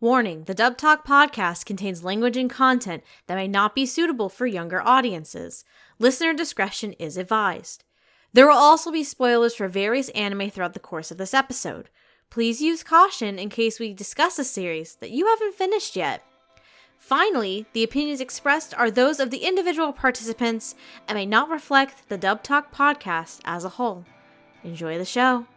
Warning, the Dub Talk podcast contains language and content that may not be suitable for younger audiences. Listener discretion is advised. There will also be spoilers for various anime throughout the course of this episode. Please use caution in case we discuss a series that you haven't finished yet. Finally, the opinions expressed are those of the individual participants and may not reflect the Dub Talk podcast as a whole. Enjoy the show.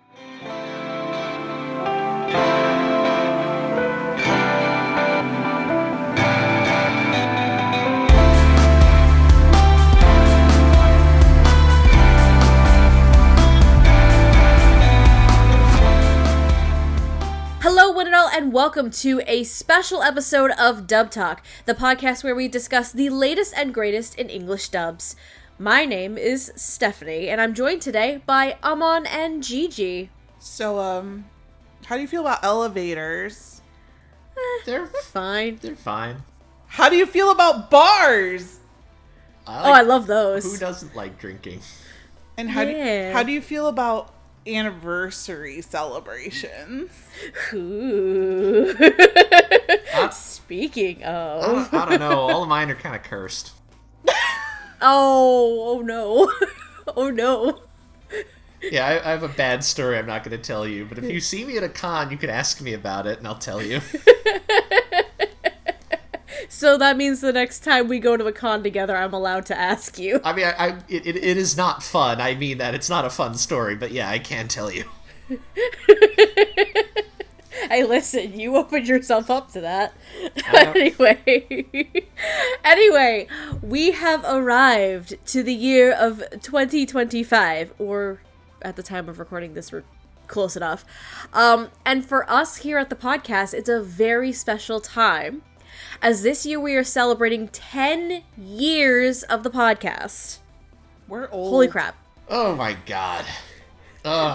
Hello, one and all, and welcome to a special episode of Dub Talk, the podcast where we discuss the latest and greatest in English dubs. My name is Stephanie, and I'm joined today by Amon and Gigi. So, how do you feel about elevators? They're fine. They're fine. How do you feel about bars? I love those. Who doesn't like drinking? And how do you feel about anniversary celebrations? Ooh. Speaking of, I don't know. All of mine are kind of cursed. Oh no. Oh no. Yeah, I have a bad story I'm not going to tell you, but if you see me at a con, you can ask me about it, and I'll tell you. So that means the next time we go to a con together, I'm allowed to ask you. I mean, it is not fun. I mean that it's not a fun story, but yeah, I can tell you. Hey, listen, you opened yourself up to that. Anyway, we have arrived to the year of 2025, or at the time of recording this, we're close enough. And for us here at the podcast, it's a very special time, as this year we are celebrating 10 years of the podcast. We're old. Holy crap. Oh my god.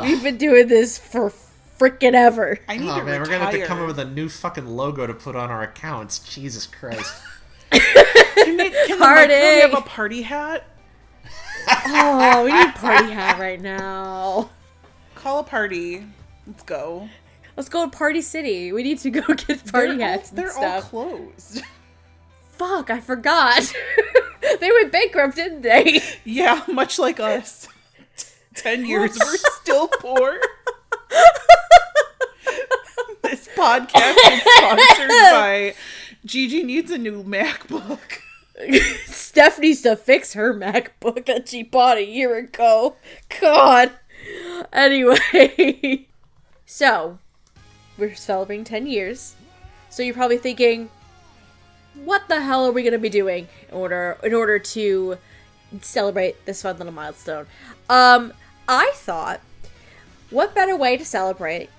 We've been doing this for frickin' ever. I need to man, retire. we're gonna have to come up with a new fucking logo to put on our accounts. Jesus Christ. Can the microphone have a party hat? Oh, we need a party hat right now. Call a party. Let's go. Let's go to Party City. We need to go get party hats and stuff. They're all closed. Fuck, I forgot. They went bankrupt, didn't they? Yeah, much like us. 10 years, we're still poor. This podcast is sponsored by Gigi needs a new MacBook. Steph needs to fix her MacBook that she bought a year ago. God. Anyway. So, we're celebrating 10 years. So you're probably thinking, what the hell are we going to be doing in order to celebrate this fun little milestone? I thought, what better way to celebrate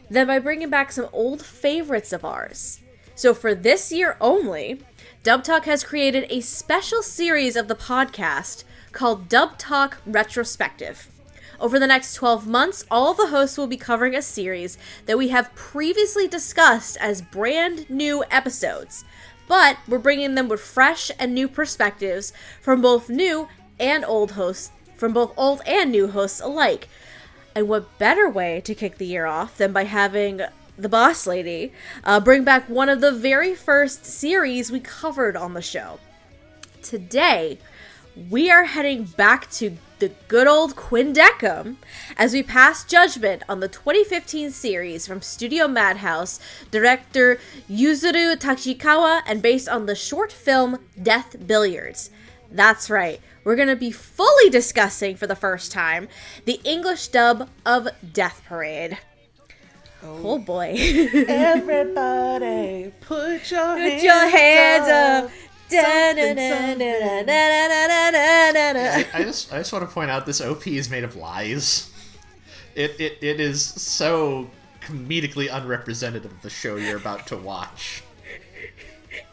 than by bringing back some old favorites of ours? So for this year only, Dub Talk has created a special series of the podcast called Dub Talk Retrospective. Over the next 12 months, all of the hosts will be covering a series that we have previously discussed as brand new episodes. But we're bringing them with fresh and new perspectives from both new and old hosts, from both old and new hosts alike. And what better way to kick the year off than by having the boss lady bring back one of the very first series we covered on the show. Today, we are heading back to the good old Quinndecim as we pass judgment on the 2015 series from Studio Madhouse, director Yuzuru Tachikawa, and based on the short film Death Billiards. That's right, we're going to be fully discussing for the first time the English dub of Death Parade. Oh boy. Everybody, put your hands up. I just want to point out this OP is made of lies. It is so comedically unrepresentative of the show you're about to watch.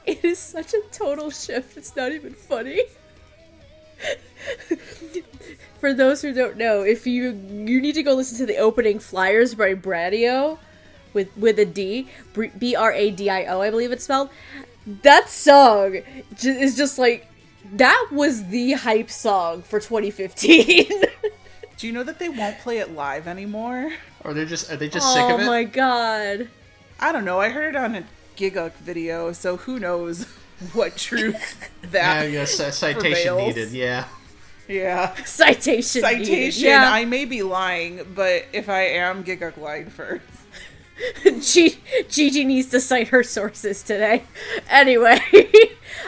It is such a total shift, it's not even funny. For those who don't know, if you need to go listen to the opening Flyers by Bradio with a D, B-R-A-D-I-O, I believe it's spelled. That song is just like, that was the hype song for 2015. Do you know that they won't play it live anymore? Or are they just sick of it? Oh my god. I don't know. I heard it on Giguk video, so who knows what truth that citation prevails. needed, yeah. Yeah. Citation needed, yeah. I may be lying, but if I am, Giguk lied first. Gigi needs to cite her sources today. Anyway.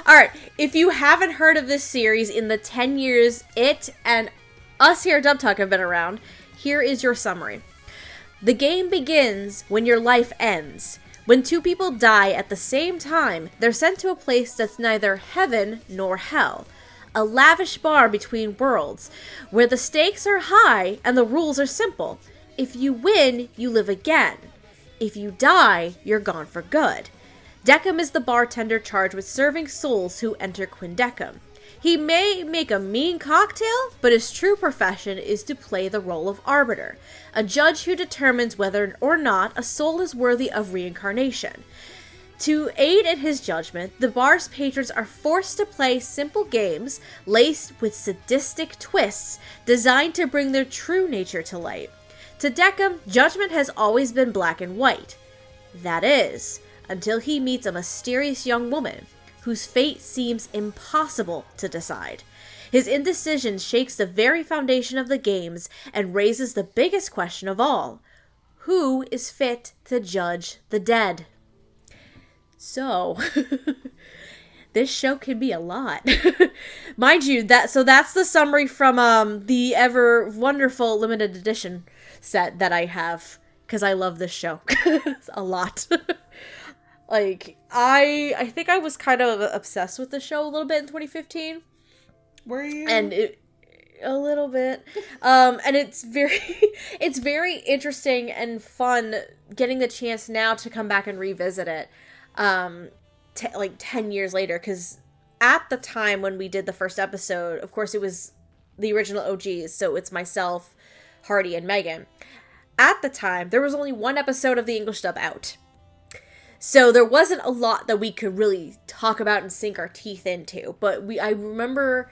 Alright, if you haven't heard of this series in the 10 years it and us here at Dub Talk have been around, here is your summary. The game begins when your life ends. When two people die at the same time, they're sent to a place that's neither heaven nor hell. A lavish bar between worlds, where the stakes are high and the rules are simple. If you win, you live again. If you die, you're gone for good. Decim is the bartender charged with serving souls who enter Quinndecim. He may make a mean cocktail, but his true profession is to play the role of Arbiter, a judge who determines whether or not a soul is worthy of reincarnation. To aid in his judgment, the bar's patrons are forced to play simple games laced with sadistic twists designed to bring their true nature to light. To Decim, judgment has always been black and white. That is, until he meets a mysterious young woman whose fate seems impossible to decide. His indecision shakes the very foundation of the games and raises the biggest question of all. Who is fit to judge the dead? So, this show can be a lot. Mind you, that's the summary from the ever wonderful limited edition set that I have, because I love this show a lot. Like, I think I was kind of obsessed with the show a little bit in 2015. Were you? And a little bit. And it's very interesting and fun getting the chance now to come back and revisit it. 10 years later, because at the time when we did the first episode, of course it was the original OGs, so it's myself, Hardy, and Megan. At the time, there was only one episode of the English dub out. So there wasn't a lot that we could really talk about and sink our teeth into, but I remember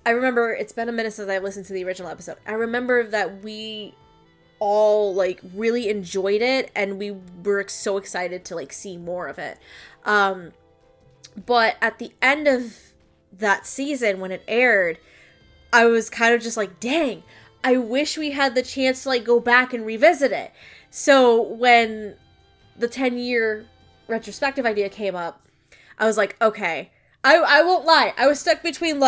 it's been a minute since I listened to the original episode. I remember that we all really enjoyed it, and we were so excited to see more of it. But at the end of that season, when it aired, I was kind of just dang, I wish we had the chance to go back and revisit it. So when the 10-year retrospective idea came up, I was like, okay, I won't lie, I was stuck between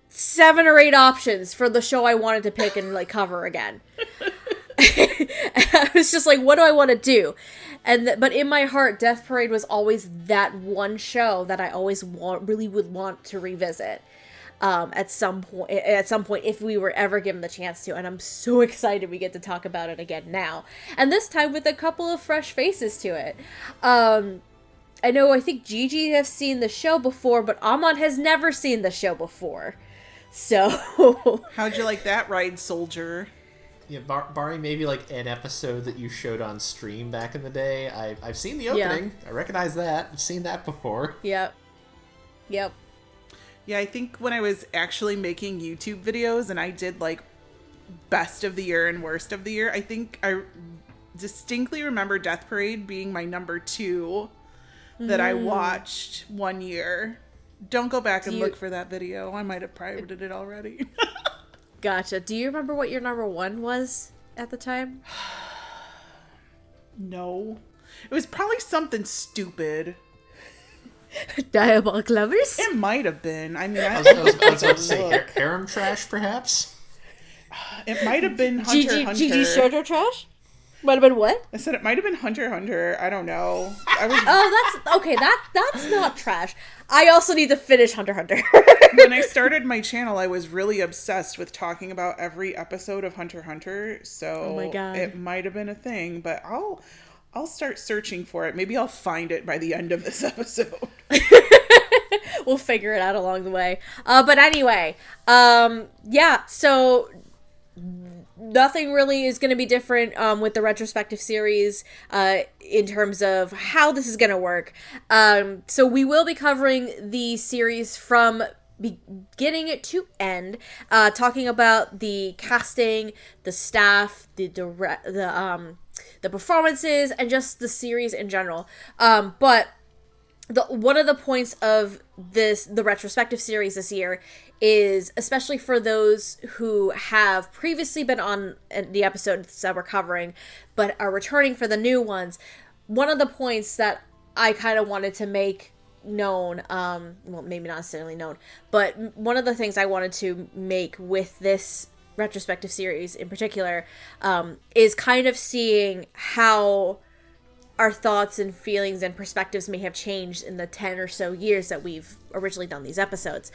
7 or 8 options for the show I wanted to pick and cover again. I was just what do I want to do? But in my heart, Death Parade was always that one show that I always really would want to revisit at some point if we were ever given the chance to. And I'm so excited we get to talk about it again now, and this time with a couple of fresh faces to it. I think Gigi has seen the show before, but Amon has never seen the show before. So how'd you like that ride, soldier? Yeah, barring maybe an episode that you showed on stream back in the day, I've seen the opening. Yeah. I recognize that. I've seen that before. Yep. Yeah, I think when I was actually making YouTube videos and I did best of the year and worst of the year, I think I distinctly remember Death Parade being my number 2 that I watched one year. Don't go back and look for that video. I might have pirated it already. Gotcha. Do you remember what your number 1 was at the time? No. It was probably something stupid. Diabolic Lovers? It might have been. I mean, I was about to say harem trash, perhaps? It might have been Hunter x Hunter. Gigi Shorter Trash? Might have been what? I said it might have been Hunter x Hunter. I don't know. That's okay. That's not trash. I also need to finish Hunter x Hunter. When I started my channel, I was really obsessed with talking about every episode of Hunter x Hunter. So oh my God. It might have been a thing, but I'll start searching for it. Maybe I'll find it by the end of this episode. We'll figure it out along the way. But anyway, yeah. So nothing really is going to be different with the retrospective series in terms of how this is going to work. So we will be covering the series from beginning to end, talking about the casting, the staff, the performances, and just the series in general. But one of the points of the retrospective series this year is, especially for those who have previously been on the episodes that we're covering, but are returning for the new ones, one of the points that I kind of wanted to make known, well, maybe not necessarily known, but one of the things I wanted to make with this retrospective series in particular, is kind of seeing how our thoughts and feelings and perspectives may have changed in the 10 or so years that we've originally done these episodes.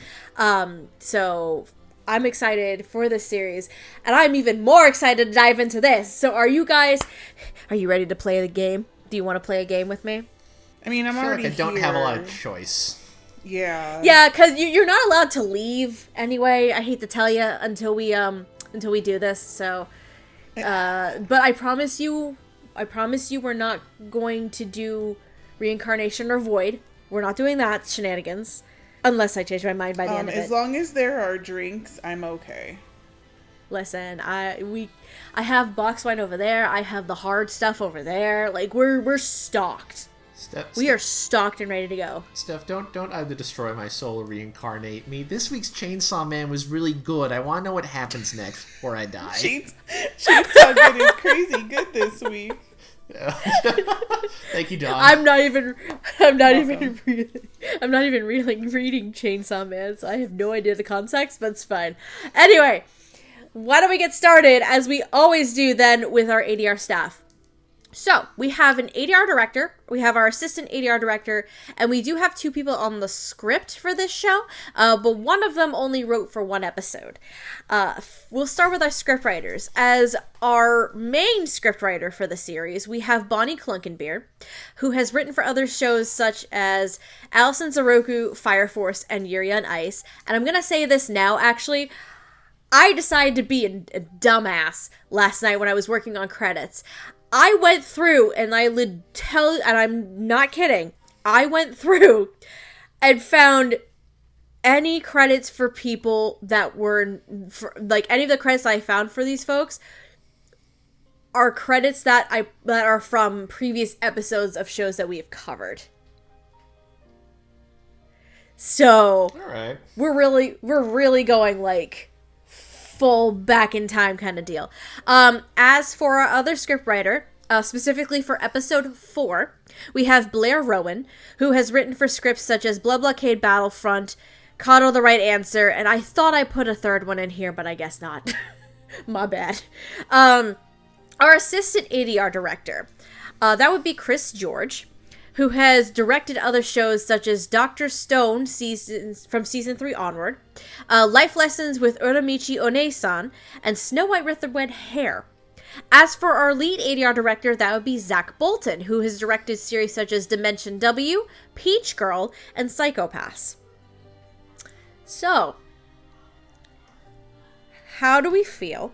So I'm excited for this series, and I'm even more excited to dive into this. So are you ready to play the game? Do you want to play a game with me? I mean, I don't have a lot of choice. Yeah. Yeah, because you're not allowed to leave anyway. I hate to tell you until we do this. So, but I promise you we're not going to do reincarnation or void. We're not doing that shenanigans. Unless I change my mind by the end of it. As long as there are drinks, I'm okay. Listen, I have box wine over there. I have the hard stuff over there. Like, we're stocked. We are stocked and ready to go. Steph, don't either destroy my soul or reincarnate me. This week's Chainsaw Man was really good. I want to know what happens next before I die. Chainsaw Man is crazy good this week. Thank you, Don. I'm not even reading Chainsaw Man, so I have no idea the context, but it's fine. Anyway, why don't we get started, as we always do then, with our ADR staff. So, we have an ADR director, we have our assistant ADR director, and we do have 2 people on the script for this show, but one of them only wrote for 1 episode. We'll start with our scriptwriters. As our main scriptwriter for the series, we have Bonnie Klunkenbeer, who has written for other shows such as Allison Zoroku, Fire Force, and Yuri on Ice. And I'm gonna say this now, actually, I decided to be a dumbass last night when I was working on credits. I went through, and and I'm not kidding, I went through and found any credits for people that were, any of the credits I found for these folks are credits that are from previous episodes of shows that we have covered. So, all right, we're really going, like, full back in time kind of deal. As for our other scriptwriter, specifically for episode 4, we have Blair Rowan, who has written for scripts such as Blood Blockade Battlefront, Coddle the Right Answer, and I thought I put a third one in here, but I guess not. My bad. Our assistant ADR director, that would be Chris George, who has directed other shows such as Dr. Stone from season 3 onward, Life Lessons with Uramichi One-san, and Snow White with the Red Hair. As for our lead ADR director, that would be Zach Bolton, who has directed series such as Dimension W, Peach Girl, and Psychopaths. So, how do we feel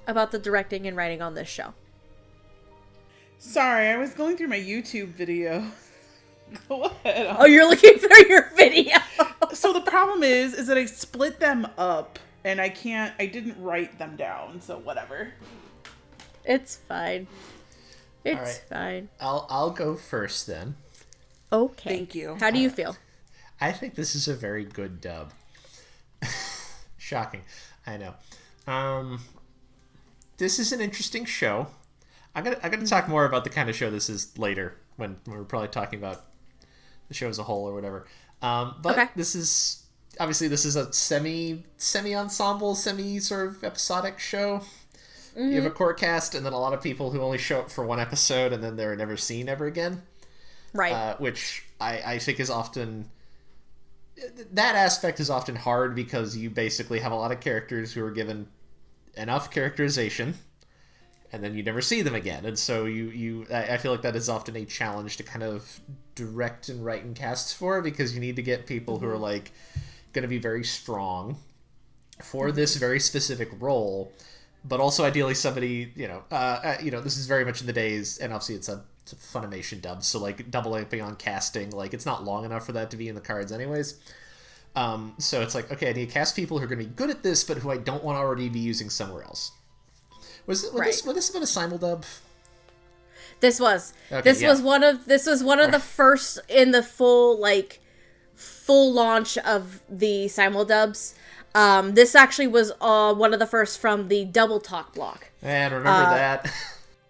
about the directing and writing on this show? Sorry, I was going through my YouTube video. Go ahead. Oh, you're looking through your video. So the problem is that I split them up and I didn't write them down, so whatever. It's fine. It's fine. I'll go first then. Okay. Thank you. How do you feel? I think this is a very good dub. Shocking. I know. This is an interesting show. I'm gonna talk more about the kind of show this is later when we're probably talking about the show as a whole or whatever. But okay. This is a semi ensemble, semi sort of episodic show. Mm-hmm. You have a core cast and then a lot of people who only show up for 1 episode and then they're never seen ever again. Right. Which I think is often, that aspect is often hard because you basically have a lot of characters who are given enough characterization and then you never see them again. And so I feel like that is often a challenge to kind of direct and write and cast for, because you need to get people who are like going to be very strong for this very specific role, but also ideally somebody, this is very much in the days, and obviously it's a Funimation dub, so like doubling on casting, like it's not long enough for that to be in the cards anyways. So it's like, okay, I need to cast people who are going to be good at this, but who I don't want to already be using somewhere else. Would this have been a simuldub? This was. Okay, this was one of the first in the full launch of the simuldubs. This actually was one of the first from the Double Talk block. And remember that.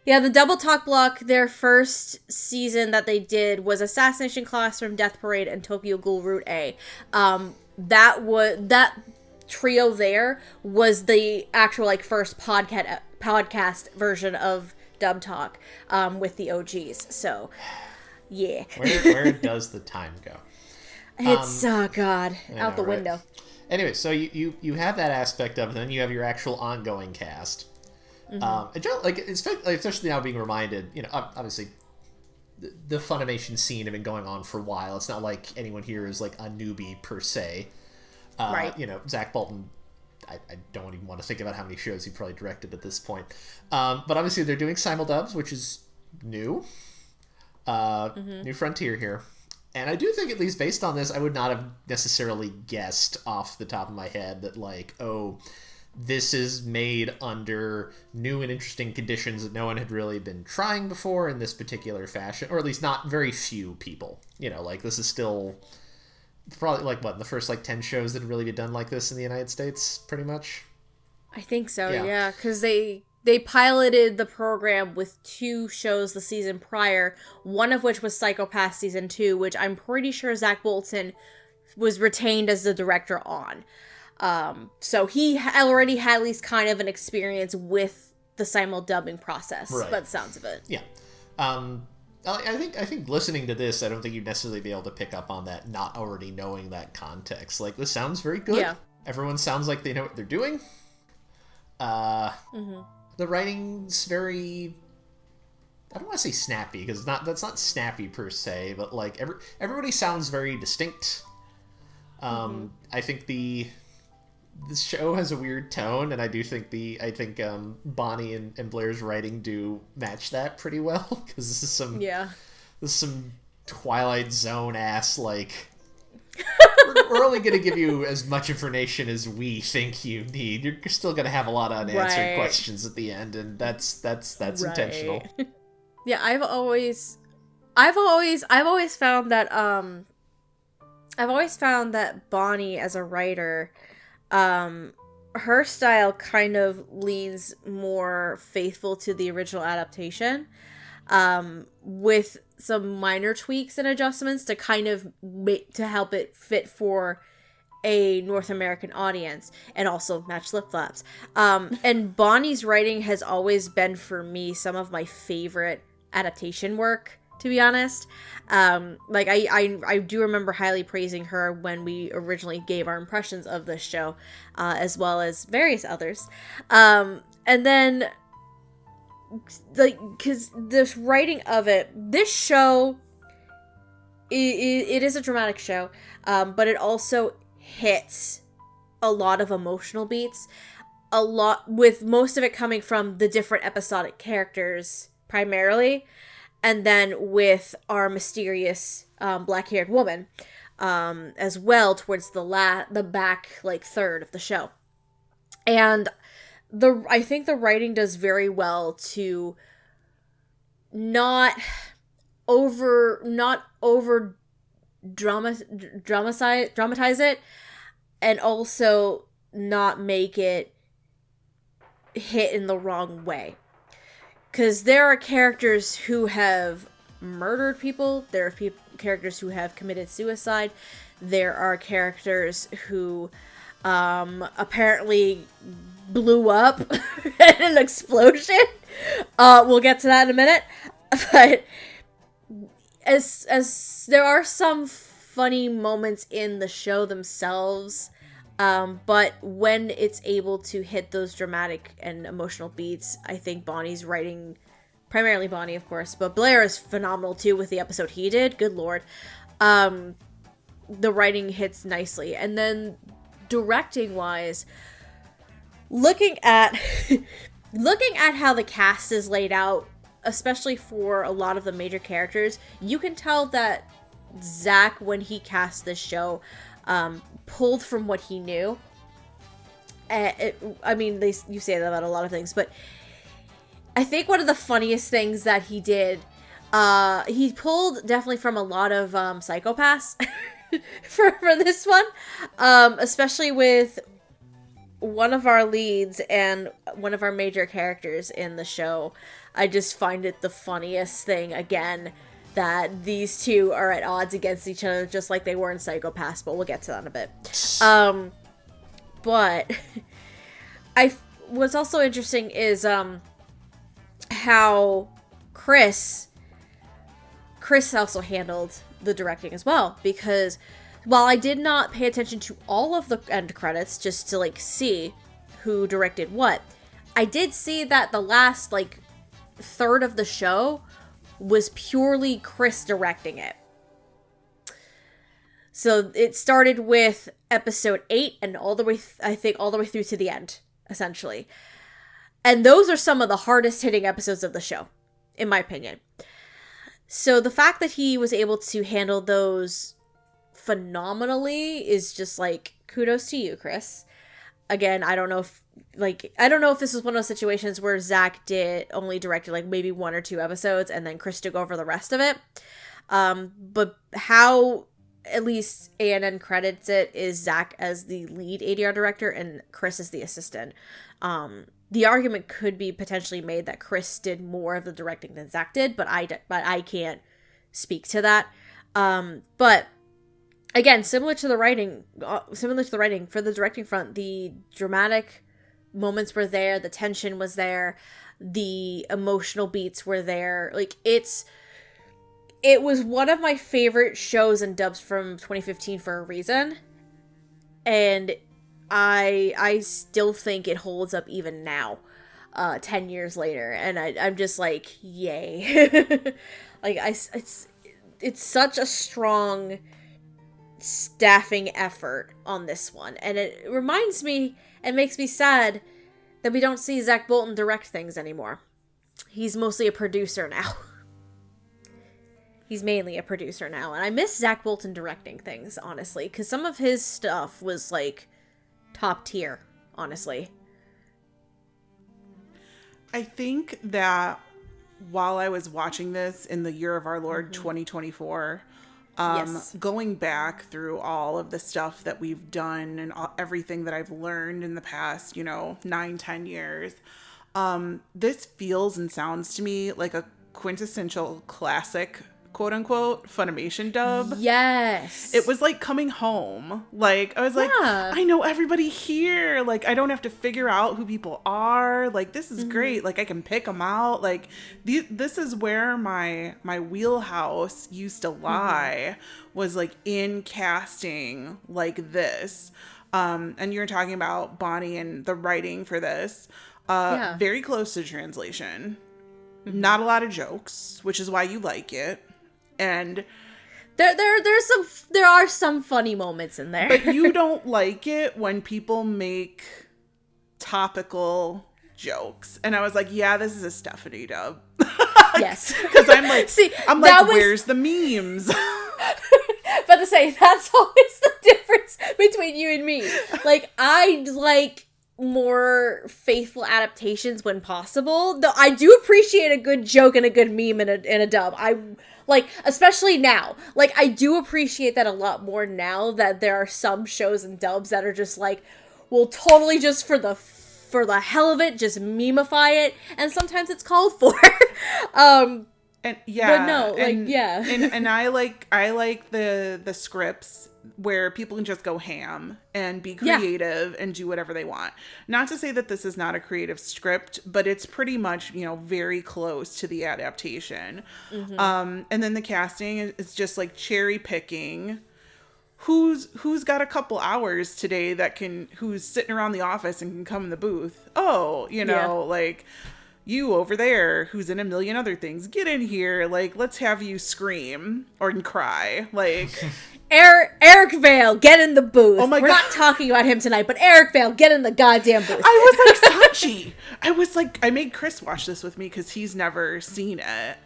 Yeah, the Double Talk block, their first season that they did was Assassination Classroom, Death Parade, and Tokyo Ghoul Route A. That trio there was the actual first podcast version of Dub Talk with the OGs. So, yeah. Where does the time go? It's God, out the window. Right? Anyway, so you have that aspect of it, and then you have your actual ongoing cast. Especially now being reminded, obviously the Funimation scene had been going on for a while. It's not like anyone here is like a newbie per se. Right. Zach Bolton, I don't even want to think about how many shows he probably directed at this point. But obviously they're doing simuldubs, which is new. New frontier here. And I do think, at least based on this, I would not have necessarily guessed off the top of my head that this is made under new and interesting conditions that no one had really been trying before in this particular fashion, or at least not very few people. This is still probably the first 10 shows that have really been done like this in the United States, pretty much. I think so, yeah, because they piloted the program with 2 shows the season prior, one of which was Psycho-Pass Season 2, which I'm pretty sure Zach Bolton was retained as the director on. So he already had at least kind of an experience with the simul-dubbing process, by the sounds of it. Yeah. I think listening to this, I don't think you'd necessarily be able to pick up on that, not already knowing that context. This sounds very good. Yeah. Everyone sounds like they know what they're doing. The writing's very... I don't want to say snappy, because that's not snappy per se, but everybody sounds very distinct. I think this show has a weird tone, and I do think Bonnie and Blair's writing do match that pretty well, because this is some Twilight Zone ass we're only going to give you as much information as we think you need. You're still going to have a lot of unanswered questions at the end, and that's intentional. Yeah, I've always found that Bonnie as a writer, her style kind of leans more faithful to the original adaptation, with some minor tweaks and adjustments to kind of to help it fit for a North American audience and also match lip flaps. And Bonnie's writing has always been, for me, some of my favorite adaptation work, to be honest. I do remember highly praising her when we originally gave our impressions of this show, as well as various others. And then, because this writing of it, this show, it is a dramatic show, but it also hits a lot of emotional beats, a lot, with most of it coming from the different episodic characters, primarily, and then with our mysterious black-haired woman, as well, towards the back third of the show. And I think the writing does very well to not over dramatize it, and also not make it hit in the wrong way. Because there are characters who have murdered people, there are characters who have committed suicide, there are characters who apparently blew up in an explosion. We'll get to that in a minute. But as there are some funny moments in the show themselves, but when it's able to hit those dramatic and emotional beats, I think Bonnie's writing, primarily Bonnie, of course, but Blair is phenomenal too with the episode he did. Good lord. The writing hits nicely. And then directing wise, looking at how the cast is laid out, especially for a lot of the major characters, you can tell that Zach, when he cast this show, pulled from what he knew. I mean, you say that about a lot of things, but I think one of the funniest things that he did, he pulled definitely from a lot of Psychopaths for this one, especially with one of our leads and one of our major characters in the show. I just find it the funniest thing, again, that these two are at odds against each other, just like they were in Psychopaths, but we'll get to that in a bit. But what's also interesting is how Chris also handled the directing as well, because while I did not pay attention to all of the end credits just to like see who directed what, I did see that the last like third of the show was purely Chris directing it. So it started with episode 8 and all the way through to the end, essentially. And those are some of the hardest hitting episodes of the show, in my opinion. So the fact that he was able to handle those phenomenally is just like, kudos to you, Chris. Again, I don't know if this is one of those situations where Zach only directed like maybe 1 or 2 episodes and then Chris took over the rest of it. But how at least ANN credits it is Zach as the lead ADR director and Chris as the assistant. The argument could be potentially made that Chris did more of the directing than Zach did, but I can't speak to that. But again, similar to the writing for the directing front, the dramatic moments were there, the tension was there, the emotional beats were there. Like it was one of my favorite shows and dubs from 2015 for a reason. And I still think it holds up even now, 10 years later. And I'm just like, yay. Like, it's such a strong staffing effort on this one. And it reminds me and makes me sad that we don't see Zach Bolton direct things anymore. He's mostly a producer now. He's mainly a producer now. And I miss Zach Bolton directing things, honestly, because some of his stuff was, like, top tier, honestly. I think that while I was watching this in the year of our Lord 2024, yes. Going back through all of the stuff that we've done and everything that I've learned in the past, 9-10 years, this feels and sounds to me like a quintessential classic, quote unquote, Funimation dub. Yes. It was like coming home. Like, I was like, I know everybody here. Like, I don't have to figure out who people are. Like, this is great. Like, I can pick them out. Like, this is where my wheelhouse used to lie, was like in casting like this. And you're talking about Bonnie and the writing for this. Very close to translation. Not a lot of jokes, which is why you like it. And there are some funny moments in there. But you don't like it when people make topical jokes. And I was like, yeah, this is a Stephanie dub. Yes. Because I'm like, where's the memes? But to say, that's always the difference between you and me. Like, I like more faithful adaptations when possible. Though I do appreciate a good joke and a good meme in a dub. I like, especially now. Like, I do appreciate that a lot more now that there are some shows and dubs that are just like, will totally just for the hell of it, just memeify it, and sometimes it's called for. And I like the scripts where people can just go ham and be creative and do whatever they want. Not to say that this is not a creative script, but it's pretty much, very close to the adaptation. And then the casting is just like cherry picking. Who's got a couple hours today who's sitting around the office and can come in the booth? Oh, like, you over there who's in a million other things, get in here. Like, let's have you scream or cry. Like, Eric Vale, get in the booth. Oh my God. We're not talking about him tonight, but Eric Vale, get in the goddamn booth. I was like, Sachi. I made Chris watch this with me because he's never seen it.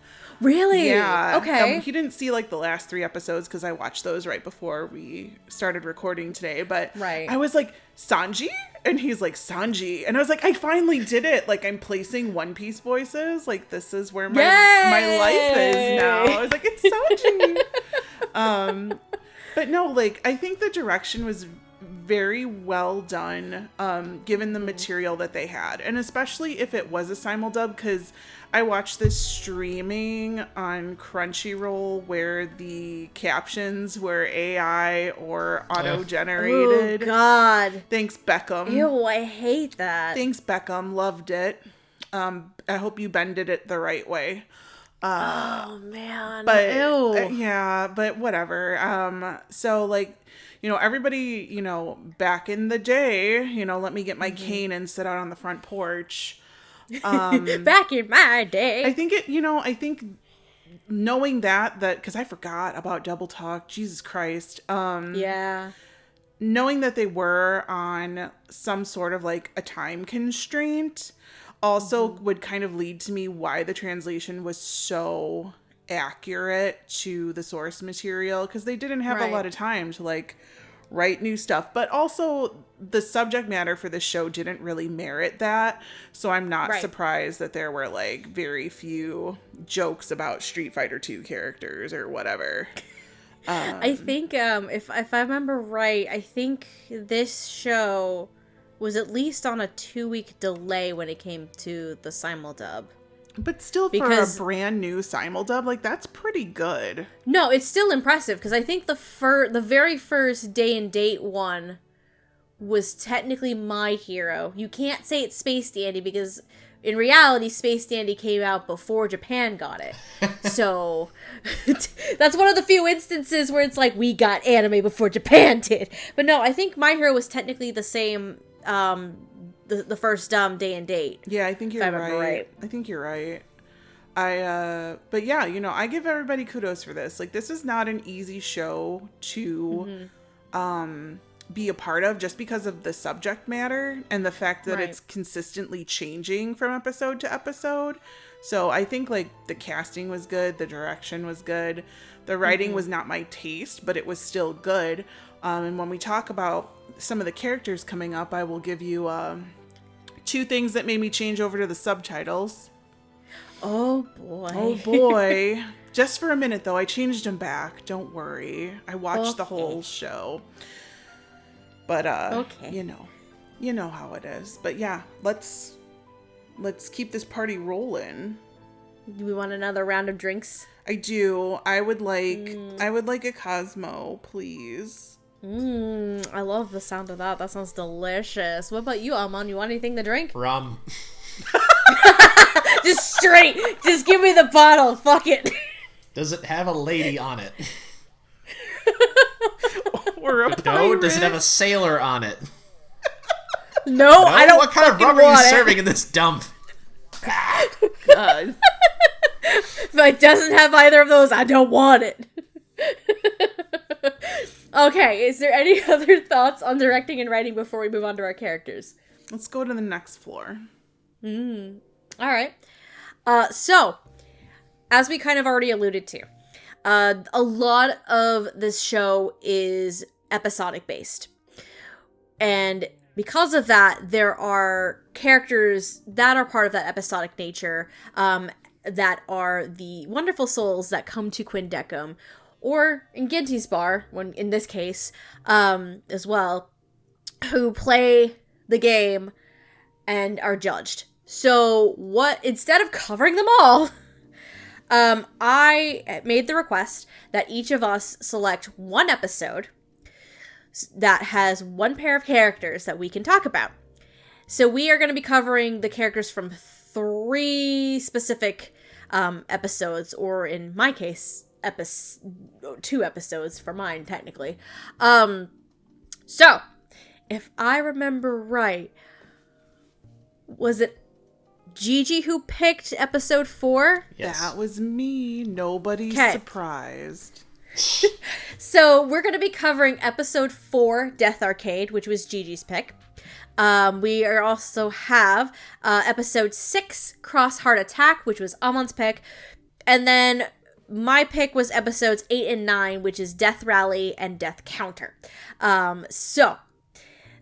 Really? Yeah. Okay. He didn't see like the last 3 episodes because I watched those right before we started recording today. But Right. I was like, Sanji? And he's like, Sanji. And I was like, I finally did it. Like, I'm placing One Piece voices. Like, this is where my life is now. I was like, it's Sanji. But no, like, I think the direction was very well done, given the material that they had. And especially if it was a simuldub, because I watched this streaming on Crunchyroll where the captions were AI or auto-generated. Oh, God. Thanks, Beckham. Ew, I hate that. Thanks, Beckham. Loved it. I hope you bended it the right way. Oh, man. But Ew. yeah, but whatever. So like, you know, everybody, you know, back in the day, you know, let me get my cane and sit out on the front porch. Back in my day. I think knowing that because I forgot about Double Talk, Jesus Christ. Yeah. Knowing that they were on some sort of like a time constraint also would kind of lead to me why the translation was so accurate to the source material, because they didn't have a lot of time to like write new stuff, but also the subject matter for the show didn't really merit that, so I'm not surprised that there were like very few jokes about Street Fighter 2 characters or whatever. I think if I remember right, I think this show was at least on a 2-week delay when it came to the simuldub. But still, for a brand new simuldub, like, that's pretty good. No, it's still impressive, because I think the very first day and date one was technically My Hero. You can't say it's Space Dandy, because in reality, Space Dandy came out before Japan got it. So, that's one of the few instances where it's like, we got anime before Japan did. But no, I think My Hero was technically the same, the first day and date. Yeah, I think you're right. I think you're right. But yeah, you know, I give everybody kudos for this. Like, this is not an easy show to, be a part of, just because of the subject matter and the fact that it's consistently changing from episode to episode. So I think like the casting was good, the direction was good, the writing was not my taste, but it was still good. And when we talk about some of the characters coming up, I will give you 2 things that made me change over to the subtitles. Oh boy. Oh boy. Just for a minute though, I changed them back. Don't worry. I watched the whole show. But you know how it is. But yeah, let's keep this party rolling. Do we want another round of drinks? I do. I would like a Cosmo, please. I love the sound of that. That sounds delicious. What about you, Amon? You want anything to drink? Rum. Just straight. Just give me the bottle. Fuck it. Does it have a lady on it? Or a pirate? No, does it have a sailor on it? No, I don't. What kind of rum are you serving in this dump? God. If it doesn't have either of those, I don't want it. Okay, is there any other thoughts on directing and writing before we move on to our characters? Let's go to the next floor. All right. So, as we kind of already alluded to, a lot of this show is episodic based. And because of that, there are characters that are part of that episodic nature, that are the wonderful souls that come to Quinndecim, or in Ginty's bar, when in this case, as well, who play the game and are judged. So instead of covering them all, I made the request that each of us select one episode that has one pair of characters that we can talk about. So we are going to be covering the characters from 3 specific episodes, or in my case, 2 episodes for mine, technically. So, if I remember right, was it Gigi who picked episode 4? Yes. That was me. Nobody's surprised. So we're going to be covering episode 4, Death Arcade, which was Gigi's pick. We also have episode 6, Cross Heart Attack, which was Amon's pick. And then my pick was episodes 8 and 9, which is Death Rally and Death Counter. So,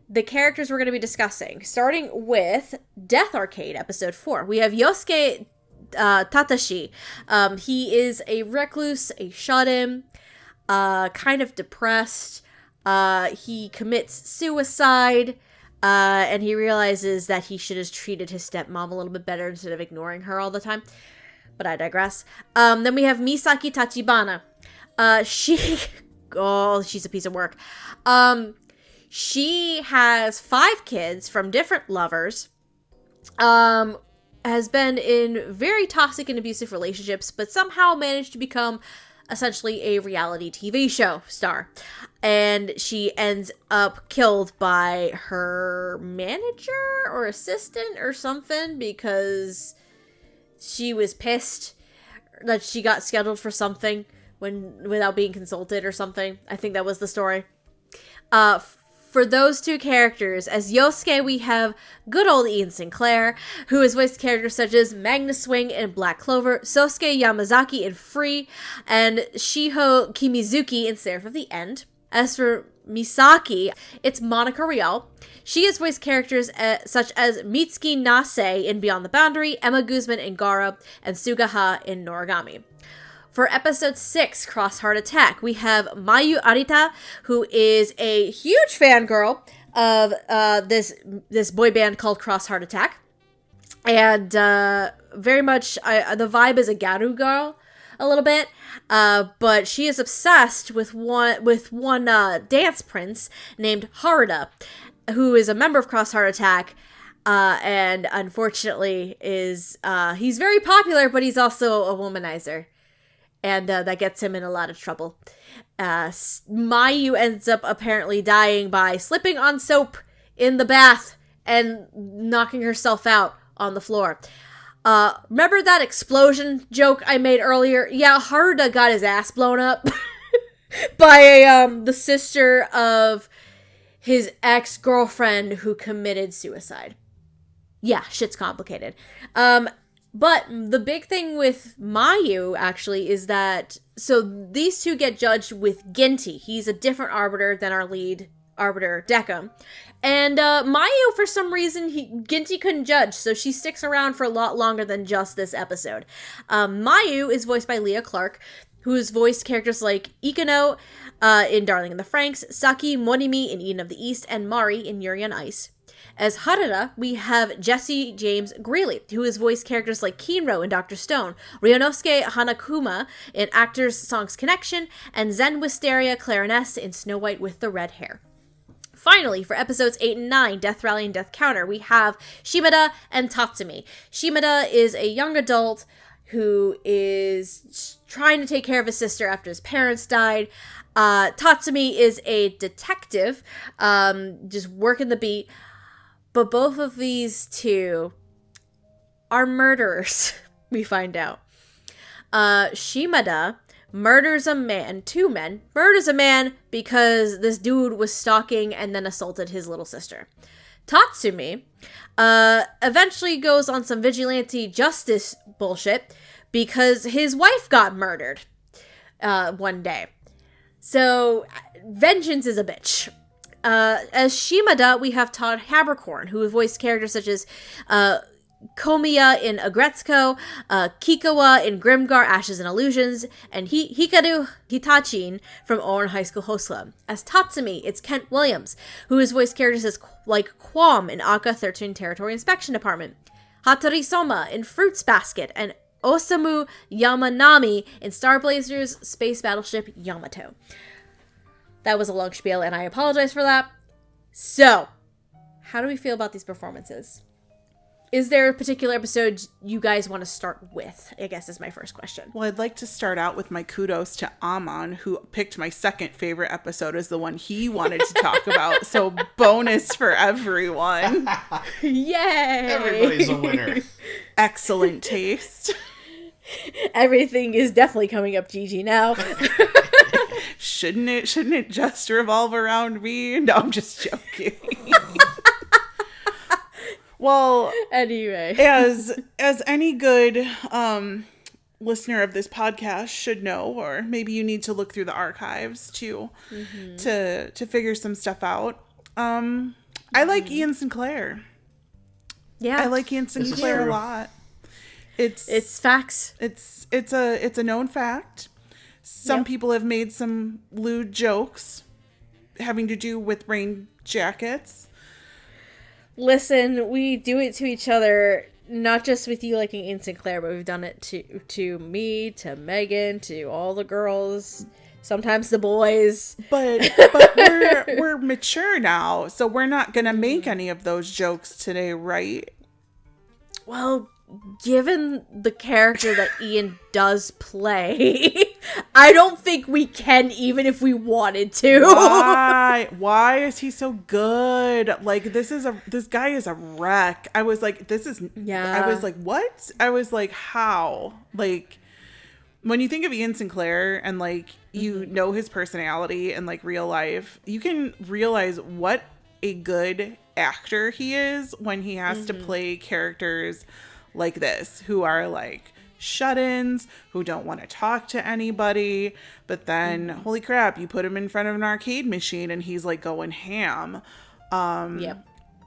the characters we're going to be discussing, starting with Death Arcade, episode 4. We have Yosuke Tatashi. He is a recluse, a shut-in, kind of depressed. He commits suicide, and he realizes that he should have treated his stepmom a little bit better instead of ignoring her all the time. But I digress. Then we have Misaki Tachibana. She's a piece of work. She has 5 kids from different lovers. Has been in very toxic and abusive relationships, but somehow managed to become essentially a reality TV show star. And she ends up killed by her manager or assistant or something because she was pissed that she got scheduled for something without being consulted or something. I think that was the story. For those 2 characters, as Yosuke, we have good old Ian Sinclair, who has voiced characters such as Magnus Swing in Black Clover, Sosuke Yamazaki in Free, and Shiho Kimizuki in Seraph of the End. As for Misaki, it's Monica Rial. She has voiced characters such as Mitsuki Nase in Beyond the Boundary, Emma Guzman in Gara, and Sugaha in Noragami. For episode 6, Cross Heart Attack, we have Mayu Arita, who is a huge fangirl of this boy band called Cross Heart Attack. And very much, the vibe is a Garu girl, a little bit. But she is obsessed with one dance prince named Haruda, who is a member of Cross Heart Attack. And unfortunately he's very popular, but he's also a womanizer. And that gets him in a lot of trouble. Mayu ends up apparently dying by slipping on soap in the bath and knocking herself out on the floor. Remember that explosion joke I made earlier? Yeah, Haruda got his ass blown up by the sister of his ex-girlfriend who committed suicide. Yeah, shit's complicated. But the big thing with Mayu, actually, is that... So, these 2 get judged with Ginty. He's a different Arbiter than our lead Arbiter, Decca. And Mayu, for some reason, Ginty couldn't judge, so she sticks around for a lot longer than just this episode. Mayu is voiced by Leah Clark, who's voiced characters like Ikano in Darling in the Franxx, Saki Monimi in Eden of the East, and Mari in Yuri on Ice. As Haruda, we have Jesse James Greeley, who has voiced characters like Kinro in Dr. Stone, Ryonosuke Hanakuma in Actors Songs Connection, and Zen Wisteria Clarinets in Snow White with the Red Hair. Finally, for episodes 8 and 9, Death Rally and Death Counter, we have Shimada and Tatsumi. Shimada is a young adult who is trying to take care of his sister after his parents died. Tatsumi is a detective, just working the beat. But both of these 2 are murderers, we find out. Shimada murders a man, 2 men, murders a man because this dude was stalking and then assaulted his little sister. Tatsumi eventually goes on some vigilante justice bullshit because his wife got murdered one day. So, vengeance is a bitch. As Shimada, we have Todd Habercorn, who voiced characters such as Komiya in Agretsuko, Kikawa in Grimgar, Ashes and Illusions, and Hikaru Hitachin from Ouran High School Host Club. As Tatsumi, it's Kent Williams, who has voiced characters like Quam in Aka 13 Territory Inspection Department, Hattori Soma in Fruits Basket, and Osamu Yamanami in Star Blazers Space Battleship Yamato. That was a long spiel, and I apologize for that. So, how do we feel about these performances? Is there a particular episode you guys want to start with? I guess is my first question. Well, I'd like to start out with my kudos to Amon, who picked my second favorite episode as the one he wanted to talk about. So bonus for everyone. Yay! Everybody's a winner. Excellent taste. Everything is definitely coming up Gigi now. Shouldn't it just revolve around me? No, I'm just joking. Well, anyway, as any good listener of this podcast should know, or maybe you need to look through the archives to figure some stuff out. I like Ian Sinclair. Yeah, I like Ian Sinclair a lot. It's facts. It's a known fact. Some people have made some lewd jokes having to do with rain jackets. Listen, we do it to each other, not just with you liking Ian Sinclair, but we've done it to me, to Megan, to all the girls, sometimes the boys. But we're mature now, so we're not gonna make any of those jokes today, right? Well, given the character that Ian does play, I don't think we can, even if we wanted to. Why is he so good? Like, this guy is a wreck. I was like, I was like, what? I was like, how? Like, when you think of Ian Sinclair and like you know his personality and like real life, you can realize what a good actor he is when he has to play characters like this, who are like shut-ins, who don't want to talk to anybody, but then holy crap, you put him in front of an arcade machine and he's like going ham.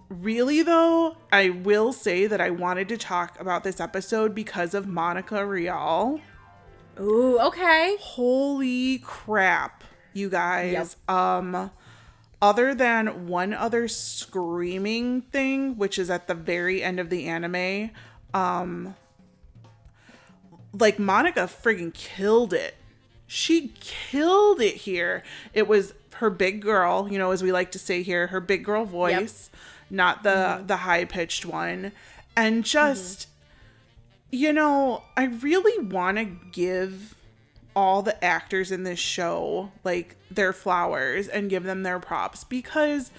Really though, I will say that I wanted to talk about this episode because of Monica Rial. Ooh, okay. Holy crap, you guys. Other than one other screaming thing, which is at the very end of the anime, like Monica friggin' killed it. She killed it here. It was her big girl, you know, as we like to say here, her big girl voice, not the high-pitched one. And just, you know, I really want to give all the actors in this show like their flowers and give them their props, because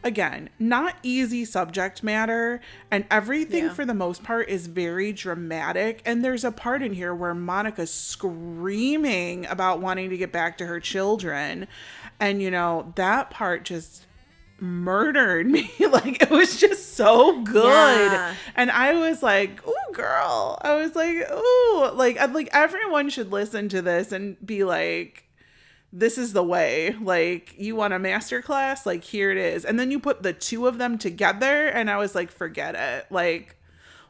again, not easy subject matter, and everything for the most part is very dramatic. And there's a part in here where Monica's screaming about wanting to get back to her children, and you know, that part just murdered me. Like, it was just so good. And I was like, ooh, girl. I was like, ooh, like everyone should listen to this and be like, this is the way. Like, you want a master class? Like, here it is. And then you put the two of them together and I was like, forget it. Like,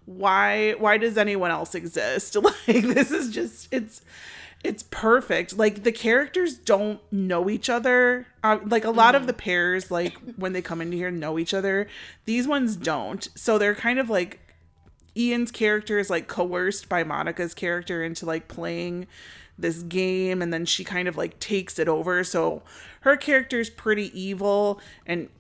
why does anyone else exist? Like, this is just, it's perfect. Like, the characters don't know each other. Like, a lot of the pairs, like, when they come into here, know each other. These ones don't. So they're kind of like, Ian's character is like coerced by Monica's character into like playing this game, and then she kind of like takes it over. So her character's pretty evil, and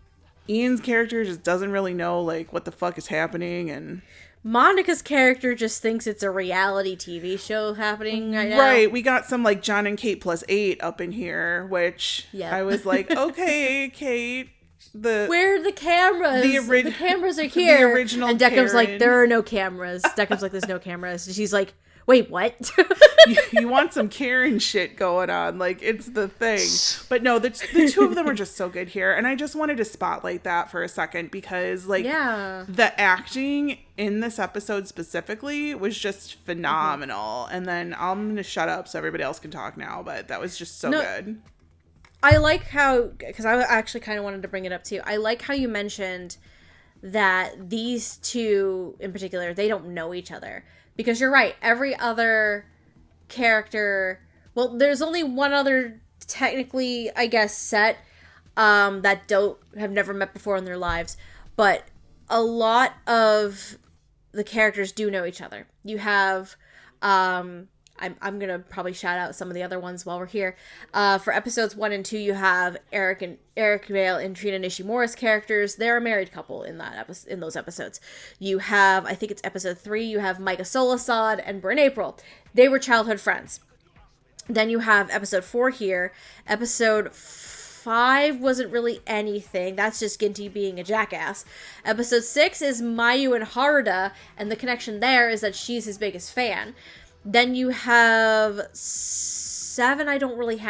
Ian's character just doesn't really know like what the fuck is happening, and Monica's character just thinks it's a reality TV show happening right now. Right. We got some like John and Kate +8 up in here, which I was like, okay, Kate. Where are the cameras? The cameras are here. The original and Deckham's Karen. like, there are no cameras. Deckham's like, there's no cameras. And she's like, wait, what? you want some Karen shit going on. Like, it's the thing. But no, the two of them are just so good here. And I just wanted to spotlight that for a second because, like, the acting in this episode specifically was just phenomenal. And then I'm going to shut up so everybody else can talk now. But that was just so good. I like how, because I actually kind of wanted to bring it up too. I like how you mentioned that these two in particular, they don't know each other. Because you're right, every other character, well, there's only one other technically, I guess, set that have never met before in their lives. But a lot of the characters do know each other. You have, I'm going to probably shout out some of the other ones while we're here. For episodes 1 and 2, you have Eric Vale and Trina Nishimura's characters. They're a married couple in those episodes. You have, I think it's episode 3, you have Micah Solasad and Bryn April. They were childhood friends. Then you have episode 4 here. Episode 5 wasn't really anything. That's just Ginty being a jackass. Episode 6 is Mayu and Haruda, and the connection there is that she's his biggest fan. Then you have 7, I don't think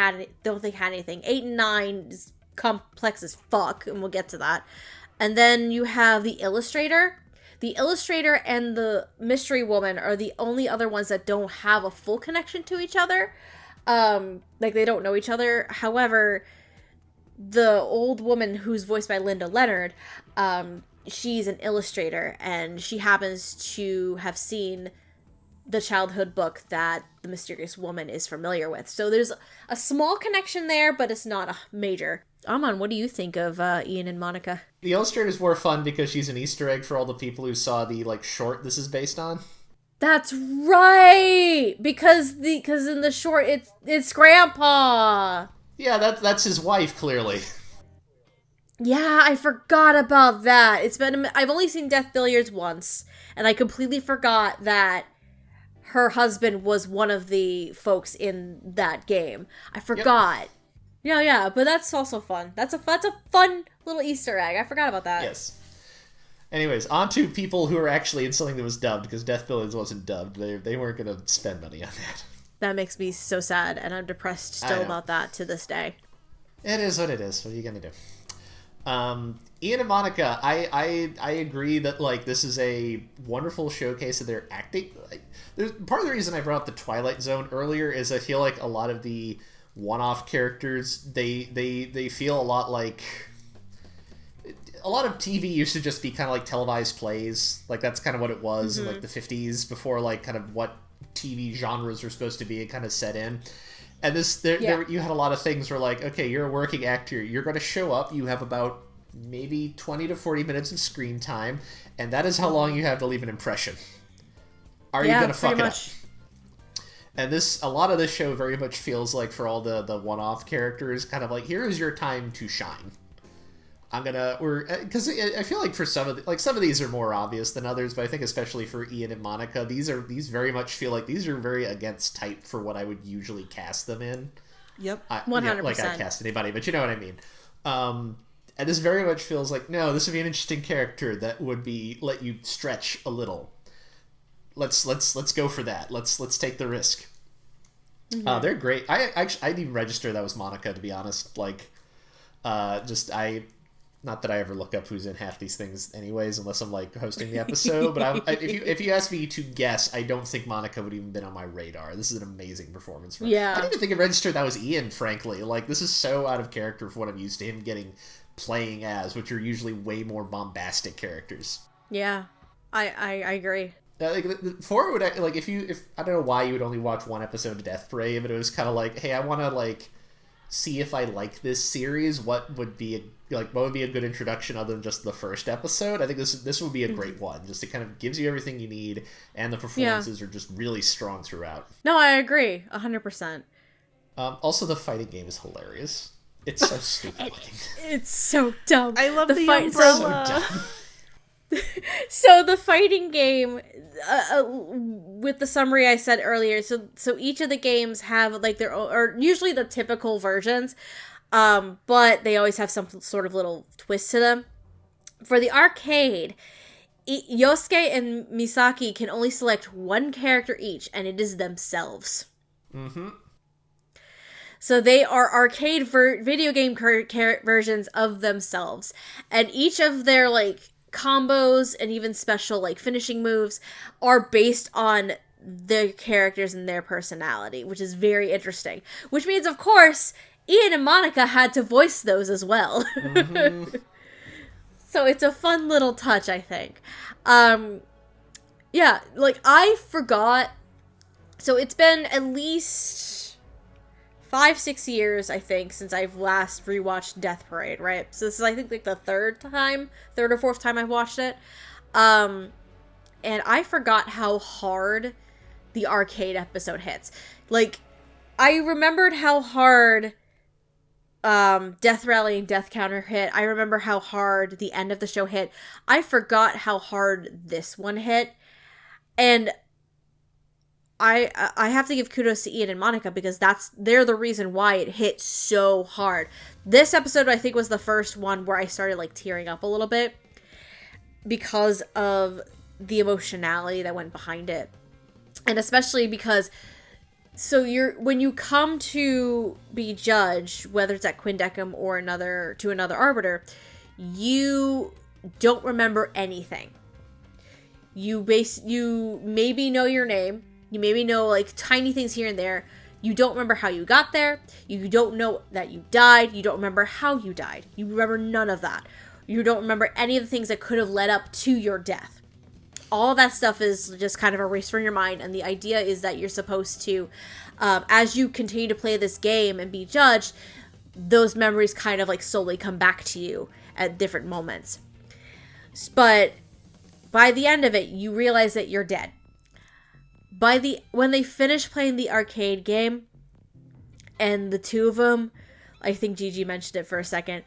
had anything. 8 and 9 is complex as fuck, and we'll get to that. And then you have the illustrator. The illustrator and the mystery woman are the only other ones that don't have a full connection to each other. Like, they don't know each other. However, the old woman who's voiced by Linda Leonard, she's an illustrator, and she happens to have seen the childhood book that the mysterious woman is familiar with. So there's a small connection there, but it's not a major. Amon, what do you think of Ian and Monica? The illustrator's more fun because she's an Easter egg for all the people who saw the short this is based on. That's right, because in the short it's Grandpa. Yeah, that's his wife, clearly. Yeah, I forgot about that. I've only seen Death Billiards once, and I completely forgot that her husband was one of the folks in that game. I forgot. Yep. Yeah, but that's also fun. That's a fun little Easter egg. I forgot about that. Yes. Anyways, on to people who are actually in something that was dubbed, because Death Billiards wasn't dubbed. They weren't going to spend money on that. That makes me so sad, and I'm depressed still about that to this day. It is what it is. What are you going to do? Ian and Monica, I agree that, like, this is a wonderful showcase of their acting. Like, there's part of the reason I brought up the Twilight Zone earlier is I feel like a lot of the one-off characters, they feel a lot like... A lot of TV used to just be kind of like televised plays. Like, that's kind of what it was in, like, the 50s, before, like, kind of what TV genres were supposed to be kind of set in. And there you had a lot of things where, like, okay, you're a working actor, you're going to show up, you have about maybe 20 to 40 minutes of screen time, and that is how long you have to leave an impression. Are you going to fuck it up? And a lot of this show very much feels like, for all the one-off characters, kind of like, here is your time to shine. Because I feel like for some of these are more obvious than others, but I think especially for Ian and Monica, these very much feel like these are very against type for what I would usually cast them in. Yep. 100%. Like I cast anybody, but you know what I mean. And this very much feels like, no, this would be an interesting character that would let you stretch a little. Let's go for that. Let's take the risk. Mm-hmm. They're great. I didn't even register that was Monica, to be honest. Like, not that I ever look up who's in half these things anyways, unless I'm, like, hosting the episode. But if you ask me to guess, I don't think Monica would even been on my radar. This is an amazing performance for her. Yeah. I didn't even think it registered that was Ian, frankly. Like, this is so out of character for what I'm used to him playing as, which are usually way more bombastic characters. Yeah, I agree. For it would, like, if I don't know why you would only watch one episode of Death Parade, but it was kind of like, hey, I want to, like, see if I like this series. What would be a good introduction other than just the first episode? I think this would be a great one. Just it kind of gives you everything you need, and the performances are just really strong throughout. No, I agree 100%. Also, the fighting game is hilarious. It's so stupid. It's so dumb. I love the umbrella. So dumb. So the fighting game, with the summary I said earlier, so each of the games have, like, their own, or usually the typical versions, but they always have some sort of little twist to them. For the arcade, Yosuke and Misaki can only select one character each, and it is themselves. Mm-hmm. So they are arcade video game versions of themselves, and each of their, like, combos and even special, like, finishing moves are based on the characters and their personality, which is very interesting. Which means, of course, Ian and Monica had to voice those as well. Mm-hmm. So it's a fun little touch, I think. Yeah, like, I forgot. So it's been at least 5-6 years, I think, since I've last rewatched Death Parade, right? So this is, I think, like, the third or fourth time I've watched it. And I forgot how hard the arcade episode hits. Like, I remembered how hard Death Rally and Death Counter hit. I remember how hard the end of the show hit. I forgot how hard this one hit. And I have to give kudos to Ian and Monica, because they're the reason why it hit so hard. This episode, I think, was the first one where I started, like, tearing up a little bit because of the emotionality that went behind it. And especially because, so when you come to be judged, whether it's at Quinndecim or another Arbiter, you don't remember anything. You maybe know your name. You maybe know like tiny things here and there. You don't remember how you got there. You don't know that you died. You don't remember how you died. You remember none of that. You don't remember any of the things that could have led up to your death. All of that stuff is just kind of erased from your mind. And the idea is that you're supposed to, as you continue to play this game and be judged, those memories kind of like slowly come back to you at different moments. But by the end of it, you realize that you're dead. When they finish playing the arcade game, and the two of them, I think Gigi mentioned it for a second,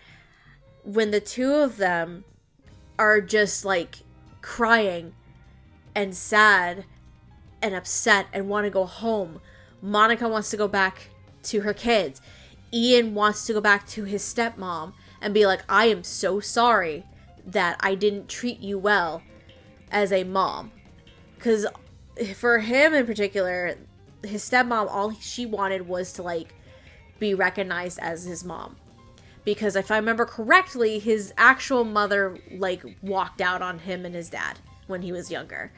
when the two of them are just like crying and sad and upset and want to go home, Monica wants to go back to her kids. Ian wants to go back to his stepmom and be like, I am so sorry that I didn't treat you well as a mom. Because for him in particular, his stepmom, all she wanted was to like be recognized as his mom. Because if I remember correctly, his actual mother like walked out on him and his dad when he was younger.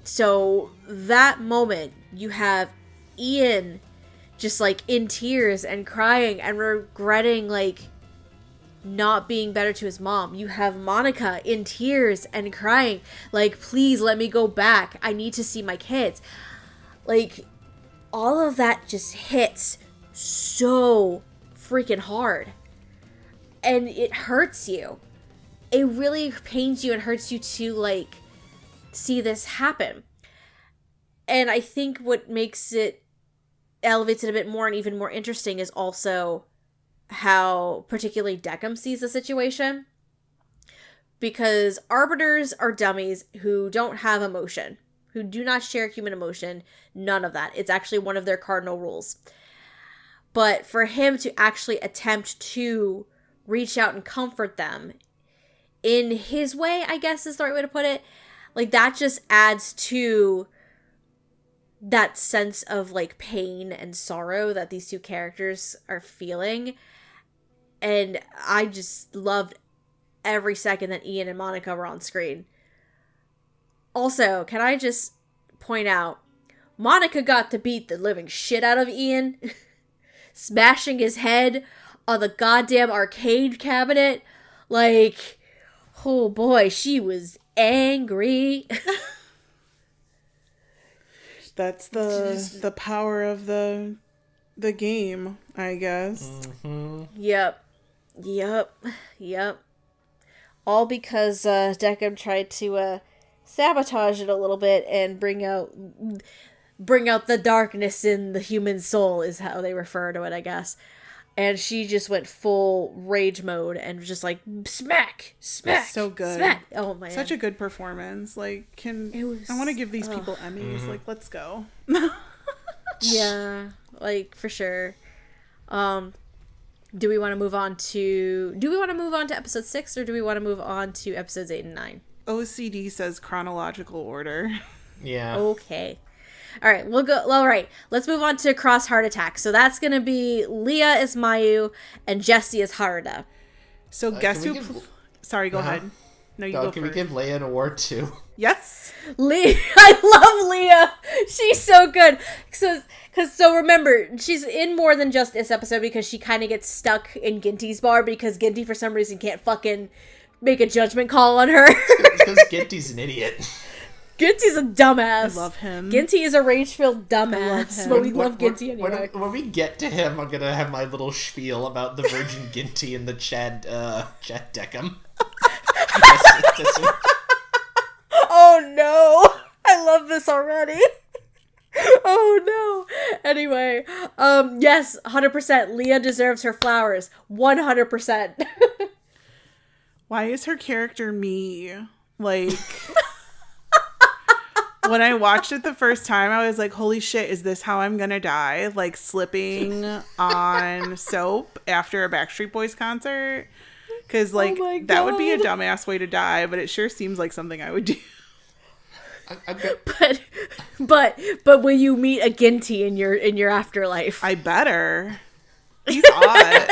So that moment, you have Ian just like in tears and crying and regretting like not being better to his mom. You have Monica in tears and crying like, please let me go back. I need to see my kids. Like, all of that just hits so freaking hard. And it hurts you. It really pains you and hurts you to like see this happen. And I think what makes it elevates it a bit more and even more interesting is also how particularly Quinndecim sees the situation. Because arbiters are dummies who don't have emotion, who do not share human emotion, none of that. It's actually one of their cardinal rules. But for him to actually attempt to reach out and comfort them in his way, I guess is the right way to put it, like that just adds to that sense of like pain and sorrow that these two characters are feeling. And I just loved every second that Ian and Monica were on screen. Also, can I just point out, Monica got to beat the living shit out of Ian, smashing his head on the goddamn arcade cabinet. Like, oh boy, she was angry. That's the power of the game, I guess. Mm-hmm. Yep. All because Quinndecim tried to sabotage it a little bit and bring out the darkness in the human soul is how they refer to it, I guess. And she just went full rage mode and just like smack. So good. Smack. Oh man, such a good performance. Like, I want to give these people Emmys. Mm-hmm. Like, let's go. Yeah, like for sure. Do we want to move on to episode 6 or do we want to move on to episodes 8 and 9? OCD says chronological order. Yeah. Okay. All right, we'll go. All right, let's move on to Cross Heart Attack. So that's gonna be Leah as Mayu and Jessie as Haruda. So guess who? Sorry, go ahead. No, you go Can first. we give Leia an award too? Yes. I love Leah. She's so good. So remember, she's in more than just this episode because she kind of gets stuck in Ginty's bar because Ginty for some reason can't fucking make a judgment call on her. Because Ginty's an idiot. Ginty's a dumbass. I love him. Ginty is a rage-filled dumbass, him. but we love Ginty anyway. When we get to him, I'm gonna have my little spiel about the Virgin Ginty and the Chad Deckham. Oh no! I love this already. Oh no! Anyway, yes, 100%. Leah deserves her flowers. 100%. Why is her character me? Like, when I watched it the first time, I was like, holy shit, is this how I'm gonna die? Like, slipping on soap after a Backstreet Boys concert? Because, like, that would be a dumbass way to die, but it sure seems like something I would do. But will you meet a Ginty in your afterlife? I better. He's hot.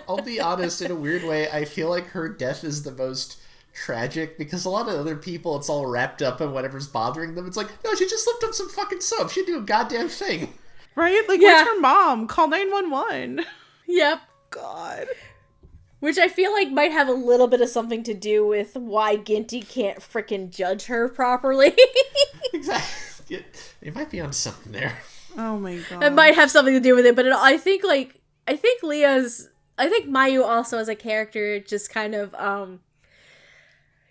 I'll be honest, in a weird way, I feel like her death is the most tragic because a lot of other people, it's all wrapped up in whatever's bothering them. It's like, no, she just slipped on some fucking soap. She didn't do a goddamn thing. Right? Like, where's her mom? Call 911. Yep. God. Which I feel like might have a little bit of something to do with why Ginty can't frickin' judge her properly. Exactly. It might be on something there. Oh my god. It might have something to do with it, but I think Mayu also as a character just kind of,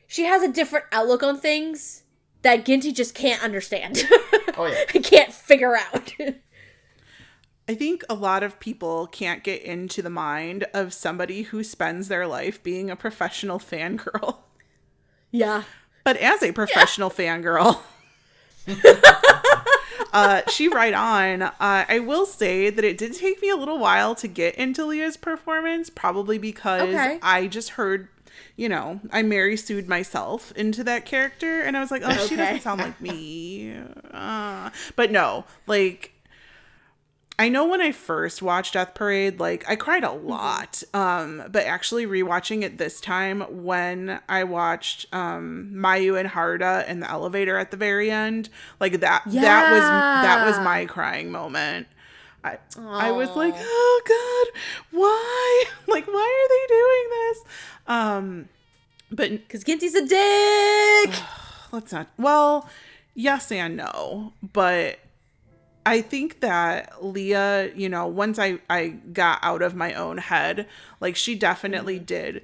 she has a different outlook on things that Ginty just can't understand. Oh yeah. Can't figure out. I think a lot of people can't get into the mind of somebody who spends their life being a professional fangirl. Yeah. But as a professional fangirl, she right on. I will say that it did take me a little while to get into Leah's performance, probably because I just heard, I Mary sued myself into that character, and I was like, oh, she doesn't sound like me. But no, like, I know when I first watched Death Parade, like, I cried a lot. But actually rewatching it this time when I watched Mayu and Haruta in the elevator at the very end, like that was my crying moment. I was like, oh god, why? Like, why are they doing this? But because Ginty's a dick. Let's not. Well, yes and no, but I think that Leah, once I got out of my own head, like, she definitely did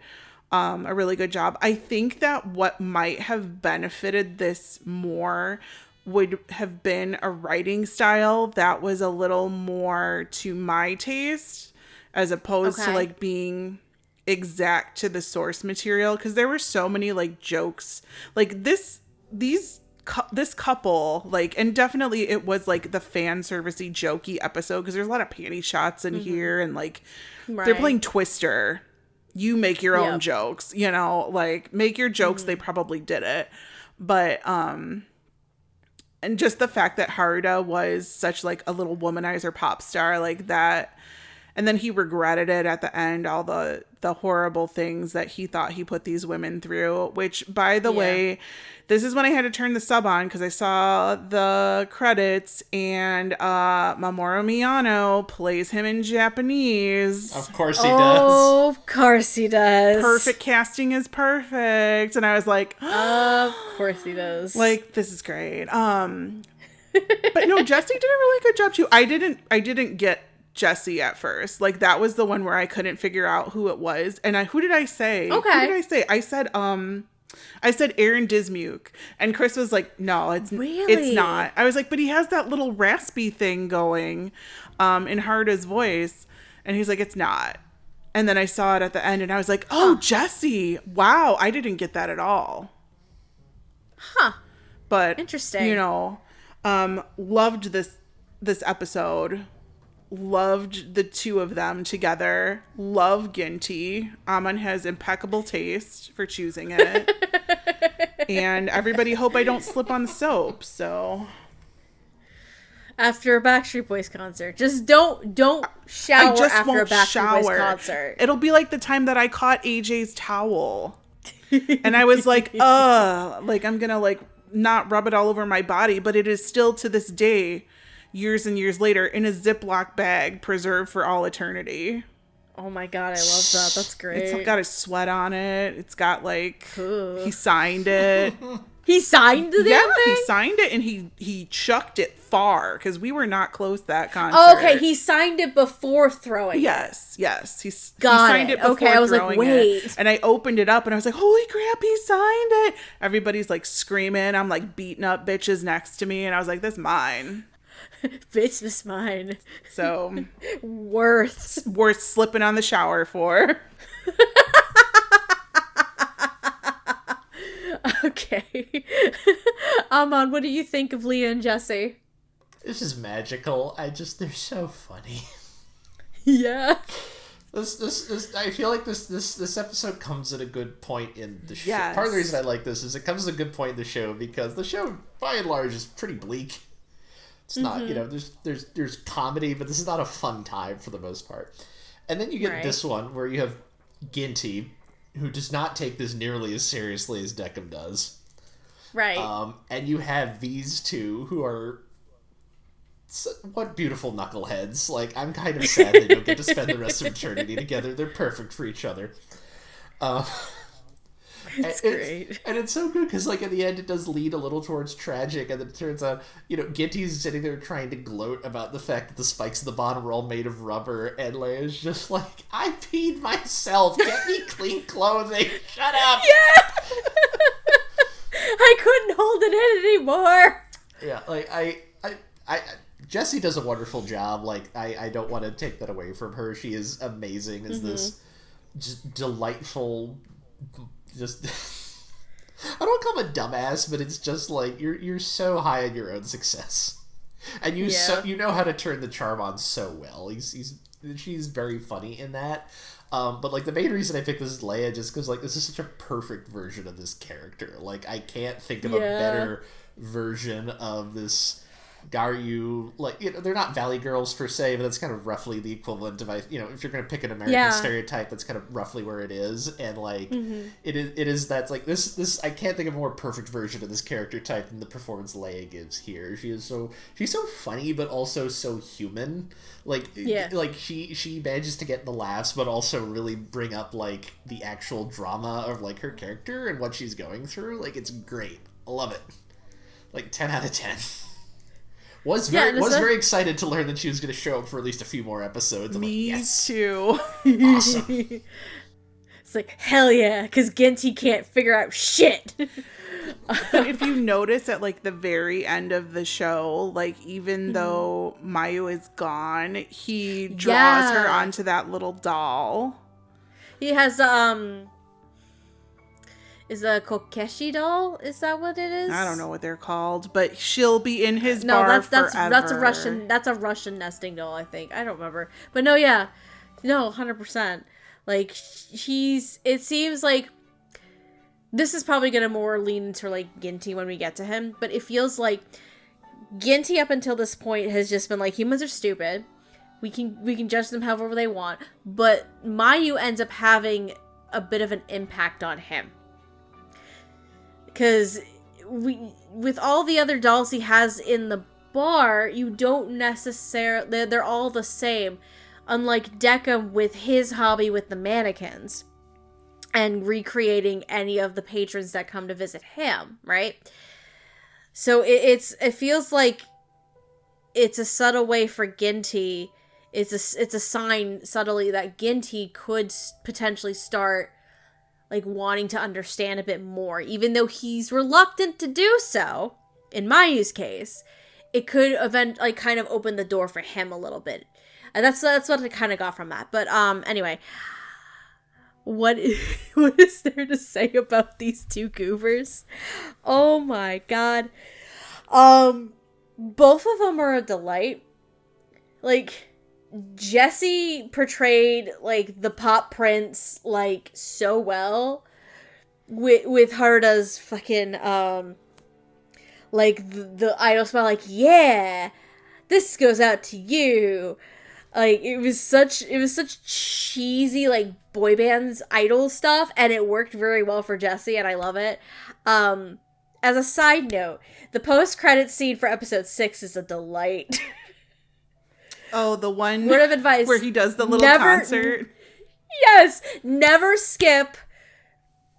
a really good job. I think that what might have benefited this more would have been a writing style that was a little more to my taste, as opposed to, like, being exact to the source material, because there were so many, like, jokes. Like, this couple, like, and definitely it was like the fan servicey jokey episode, because there's a lot of panty shots in here, and like they're playing Twister. You make your own jokes, like, make your jokes. They probably did it, but and just the fact that Haruta was such, like, a little womanizer pop star like that, and then he regretted it at the end, all the horrible things that he thought he put these women through, which, by the way, this is when I had to turn the sub on, because I saw the credits, and Mamoru Miyano plays him in Japanese. Of course he does. Oh, of course he does. Perfect casting is perfect. And I was like, of course he does. Like, this is great. But no, Jessie did a really good job too. I didn't get Jessie at first. Like, that was the one where I couldn't figure out who it was. And who did I say? Okay. Who did I say? I said Aaron Dismuke, and Chris was like, no, it's not. I was like, but he has that little raspy thing going in Haruta's voice, and he's like, it's not. And then I saw it at the end, and I was like, oh, Jessie. Wow, I didn't get that at all. Huh. But interesting. Loved this episode. Loved the two of them together. Love Ginty. Amon has impeccable taste for choosing it. And everybody hope I don't slip on the soap, so. After a Backstreet Boys concert. Just don't shower after a Backstreet Boys concert. It'll be like the time that I caught AJ's towel. And I was like, like, I'm gonna, like, not rub it all over my body, but it is still to this day, years and years later, in a Ziploc bag, preserved for all eternity. Oh my god, I love that. That's great. It's got his sweat on it. It's got, like, he signed it. He signed the damn thing? He signed it, and he chucked it far, because we were not close that concert. Oh, okay, he signed it before throwing it. Yes. He signed it before okay, I was like, wait. it. And I opened it up, and I was like, holy crap, he signed it. Everybody's, like, screaming. I'm, like, beating up bitches next to me, and I was like, this is mine. Bitch, this is mine. So worth slipping on the shower for. Okay. Amon, what do you think of Leah and Jessie? This is magical. They're so funny. Yeah. This I feel like this episode comes at a good point in the show. Yes. Part of the reason I like this is it comes at a good point in the show, because the show, by and large, is pretty bleak. It's not, there's comedy, but this is not a fun time for the most part. And then you get this one where you have Ginty, who does not take this nearly as seriously as Decim does. Right. And you have these two who are... What beautiful knuckleheads. Like, I'm kind of sad they don't get to spend the rest of eternity together. They're perfect for each other. It's great. And it's so good because, like, at the end it does lead a little towards tragic, and then it turns out, Ginty's sitting there trying to gloat about the fact that the spikes at the bottom are all made of rubber, and Leia's just like, I peed myself, get me clean clothing, shut up! Yeah! I couldn't hold it in anymore! Yeah, like, I Jessie does a wonderful job, like, I don't want to take that away from her, she is amazing as this just delightful... Just I don't call him a dumbass, but it's just like you're so high on your own success, and you know how to turn the charm on so well. She's very funny in that. But like the main reason I picked this is Leia, just because like this is such a perfect version of this character. Like I can't think of a better version of this Garyu. Like they're not Valley Girls per se, but that's kind of roughly the equivalent of if you're going to pick an American stereotype, that's kind of roughly where it is. And like it is that's like this I can't think of a more perfect version of this character type than the performance Leia gives here. She's so funny, but also so human. Like she manages to get the laughs, but also really bring up like the actual drama of like her character and what she's going through. Like it's great. I love it. Like 10 out of 10. Was very excited to learn that she was going to show up for at least a few more episodes. Me like, yes. too. Awesome. It's like, hell yeah, because Ginty can't figure out shit. But if you notice at like the very end of the show, like even though Mayu is gone, he draws her onto that little doll. He has is a Kokeshi doll? Is that what it is? I don't know what they're called, but she'll be in his bar forever. That's a Russian nesting doll, I think. I don't remember. But no, yeah. No, 100%. Like it seems like this is probably going to more lean into like Ginty when we get to him, but it feels like Ginty up until this point has just been like, humans are stupid. We can judge them however they want, but Mayu ends up having a bit of an impact on him. Because with all the other dolls he has in the bar, you don't necessarily... They're all the same. Unlike Decim with his hobby with the mannequins. And recreating any of the patrons that come to visit him, right? So it feels like it's a subtle way for Ginty. It's a sign subtly that Ginty could potentially start... like wanting to understand a bit more, even though he's reluctant to do so. In Mayu's case, it could kind of open the door for him a little bit. And that's what I kind of got from that. But anyway, what is there to say about these two goobers? Oh my god. Both of them are a delight. Like, Jessie portrayed like the pop prince like so well with Haruda's fucking like the idol smile, like, yeah, this goes out to you. Like it was such cheesy like boy bands idol stuff, and it worked very well for Jessie, and I love it. As a side note, the post-credits scene for episode 6 is a delight. Oh, the one word of advice where he does the little concert. Yes, never skip.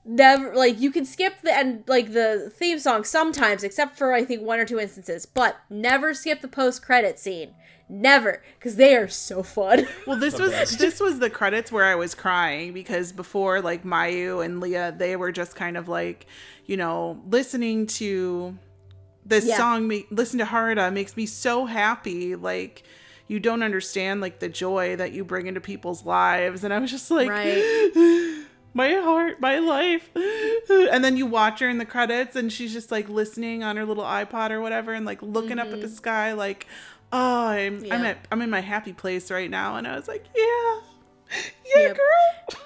Never, like, you can skip the end, like the theme song sometimes, except for I think 1 or 2 instances. But never skip the post-credit scene. Never, because they are so fun. Well, this was the credits where I was crying, because before, like, Mayu and Leah, they were just kind of like, listening to this song. Listen to Haruda makes me so happy. Like, you don't understand like the joy that you bring into people's lives. And I was just like, right. My heart, my life. And then you watch her in the credits and she's just like listening on her little iPod or whatever and like looking up at the sky like, oh, I'm in my happy place right now. And I was like, yeah, girl.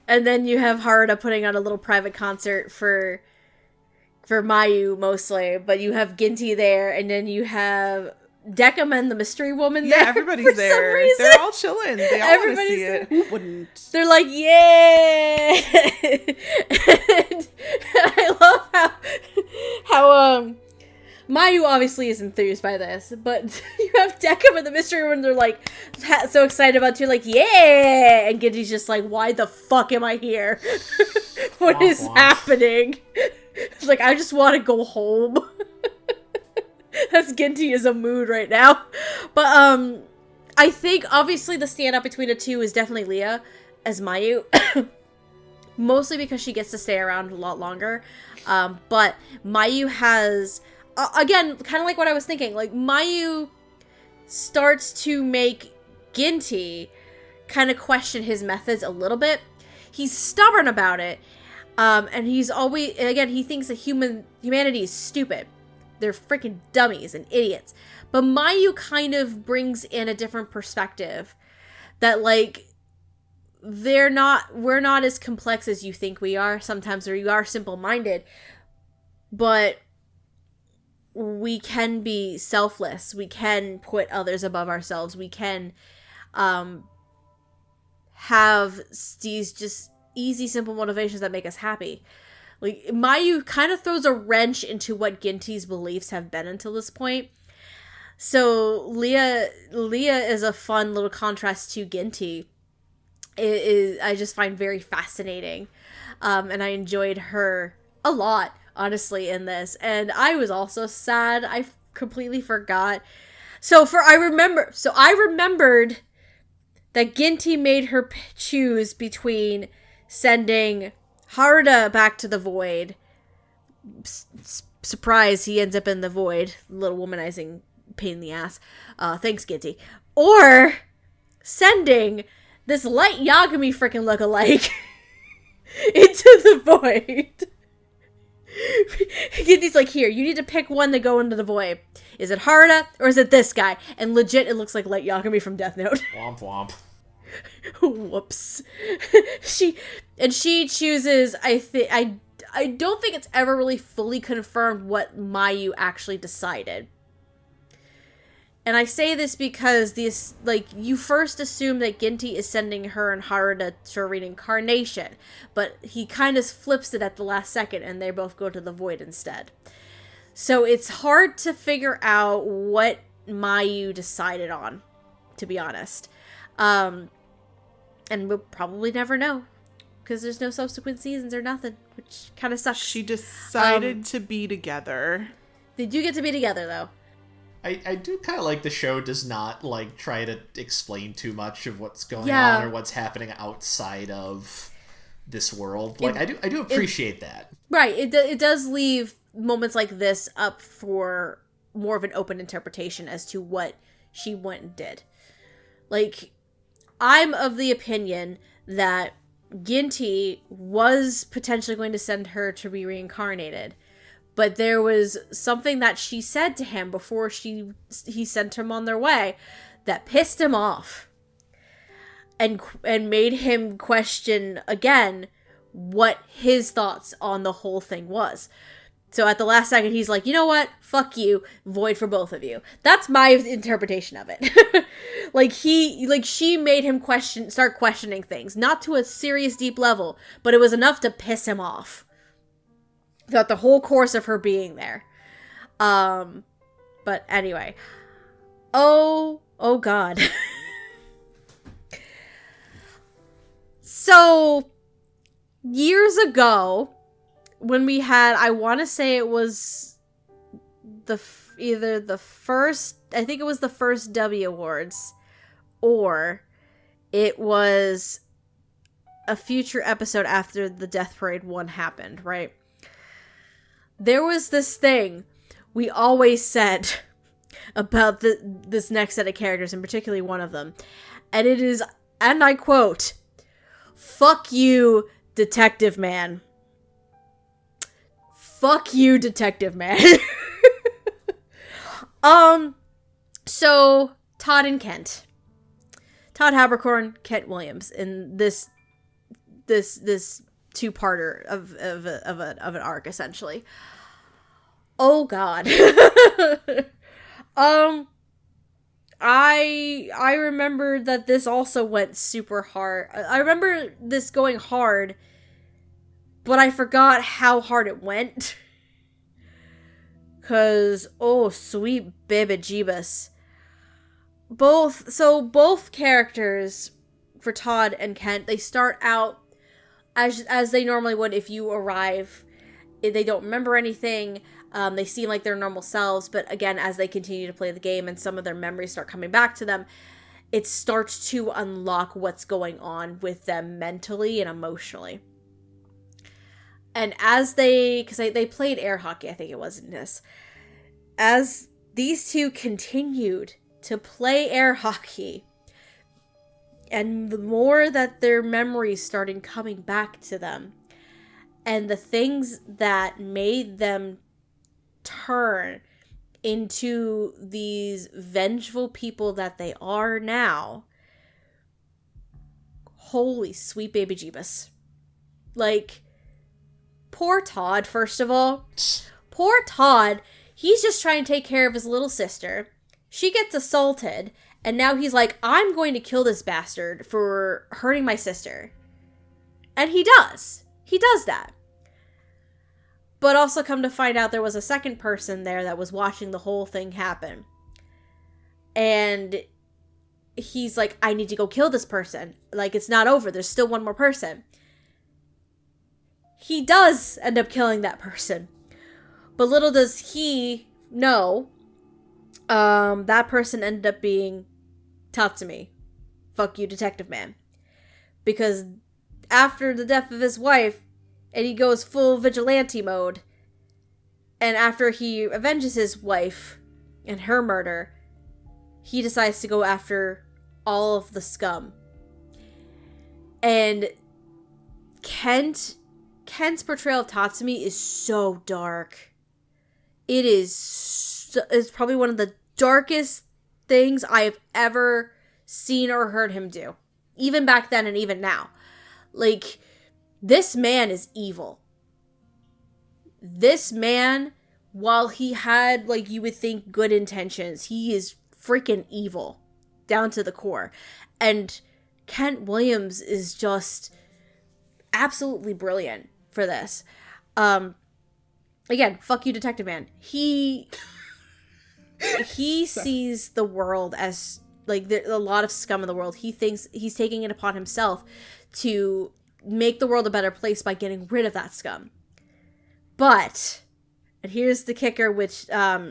And then you have Haruda putting on a little private concert for Mayu mostly, but you have Ginty there, and then you have Decim and the mystery woman Yeah, there. For Some there. reason. They're all chilling. They all want to Everybody's see it. there. Who wouldn't? They're like, yeah. And I love how Mayu obviously is enthused by this, but you have Decim and the mystery woman. They're like so excited about it too, like, yeah. And Ginty's just like, why the fuck am I here? What is happening? It's like, I just want to go home. That's Ginty is a mood right now. But I think obviously the standout between the two is definitely Leah as Mayu. Mostly because she gets to stay around a lot longer. But Mayu has again, kind of like what I was thinking, like Mayu starts to make Ginty kind of question his methods a little bit. He's stubborn about it. And he's always, again, he thinks that humanity is stupid. They're freaking dummies and idiots. But Mayu kind of brings in a different perspective that, like, we're not as complex as you think we are sometimes, or you are simple-minded, but we can be selfless. We can put others above ourselves. We can have these just easy, simple motivations that make us happy. Like, Mayu kind of throws a wrench into what Ginty's beliefs have been until this point. So Leah is a fun little contrast to Ginty. I just find very fascinating. And I enjoyed her a lot, honestly, in this. And I was also sad. I completely forgot. I remembered that Ginty made her choose between sending Haruda back to the void. Surprise, he ends up in the void. Little womanizing pain in the ass. Thanks, Ginty. Or sending this light Yagami freaking lookalike into the void. Ginty's like, here, you need to pick one to go into the void. Is it Haruda or is it this guy? And legit, it looks like Light Yagami from Death Note. Womp womp. Whoops. She chooses, I don't think it's ever really fully confirmed what Mayu actually decided. And I say this because you first assume that Ginty is sending her and Haruda to reincarnation, but he kind of flips it at the last second and they both go to the void instead. So it's hard to figure out what Mayu decided on, to be honest. And we'll probably never know, because there's no subsequent seasons or nothing, which kind of sucks. She decided to be together. They do get to be together, though. I do kind of like the show does not, like, try to explain too much of what's going on or what's happening outside of this world. Like, I do appreciate that. Right. It does leave moments like this up for more of an open interpretation as to what she went and did. Like, I'm of the opinion that Ginty was potentially going to send her to be reincarnated, but there was something that she said to him before he sent him on their way that pissed him off and made him question again what his thoughts on the whole thing was. So at the last second, he's like, you know what? Fuck you. Void for both of you. That's my interpretation of it. She made him start questioning things. Not to a serious, deep level, but it was enough to piss him off throughout the whole course of her being there. But anyway. Oh God. So, years ago, when we had, I want to say it was either the first, I think it was the first W Awards, or it was a future episode after the Death Parade one happened, right? There was this thing we always said about this next set of characters, and particularly one of them, and it is, and I quote, "Fuck you, Detective Man." Fuck you, Detective Man. So Todd and Kent. Todd Habercorn, Kent Williams in this two-parter of an arc, essentially. Oh God. I remember that this also went super hard. I remember this going hard, but I forgot how hard it went. 'Cause, oh, sweet baby Jeebus. Both characters, for Todd and Kent, they start out as they normally would if you arrive. They don't remember anything. They seem like their normal selves, but again, as they continue to play the game and some of their memories start coming back to them, it starts to unlock what's going on with them mentally and emotionally. And as because they played air hockey, I think it was in this. As these two continued to play air hockey, and the more that their memories started coming back to them, and the things that made them turn into these vengeful people that they are now, holy sweet baby Jeebus. Like, poor Todd, first of all. Poor Todd, he's just trying to take care of his little sister. She gets assaulted, and now he's like, I'm going to kill this bastard for hurting my sister. And he does. He does that. But also come to find out there was a second person there that was watching the whole thing happen. And he's like, I need to go kill this person. Like, it's not over. There's still one more person. He does end up killing that person. But little does he know, that person ended up being Tatsumi. Fuck you, Detective Man. Because after the death of his wife, and he goes full vigilante mode, and after he avenges his wife and her murder, he decides to go after all of the scum. And Kent's portrayal of Tatsumi is so dark. It's probably one of the darkest things I have ever seen or heard him do. Even back then and even now. Like, this man is evil. This man, while he had, like, you would think good intentions, he is freaking evil. Down to the core. And Kent Williams is just absolutely brilliant for this. Again, fuck you, Detective Man. He sees the world as, like, a lot of scum in the world. He thinks he's taking it upon himself to make the world a better place by getting rid of that scum. But, and here's the kicker with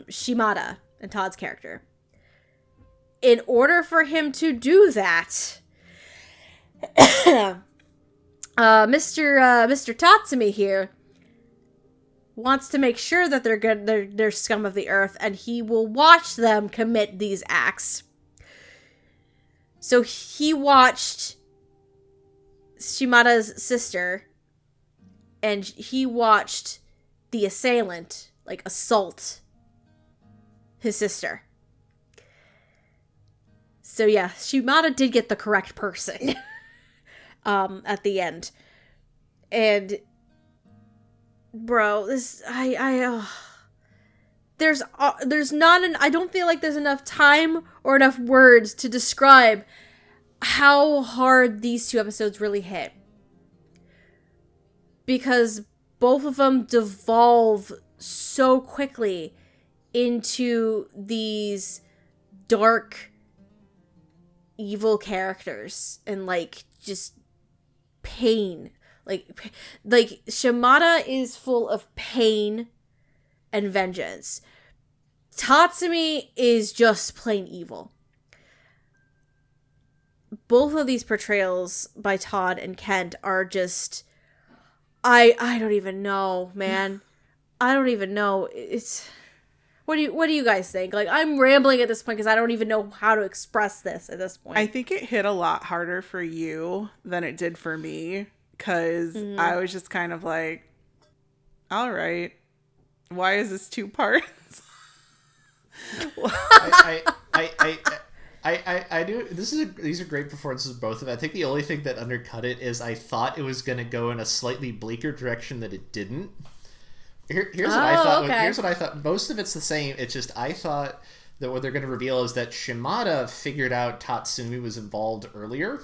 Shimada and Todd's character. In order for him to do that, Mr. Tatsumi here wants to make sure that they're good, they're scum of the earth, and he will watch them commit these acts. So he watched Shimada's sister, and he watched the assailant, like, assault his sister. So yeah, Shimada did get the correct person at the end. And bro, this there's not I don't feel like there's enough time or enough words to describe how hard these two episodes really hit. Because both of them devolve so quickly into these dark, evil characters and, like, just pain. Like Shimada is full of pain and vengeance. Tatsumi is just plain evil. Both of these portrayals by Todd and Kent are just, I don't even know, man. I don't even know. It's, what do you guys think? Like, I'm rambling at this point because I don't even know how to express this at this point. I think it hit a lot harder for you than it did for me, because I was just kind of like, all right, why is this 2 parts? I do. These are great performances, both of them. I think the only thing that undercut it is I thought it was going to go in a slightly bleaker direction that it didn't. Here's what I thought. Okay. Here's what I thought. Most of it's the same. It's just I thought that what they're going to reveal is that Shimada figured out Tatsumi was involved earlier.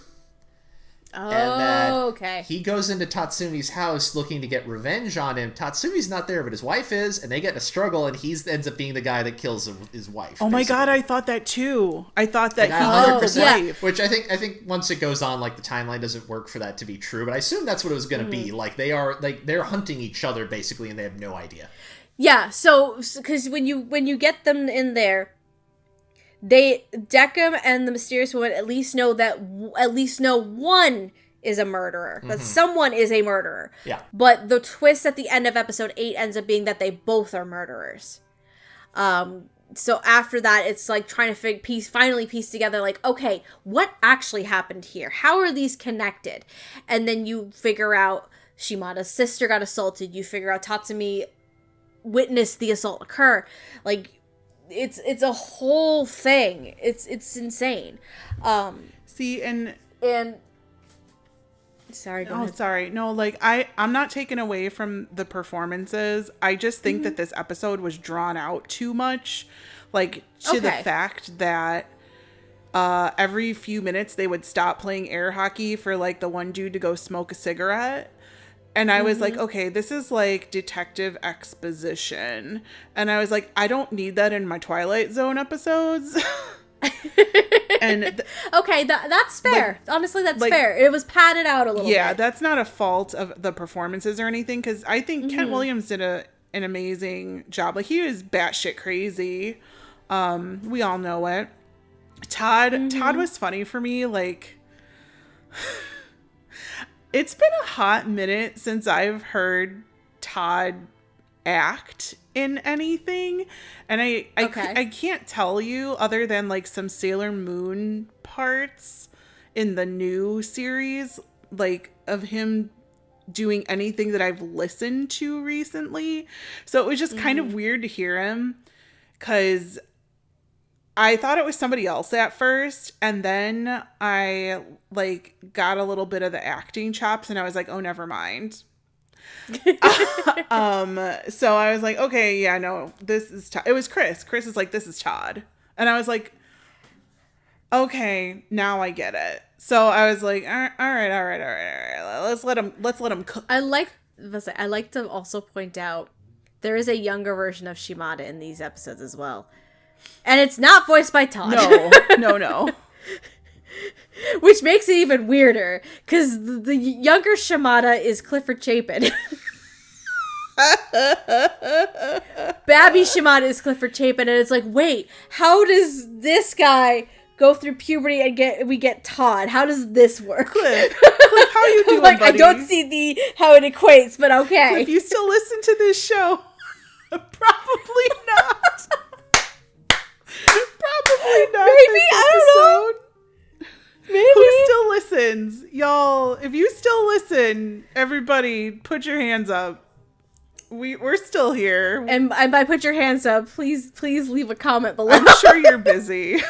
Oh, and that okay. he goes into Tatsumi's house looking to get revenge on him. Tatsumi's not there, but his wife is, and they get in a struggle, and he ends up being the guy that kills his wife. Oh my god, I thought that too. I thought that like, he killed his wife. Which I think once it goes on, like, the timeline doesn't work for that to be true, but I assume that's what it was going to be. Like, they're hunting each other, basically, and they have no idea. Yeah, so, because when you get them in there, Decim and the mysterious woman at least know one is a murderer. That someone is a murderer. Yeah. But the twist at the end of episode 8 ends up being that they both are murderers. So after that, it's like trying to finally piece together, like, okay, what actually happened here? How are these connected? And then you figure out Shimada's sister got assaulted. You figure out Tatsumi witnessed the assault occur. Like, it's a whole thing. It's insane. See, and sorry, go ahead. Sorry. No, like, I'm not taking away from the performances. I just think that this episode was drawn out too much. Like, to the fact that every few minutes they would stop playing air hockey for, like, the one dude to go smoke a cigarette. And I was like, okay, this is like detective exposition. And I was like, I don't need that in my Twilight Zone episodes. And okay, that's fair. Like, honestly, that's fair. It was padded out a little bit. Yeah, that's not a fault of the performances or anything, because I think Kent Williams did an amazing job. Like, he was batshit crazy. We all know it. Todd was funny for me. Like, it's been a hot minute since I've heard Todd act in anything, and I can't tell you other than like some Sailor Moon parts in the new series, like, of him doing anything that I've listened to recently. So it was just kind of weird to hear him, because I thought it was somebody else at first, and then I like got a little bit of the acting chops, and I was like, oh, never mind. So I was like, okay, yeah, no, this is Todd. It was Chris. Chris is like, this is Todd. And I was like, okay, now I get it. So I was like, all right. Let's let him cook. I like to also point out there is a younger version of Shimada in these episodes as well. And it's not voiced by Todd. No. Which makes it even weirder, because the younger Shimada is Clifford Chapin. Babby Shimada is Clifford Chapin, and it's like, wait, how does this guy go through puberty and we get Todd? How does this work? Cliff, how you doing, like, buddy? I don't see how it equates, but okay. Cliff, you still listen to this show? Probably not. Probably not. Maybe, I don't know. Maybe. Who still listens? Y'all, if you still listen, everybody put your hands up. We're still here. And by put your hands up, please leave a comment below. I'm sure you're busy.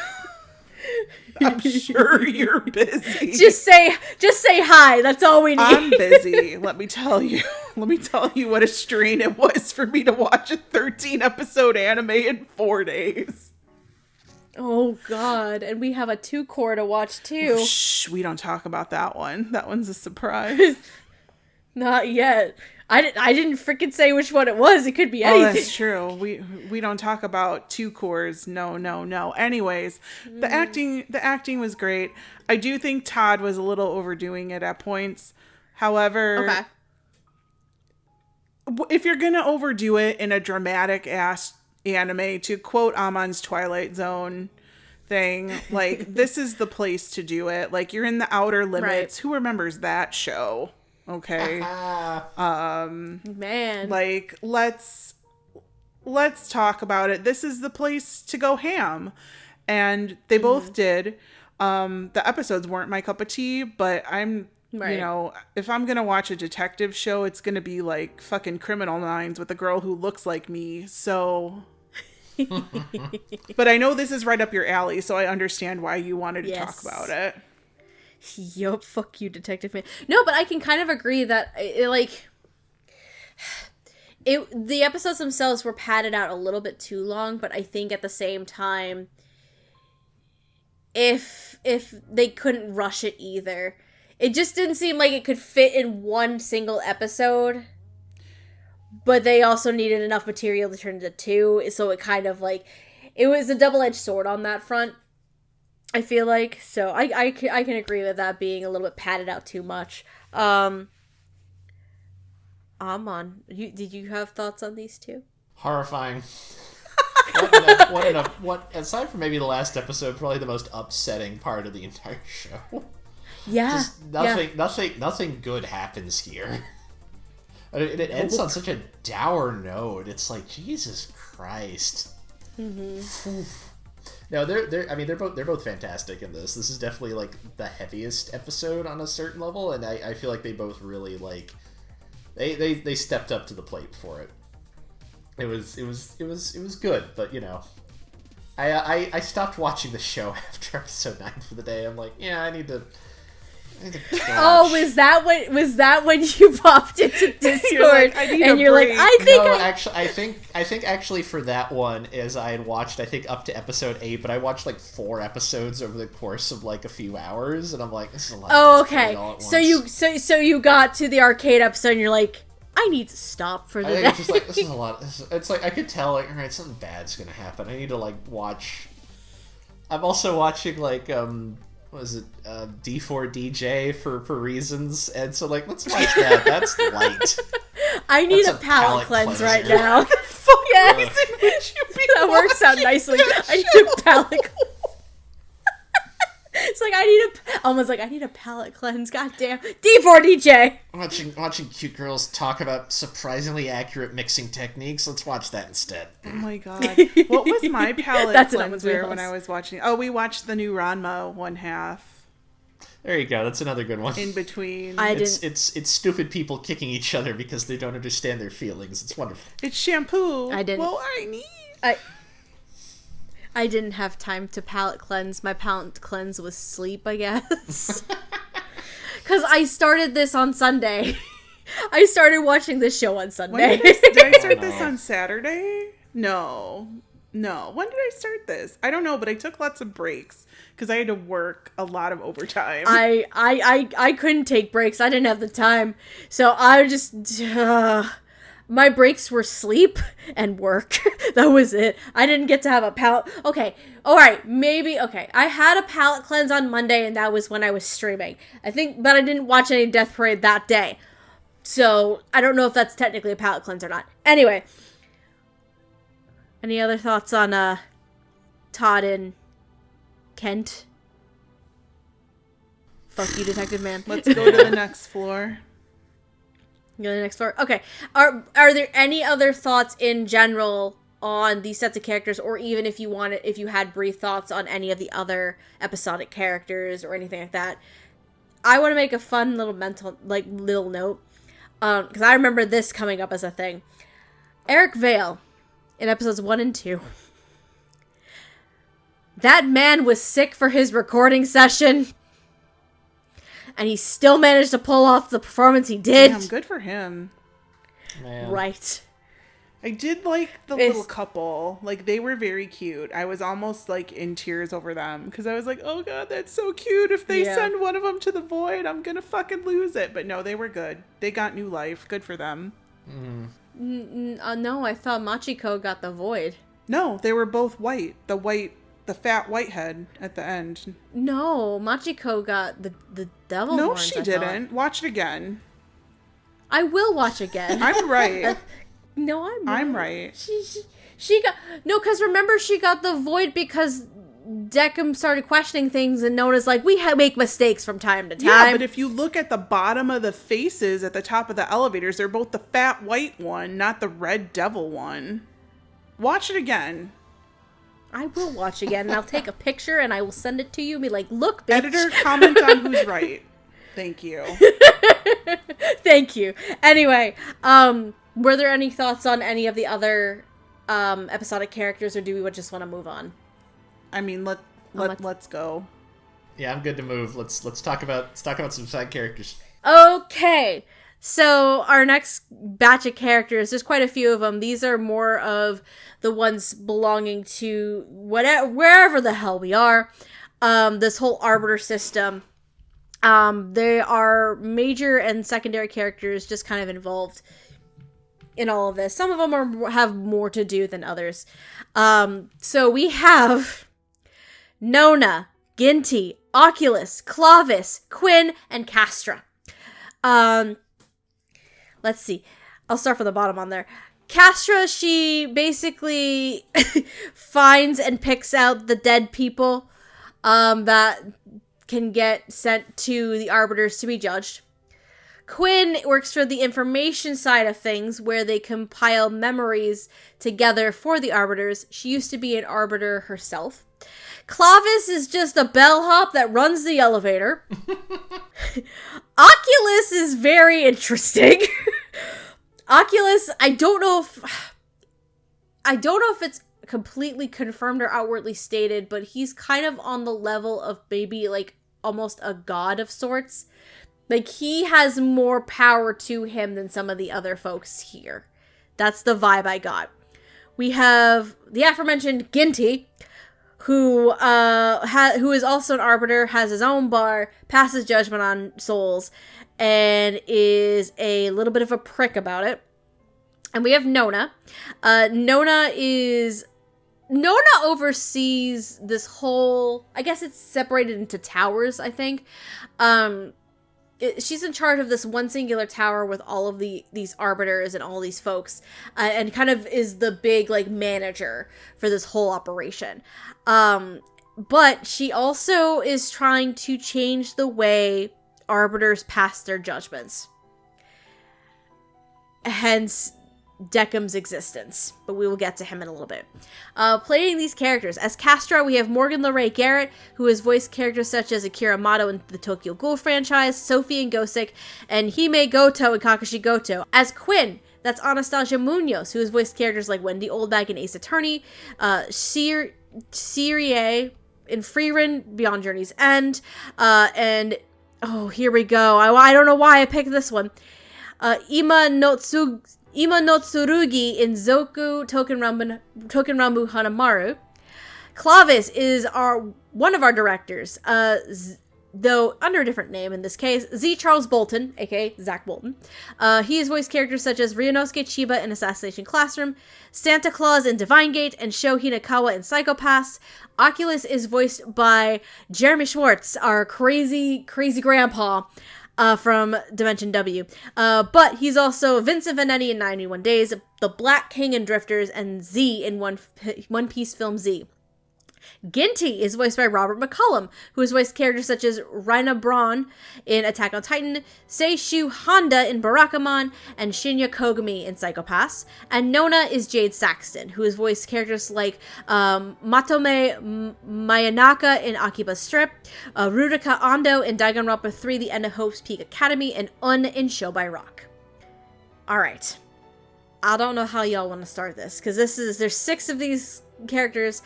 I'm sure you're busy. Just say hi. That's all we need. I'm busy. Let me tell you what a strain it was for me to watch a 13-episode anime in 4 days. Oh, God. And we have a 2-core to watch, too. Shh, we don't talk about that one. That one's a surprise. Not yet. I didn't freaking say which one it was. It could be anything. Oh, that's true. We don't talk about 2-cores. No. Anyways, the acting was great. I do think Todd was a little overdoing it at points. However, if you're going to overdo it in a dramatic-ass anime, to quote Amon's Twilight Zone thing, like, this is the place to do it. Like, you're in the outer limits. Right. Who remembers that show? Okay. Man. Like, let's talk about it. This is the place to go ham. And they both did. The episodes weren't my cup of tea, but I'm you know, if I'm gonna watch a detective show, it's gonna be like fucking Criminal Minds with a girl who looks like me. So but I know this is right up your alley, so I understand why you wanted to talk about it. Yup, fuck you, Detective Man. No, but I can kind of agree that, the episodes themselves were padded out a little bit too long, but I think at the same time, if they couldn't rush it either, it just didn't seem like it could fit in one single episode. But they also needed enough material to turn into 2, so it kind of like, it was a double-edged sword on that front, I feel like. So I can agree with that being a little bit padded out too much. Amon, did you have thoughts on these two? Horrifying. What aside from maybe the last episode, probably the most upsetting part of the entire show. Yeah. Just nothing good happens here. It ends on such a dour note. It's like, Jesus Christ. Mm-hmm. No, they're both fantastic in this. This is definitely like the heaviest episode on a certain level, and I feel like they both really like they stepped up to the plate for it. It was good, but you know, I stopped watching the show after episode 9 for the day. I'm like, yeah, I need to Oh, was that when you popped into Discord you're like, I think actually for that one is I had watched up to episode 8, but I watched like 4 episodes over the course of like a few hours, and I'm like, this is a lot. Oh, okay. So you got to the arcade episode and you're like, I need to stop for the day. It's just like, this is a lot. It's like I could tell like, all right, something bad's gonna happen. I need to like watch. I'm also watching like what is it, D4DJ for reasons, and so like, let's watch that. That's light. I need a palate cleanse right now. Yes, that works out nicely. I need a palate cleanse. It's like I need a palate cleanse. Goddamn, D4DJ. Watching cute girls talk about surprisingly accurate mixing techniques. Let's watch that instead. Oh my god, what was my palate cleanser when I was watching? Oh, we watched the new Ranma 1/2. There you go. That's another good one. In between, it's stupid people kicking each other because they don't understand their feelings. It's wonderful. It's shampoo. I didn't have time to palate cleanse. My palate cleanse was sleep, I guess. Because I started this on Sunday. I started watching this show on Sunday. Did I start this on Saturday? No. When did I start this? I don't know, but I took lots of breaks because I had to work a lot of overtime. I couldn't take breaks. I didn't have the time. So I just... my breaks were sleep and work. That was it. I didn't get to have a palate... Okay. Alright. Maybe... Okay. I had a palate cleanse on Monday, and that was when I was streaming. I think... But I didn't watch any Death Parade that day. So, I don't know if that's technically a palate cleanse or not. Anyway. Any other thoughts on, Todd and Kent? Fuck you, Detective Man. Let's go to the next floor. Go to the next floor. Okay. Are there any other thoughts in general on these sets of characters, or even if you had brief thoughts on any of the other episodic characters or anything like that? I want to make a fun little little note, because I remember this coming up as a thing. Eric Vale in episodes 1 and 2. That man was sick for his recording session. And he still managed to pull off the performance he did. Damn, good for him. Man. Right. I did like the little couple. Like, they were very cute. I was almost, like, in tears over them. Because I was like, oh, God, that's so cute. If they send one of them to the void, I'm going to fucking lose it. But no, they were good. They got new life. Good for them. No, I thought Machiko got the void. No, they were both white. The fat white head at the end. No, Machiko got the devil horns. No, she didn't. Watch it again. I will watch again. I'm right. No, I'm right. She got... No, because remember she got the void because Decim started questioning things and Nona's like, we make mistakes from time to time. Yeah, but if you look at the bottom of the faces at the top of the elevators, they're both the fat white one, not the red devil one. Watch it again. I will watch again, and I'll take a picture, and I will send it to you, and be like, look, bitch. Editor, comment on who's right. Thank you. Thank you. Anyway, were there any thoughts on any of the other episodic characters, or do we just want to move on? I mean, let's go. Yeah, I'm good to move. Let's talk about some side characters. Okay. So our next batch of characters, there's quite a few of them. These are more of the ones belonging to wherever the hell we are. This whole Arbiter system. They are major and secondary characters just kind of involved in all of this. Some of them have more to do than others. So we have Nona, Ginty, Oculus, Clovis, Quinn, and Castra. Let's see. I'll start from the bottom on there. Castra, she basically finds and picks out the dead people that can get sent to the Arbiters to be judged. Quinn works for the information side of things, where they compile memories together for the Arbiters. She used to be an Arbiter herself. Clovis is just a bellhop that runs the elevator. Oculus is very interesting. Oculus, I don't know if it's completely confirmed or outwardly stated, but he's kind of on the level of maybe like almost a god of sorts. Like, he has more power to him than some of the other folks here. That's the vibe I got. We have the aforementioned Ginty, who is also an Arbiter, has his own bar, passes judgment on souls, and is a little bit of a prick about it. And we have Nona. Nona oversees this whole, I guess it's separated into towers, I think. She's in charge of this one singular tower with all of these Arbiters and all these folks, and kind of is the big, like, manager for this whole operation. But she also is trying to change the way Arbiters pass their judgments. Hence Quinndecim's existence, but we will get to him in a little bit. Playing these characters. As Castra, we have Morgan Le Ray Garrett, who has voiced characters such as Akira Mato in the Tokyo Ghoul franchise, Sophie in Gosick, and Hime Goto in Kakashi Goto. As Quinn, that's Anastasia Munoz, who has voiced characters like Wendy Oldbag in Ace Attorney, Serie in Frieren, Beyond Journey's End, and, oh, here we go. I don't know why I picked this one. Ima no Tsurugi in Zoku Tokenrambu Hanamaru. Clovis is one of our directors, though under a different name in this case, Z. Charles Bolton, aka Zach Bolton. He has voiced characters such as Ryunosuke Chiba in Assassination Classroom, Santa Claus in Divine Gate, and Sho Hinakawa in Psycho-Pass. Oculus is voiced by Jeremy Schwartz, our crazy grandpa, from Dimension W. But he's also Vincent Vanetti in 91 Days, the Black King in Drifters, and Z in One Piece film Z. Ginty is voiced by Robert McCullum, who has voiced characters such as Raina Braun in Attack on Titan, Seishu Honda in Barakamon, and Shinya Kogami in Psycho-Pass. And Nona is Jade Saxton, who has voiced characters like Matome Mayanaka in Akiba Strip, Rudika Ando in Danganronpa 3 The End of Hope's Peak Academy, and Un in Show by Rock. Alright. I don't know how y'all want to start this, because there's 6 of these characters.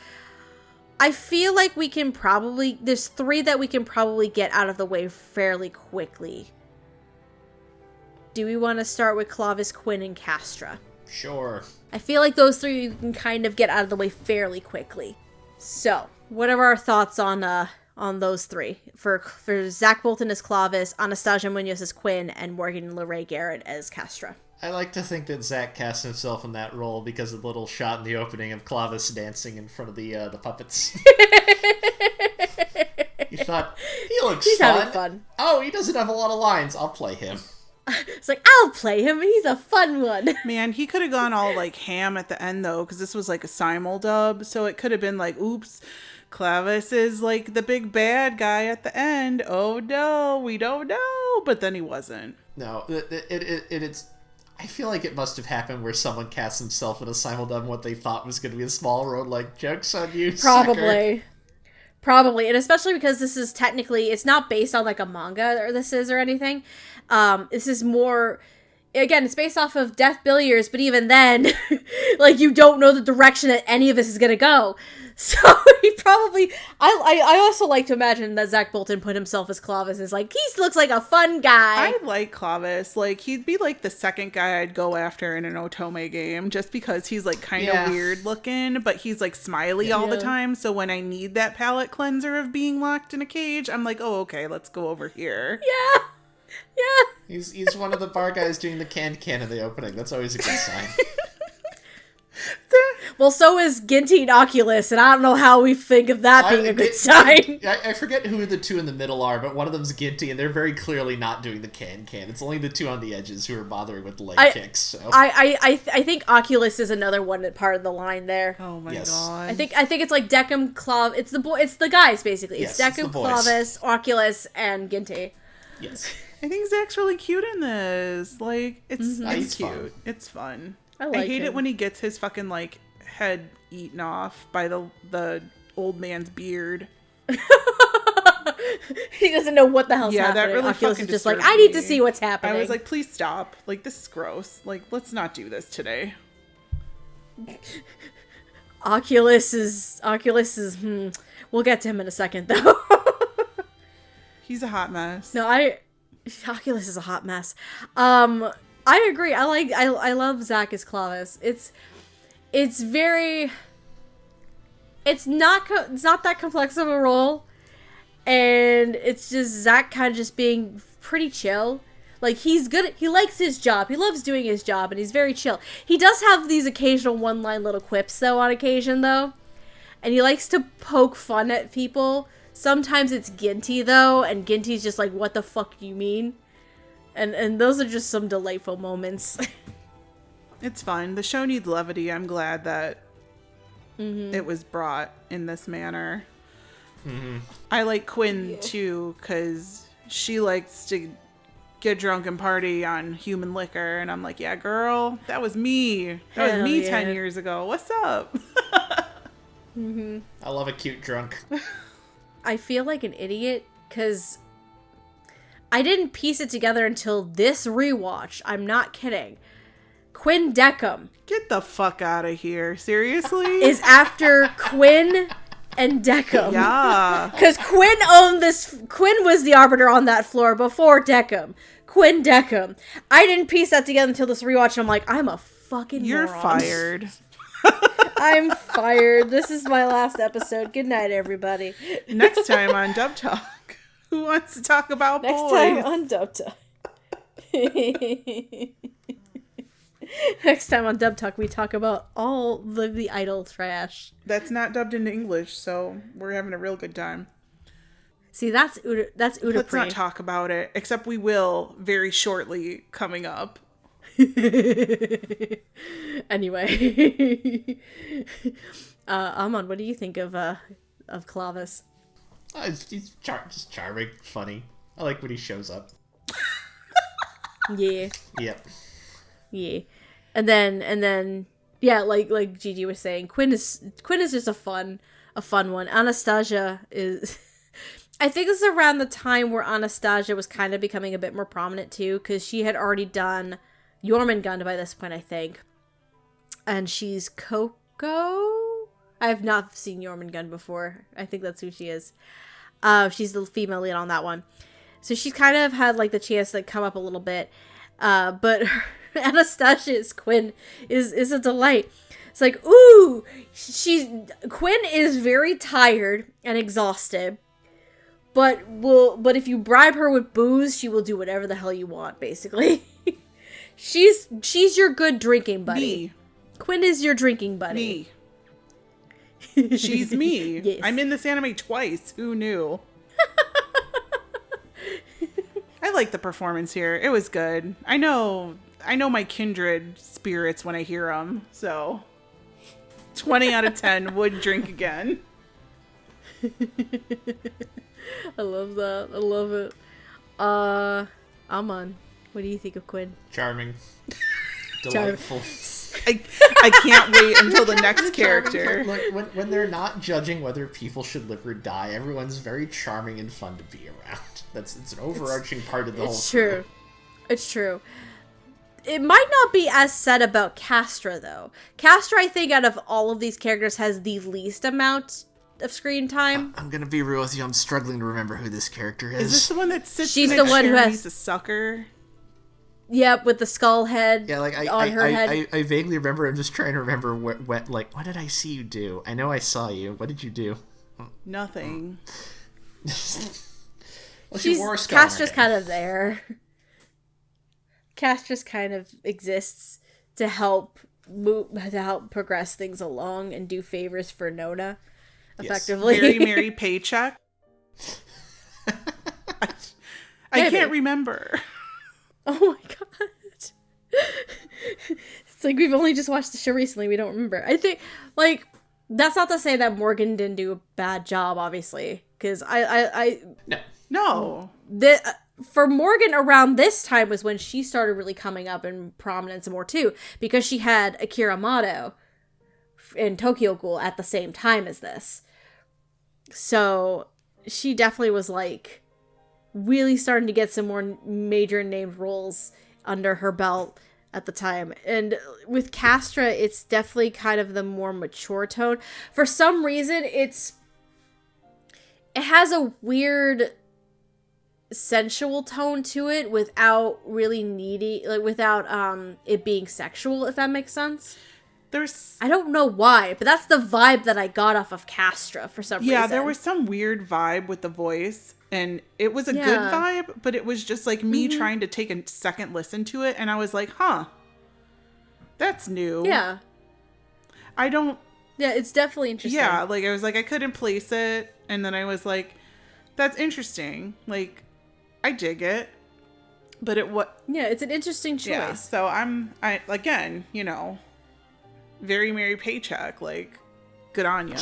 I feel like there's 3 that we can probably get out of the way fairly quickly. Do we want to start with Clovis, Quinn, and Castra? Sure. I feel like those 3 you can kind of get out of the way fairly quickly. So, what are our thoughts on those 3? For Zach Bolton as Clovis, Anastasia Munoz as Quinn, and Morgan Le Ray Garrett as Castra. I like to think that Zach cast himself in that role because of the little shot in the opening of Clovis dancing in front of the puppets. You thought, he looks He's fun. having fun. Oh, he doesn't have a lot of lines. I'll play him. It's like, I'll play him. He's a fun one. Man, he could have gone all, like, ham at the end, though, because this was, like, a simul-dub, so it could have been like, oops, Clovis is, like, the big bad guy at the end. Oh, no, we don't know. But then he wasn't. No, it's... I feel like it must have happened where someone cast himself in a simuldub in what they thought was going to be a small road, like, joke's on you, Probably. sucker. Probably, and especially because this is technically, it's not based on, like, a manga or anything. This is more, again, it's based off of Death Billiards, but even then, like, you don't know the direction that any of this is going to go. So he probably... I also like to imagine that Zach Bolton put himself as Clavis as like, he looks like a fun guy. I like Clavis. Like, he'd be like the second guy I'd go after in an Otome game, just because he's like kind of weird looking, but he's like smiley all the time. So when I need that palate cleanser of being locked in a cage, I'm like, oh, okay, let's go over here. Yeah. Yeah. He's one of the bar guys doing the can in the opening. That's always a good sign. Well, so is Ginty and Oculus, and I don't know how we think of that being a good sign. I forget who the two in the middle are, but one of them's Ginty, and they're very clearly not doing the can. It's only the two on the edges who are bothering with the leg kicks. So I think Oculus is another one part of the line there. Oh my god! I think it's like Decim, Clav. It's the guys basically. It's Decim, Clavis, Oculus, and Ginty. Yes. I think Zach's really cute in this. Like, it's cute. Fun. It's fun. I hate it when he gets his fucking like head eaten off by the old man's beard. He doesn't know what the hell's happening. That really Oculus fucking is just like, disturbed I need me. to see what's happening. I was like, please stop. Like, this is gross. Like, let's not do this today. Oculus is we'll get to him in a second though. He's a hot mess. No, Oculus is a hot mess. I agree. I love Zach as Clavis. It's not that complex of a role, and it's just Zach kind of just being pretty chill. Like, he's good. He likes his job. He loves doing his job, and he's very chill. He does have these occasional one-line little quips, though, on occasion, though. And he likes to poke fun at people. Sometimes it's Ginty, though, and Ginty's just like, what the fuck do you mean? And those are just some delightful moments. It's fine. The show needs levity. I'm glad that it was brought in this manner. Mm-hmm. I like Quinn, too, because she likes to get drunk and party on human liquor. And I'm like, yeah, girl, that was me. That was me 10 years ago. What's up? I love a cute drunk. I feel like an idiot, because I didn't piece it together until this rewatch. I'm not kidding. Quinndecim Get the fuck out of here. Seriously? is after Quinn and Decim. Yeah. Because Quinn owned this. Quinn was the Arbiter on that floor before Decim. Quinndecim. I didn't piece that together until this rewatch, and I'm like, I'm a fucking You're moron. fired. I'm fired. This is my last episode. Good night, everybody. Next time on Dub Talk, who wants to talk about Next boys? time on Dub Talk. Next time on Dub Talk, we talk about all the idol trash. That's not dubbed into English, so we're having a real good time. See, that's Uda Let's not talk about it, except we will very shortly coming up. Anyway. Amon, what do you think of Clavis? He's just charming, funny. I like when he shows up. Yeah. Yep. Yeah. And then yeah, like Gigi was saying, Quinn is just a fun one. Anastasia is I think this is around the time where Anastasia was kind of becoming a bit more prominent too, because she had already done Jormungand by this point, I think. And she's Coco? I have not seen Jormungand before. I think that's who she is. She's the female lead on that one. So she's kind of had like the chance to come up a little bit. But Anastasia's Quinn is a delight. It's like, ooh, Quinn is very tired and exhausted. But if you bribe her with booze, she will do whatever the hell you want, basically. She's your good drinking buddy. Me. Quinn is your drinking buddy. Me. She's me. Yes. I'm in this anime twice. Who knew? I like the performance here. It was good. I know my kindred spirits when I hear them. So 20 out of 10 would drink again. I love that. I love it. Amon, what do you think of Quinn? Charming. Delightful. I can't wait until the next character. Look, when they're not judging whether people should live or die, everyone's very charming and fun to be around. It's an overarching part of the whole It's true. show. It's true. It might not be as said about Castra, though. Castra, I think, out of all of these characters, has the least amount of screen time. I'm gonna be real with you. I'm struggling to remember who this character is. Is this the one that sits She's in the a one chair who and has- he's a sucker? Yep, with the skull head Yeah, like on her head. I vaguely remember. I'm just trying to remember what did I see you do? I know I saw you. What did you do? Nothing. Well, she wore a skull. Castra's kind of there. Castra's kind of exists to help progress things along and do favors for Nona, effectively. Very Mary Paycheck. I can't remember. Oh my god. It's like we've only just watched the show recently. We don't remember. I think, like, that's not to say that Morgan didn't do a bad job, obviously. Because No. For Morgan, around this time was when she started really coming up in prominence more, too. Because she had Akira Mato in Tokyo Ghoul at the same time as this. So, she definitely was, like, really starting to get some more major named roles under her belt at the time. And with Castra, it's definitely kind of the more mature tone. For some reason, it has a weird sensual tone to it without really without it being sexual, if that makes sense. I don't know why, but that's the vibe that I got off of Castra for some reason. Yeah, there was some weird vibe with the voice, and it was a good vibe, but it was just like me trying to take a second listen to it, and I was like, huh, that's new. Yeah. Yeah, it's definitely interesting. Yeah, like I was like, I couldn't place it, and then I was like, that's interesting. Like, I dig it. But it's an interesting choice. Yeah, so I again, you know, very Mary Paycheck, like, good on ya.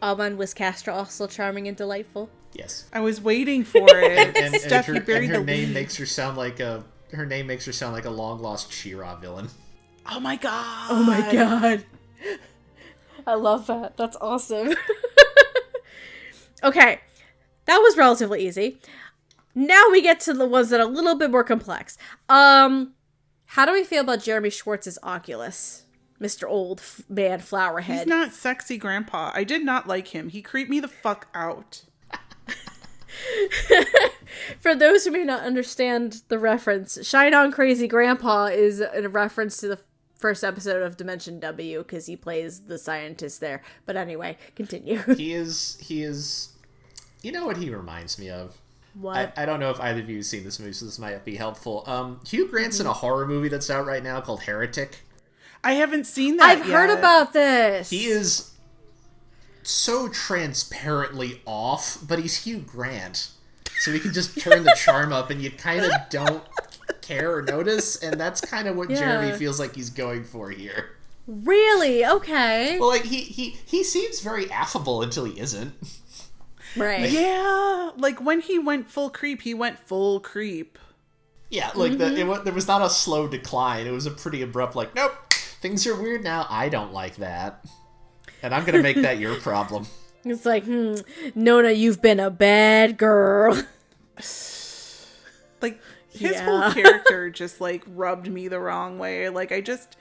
Amon, was Castra also charming and delightful? Yes. I was waiting for it. And Steph, her, you buried and her the name lead. makes her sound like a long lost She-Ra villain. Oh my god. Oh my god. I love that. That's awesome. Okay. That was relatively easy. Now we get to the ones that are a little bit more complex. How do we feel about Jeremy Schwartz's Oculus? Mr. Old Man Flowerhead. He's not sexy grandpa. I did not like him. He creeped me the fuck out. For those who may not understand the reference, Shine On Crazy Grandpa is a reference to the first episode of Dimension W because he plays the scientist there. But anyway, continue. He is. You know what he reminds me of? What? I don't know if either of you have seen this movie, so this might be helpful. Hugh Grant's in a horror movie that's out right now called Heretic. I haven't seen that I've heard about this. He is so transparently off, but he's Hugh Grant. So he can just turn the charm up and you kind of don't care or notice, and that's kind of what Jeremy feels like he's going for here. Really? Okay. Well, like, he seems very affable until he isn't. Right. Yeah, like when he went full creep, he went full creep. Yeah, like there was not a slow decline. It was a pretty abrupt, like, nope, things are weird now. I don't like that. And I'm going to make that your problem. It's like, Nona, you've been a bad girl. Like, his whole character just, like, rubbed me the wrong way. Like, I just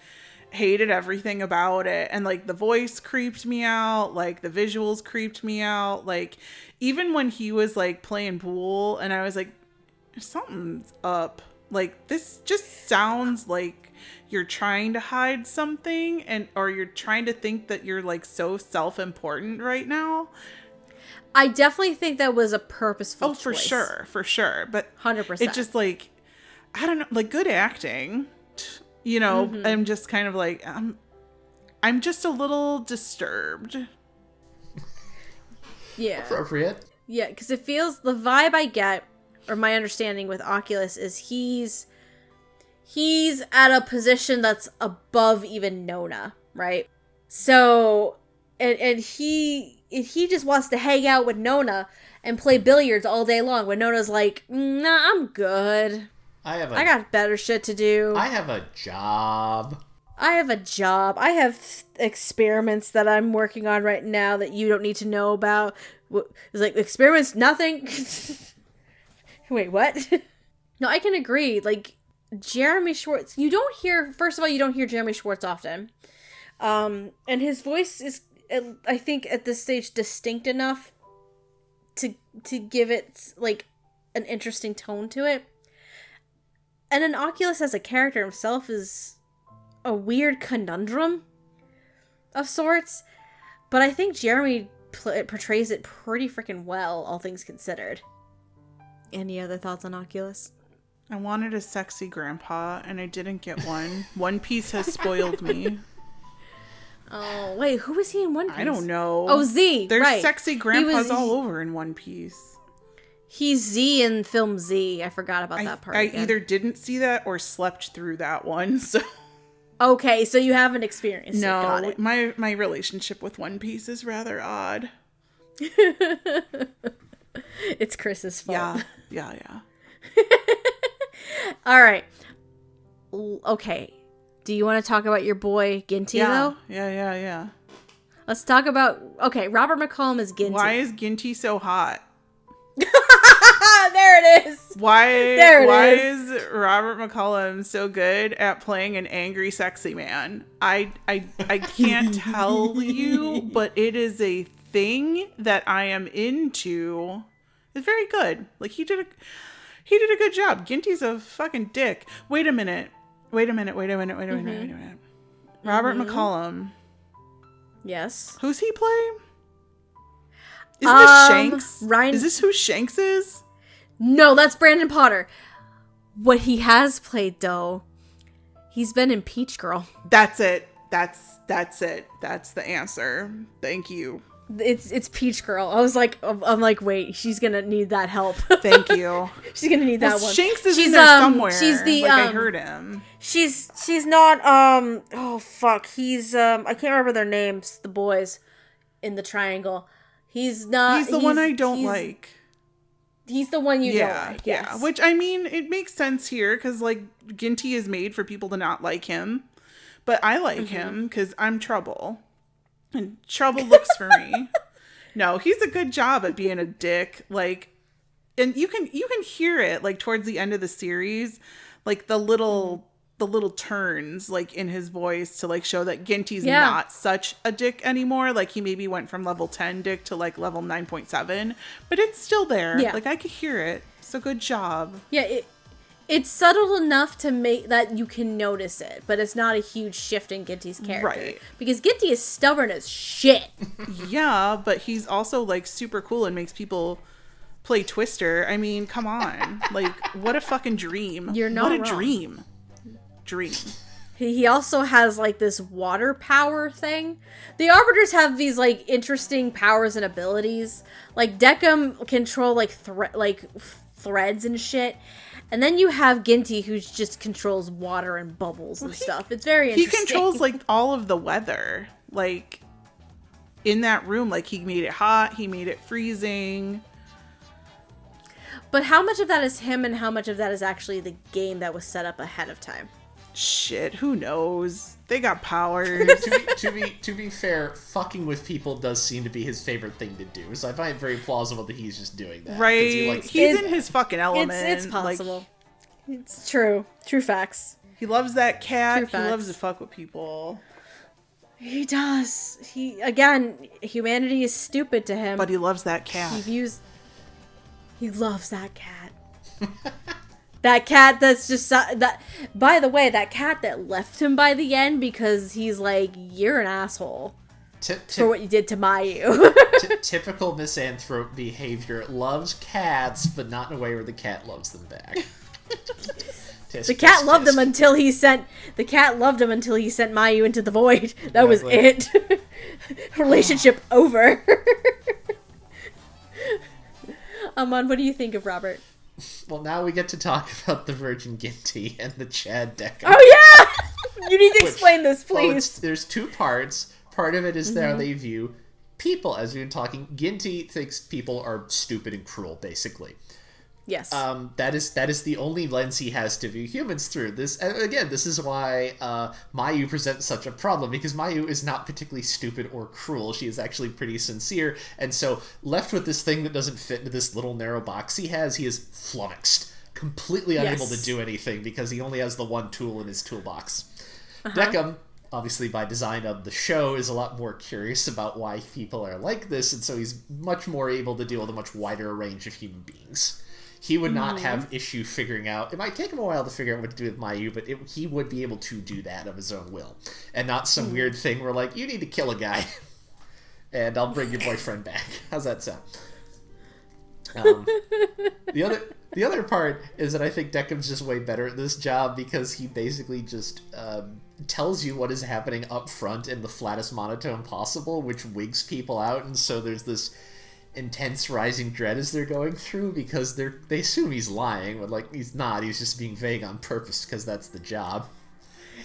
hated everything about it. And, like, the voice creeped me out. Like, the visuals creeped me out. Like, even when he was, like, playing pool, and I was like, something's up. Like, this just sounds like you're trying to hide something, or you're trying to think that you're, like, so self-important right now. I definitely think that was a purposeful choice. For sure. But 100%. it just, like, I don't know, like, good acting, you know. I'm just kind of like, I'm just a little disturbed. Yeah. Appropriate. Yeah, because it feels, the vibe I get, or my understanding with Oculus, is he's at a position that's above even Nona, right? So, and he just wants to hang out with Nona and play billiards all day long when Nona's like, nah, I'm good. I got better shit to do. I have a job. I have experiments that I'm working on right now that you don't need to know about. It's like, experiments, nothing. Wait, what? No, I can agree. Like, Jeremy Schwartz, first of all, you don't hear Jeremy Schwartz often. And his voice is, I think, at this stage, distinct enough to give it, like, an interesting tone to it. And then Oculus as a character himself is a weird conundrum of sorts. But I think Jeremy portrays it pretty freaking well, all things considered. Any other thoughts on Oculus? I wanted a sexy grandpa, and I didn't get one. One Piece has spoiled me. Oh, wait, who was he in One Piece? I don't know. Oh, Z, There's right. sexy grandpas all over in One Piece. He's Z in film Z. I forgot about that part. I again. either didn't see that or slept through that one, so... Okay, so you haven't experienced it. Got No, it. my relationship with One Piece is rather odd. It's Chris's fault. Yeah. All right. Okay. Do you want to talk about your boy Ginty, though? Yeah. Let's talk about... Okay, Robert McCollum is Ginty. Why is Ginty so hot? There it is! Why is is Robert McCollum so good at playing an angry, sexy man? I can't tell you, but it is a thing that I am into. It's very good. Like, he did a good job. Ginty's a fucking dick. Wait a minute. Robert McCollum. Yes. Who's he play? Is this Shanks? Ryan... Is this who Shanks is? No, that's Brandon Potter. What he has played, though, he's been in Peach Girl. That's it. That's it. That's the answer. Thank you. It's Peach Girl. I'm like, wait, she's gonna need that help. Thank you. She's gonna need that one. Shanks is in there somewhere. She's the I heard him. She's not oh fuck. He's I can't remember their names, the boys in the triangle. He's not He's the one I don't like. He's the one you don't like. Yes. Yeah. Which, I mean, it makes sense here because, like, Ginty is made for people to not like him. But I like him because I'm Trouble. And Trouble looks for me. No, he's a good job at being a dick. Like, and you can hear it, like, towards the end of the series. Like, the little turns, like, in his voice to, like, show that Ginty's not such a dick anymore. Like, he maybe went from level 10 dick to, like, level 9.7. But it's still there. Yeah. Like, I could hear it. So good job. Yeah, it's subtle enough to make that you can notice it, but it's not a huge shift in Ginty's character. Right. Because Ginty is stubborn as shit. Yeah, but he's also, like, super cool and makes people play Twister. I mean, come on. Like, what a fucking dream. You're not What a wrong. dream. He also has, like, this water power thing. The Arbiters have these, like, interesting powers and abilities. Like, Decim control, like, threads and shit. And then you have Ginty, who just controls water and bubbles and stuff. It's very interesting. He controls, like, all of the weather. Like, in that room, like, he made it hot, he made it freezing. But how much of that is him and how much of that is actually the game that was set up ahead of time? Shit, who knows? They got powers. to be fair, fucking with people does seem to be his favorite thing to do. So I find it very plausible that he's just doing that. Right. He's in his fucking element. It's possible. Like, it's true. True facts. He loves that cat. True He facts. loves to fuck with people. He does. Humanity is stupid to him. But he loves that cat. He loves that cat. That cat that's just... that. By the way, that cat that left him by the end because he's like, you're an asshole for what you did to Mayu. Typical misanthrope behavior. Loves cats, but not in a way where the cat loves them back. The cat loved him until he sent Mayu into the void. That was it. Relationship over. Amon, what do you think of Robert? Well, now we get to talk about the Virgin Ginty and the Chad Decim. Oh yeah! You need to explain this, please. There's two parts. Part of it is how they view people. As we've been talking, Ginty thinks people are stupid and cruel, basically. Yes. That is the only lens he has to view humans through. This is why Mayu presents such a problem, because Mayu is not particularly stupid or cruel. She is actually pretty sincere, and so left with this thing that doesn't fit into this little narrow box he is flummoxed completely unable Yes. to do anything because he only has the one tool in his toolbox. Decim, obviously by design of the show, is a lot more curious about why people are like this, and so he's much more able to deal with a much wider range of human beings. He would not have issue figuring out... It might take him a while to figure out what to do with Mayu, but he would be able to do that of his own will. And not some weird thing where, like, you need to kill a guy, and I'll bring your boyfriend back. How's that sound? The other part is that I think Decim's just way better at this job because he basically just tells you what is happening up front in the flattest monotone possible, which wigs people out, and so there's this intense rising dread as they're going through because they assume he's lying, but like he's not. He's just being vague on purpose because that's the job.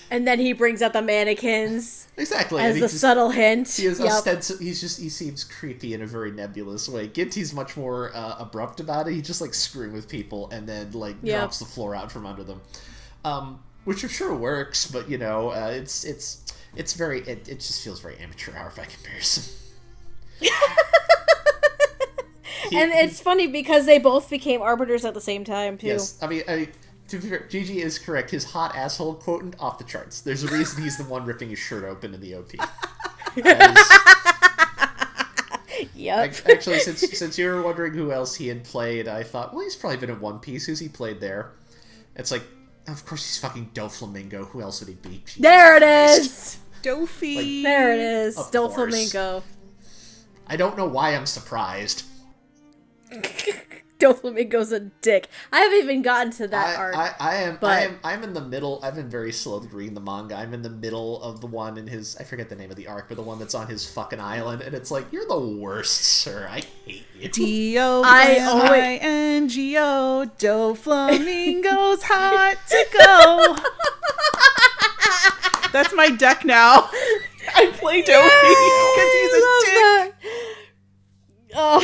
And then he brings out the mannequins. Exactly. As a subtle hint. He is he seems creepy in a very nebulous way. Ginty's much more abrupt about it. He's just like screwing with people and then like drops the floor out from under them. Which I'm sure works, but you know, it just feels very amateur hour by comparison. And it's funny because they both became arbiters at the same time too. Yes, I mean, to be fair, Gigi is correct. His hot asshole quotient off the charts. There's a reason he's the one ripping his shirt open in the OP. Yep. Actually, since you were wondering who else he had played, I thought, well, he's probably been in One Piece. Who's he played there? It's like, of course he's fucking Doflamingo. Who else would he be? Jesus there it Christ. is! Dofi! There it is. Of Doflamingo. I don't know why I'm surprised. Doflamingo's a dick. I haven't even gotten to that arc. I'm in the middle. I've been very slowly reading the manga. I'm in the middle of the one in his, I forget the name of the arc, but the one that's on his fucking island, and it's like, you're the worst, sir. I hate you. Doflamingo, Doflamingo's hot to go. That's my deck now. I play Dofi because he's a dick. Oh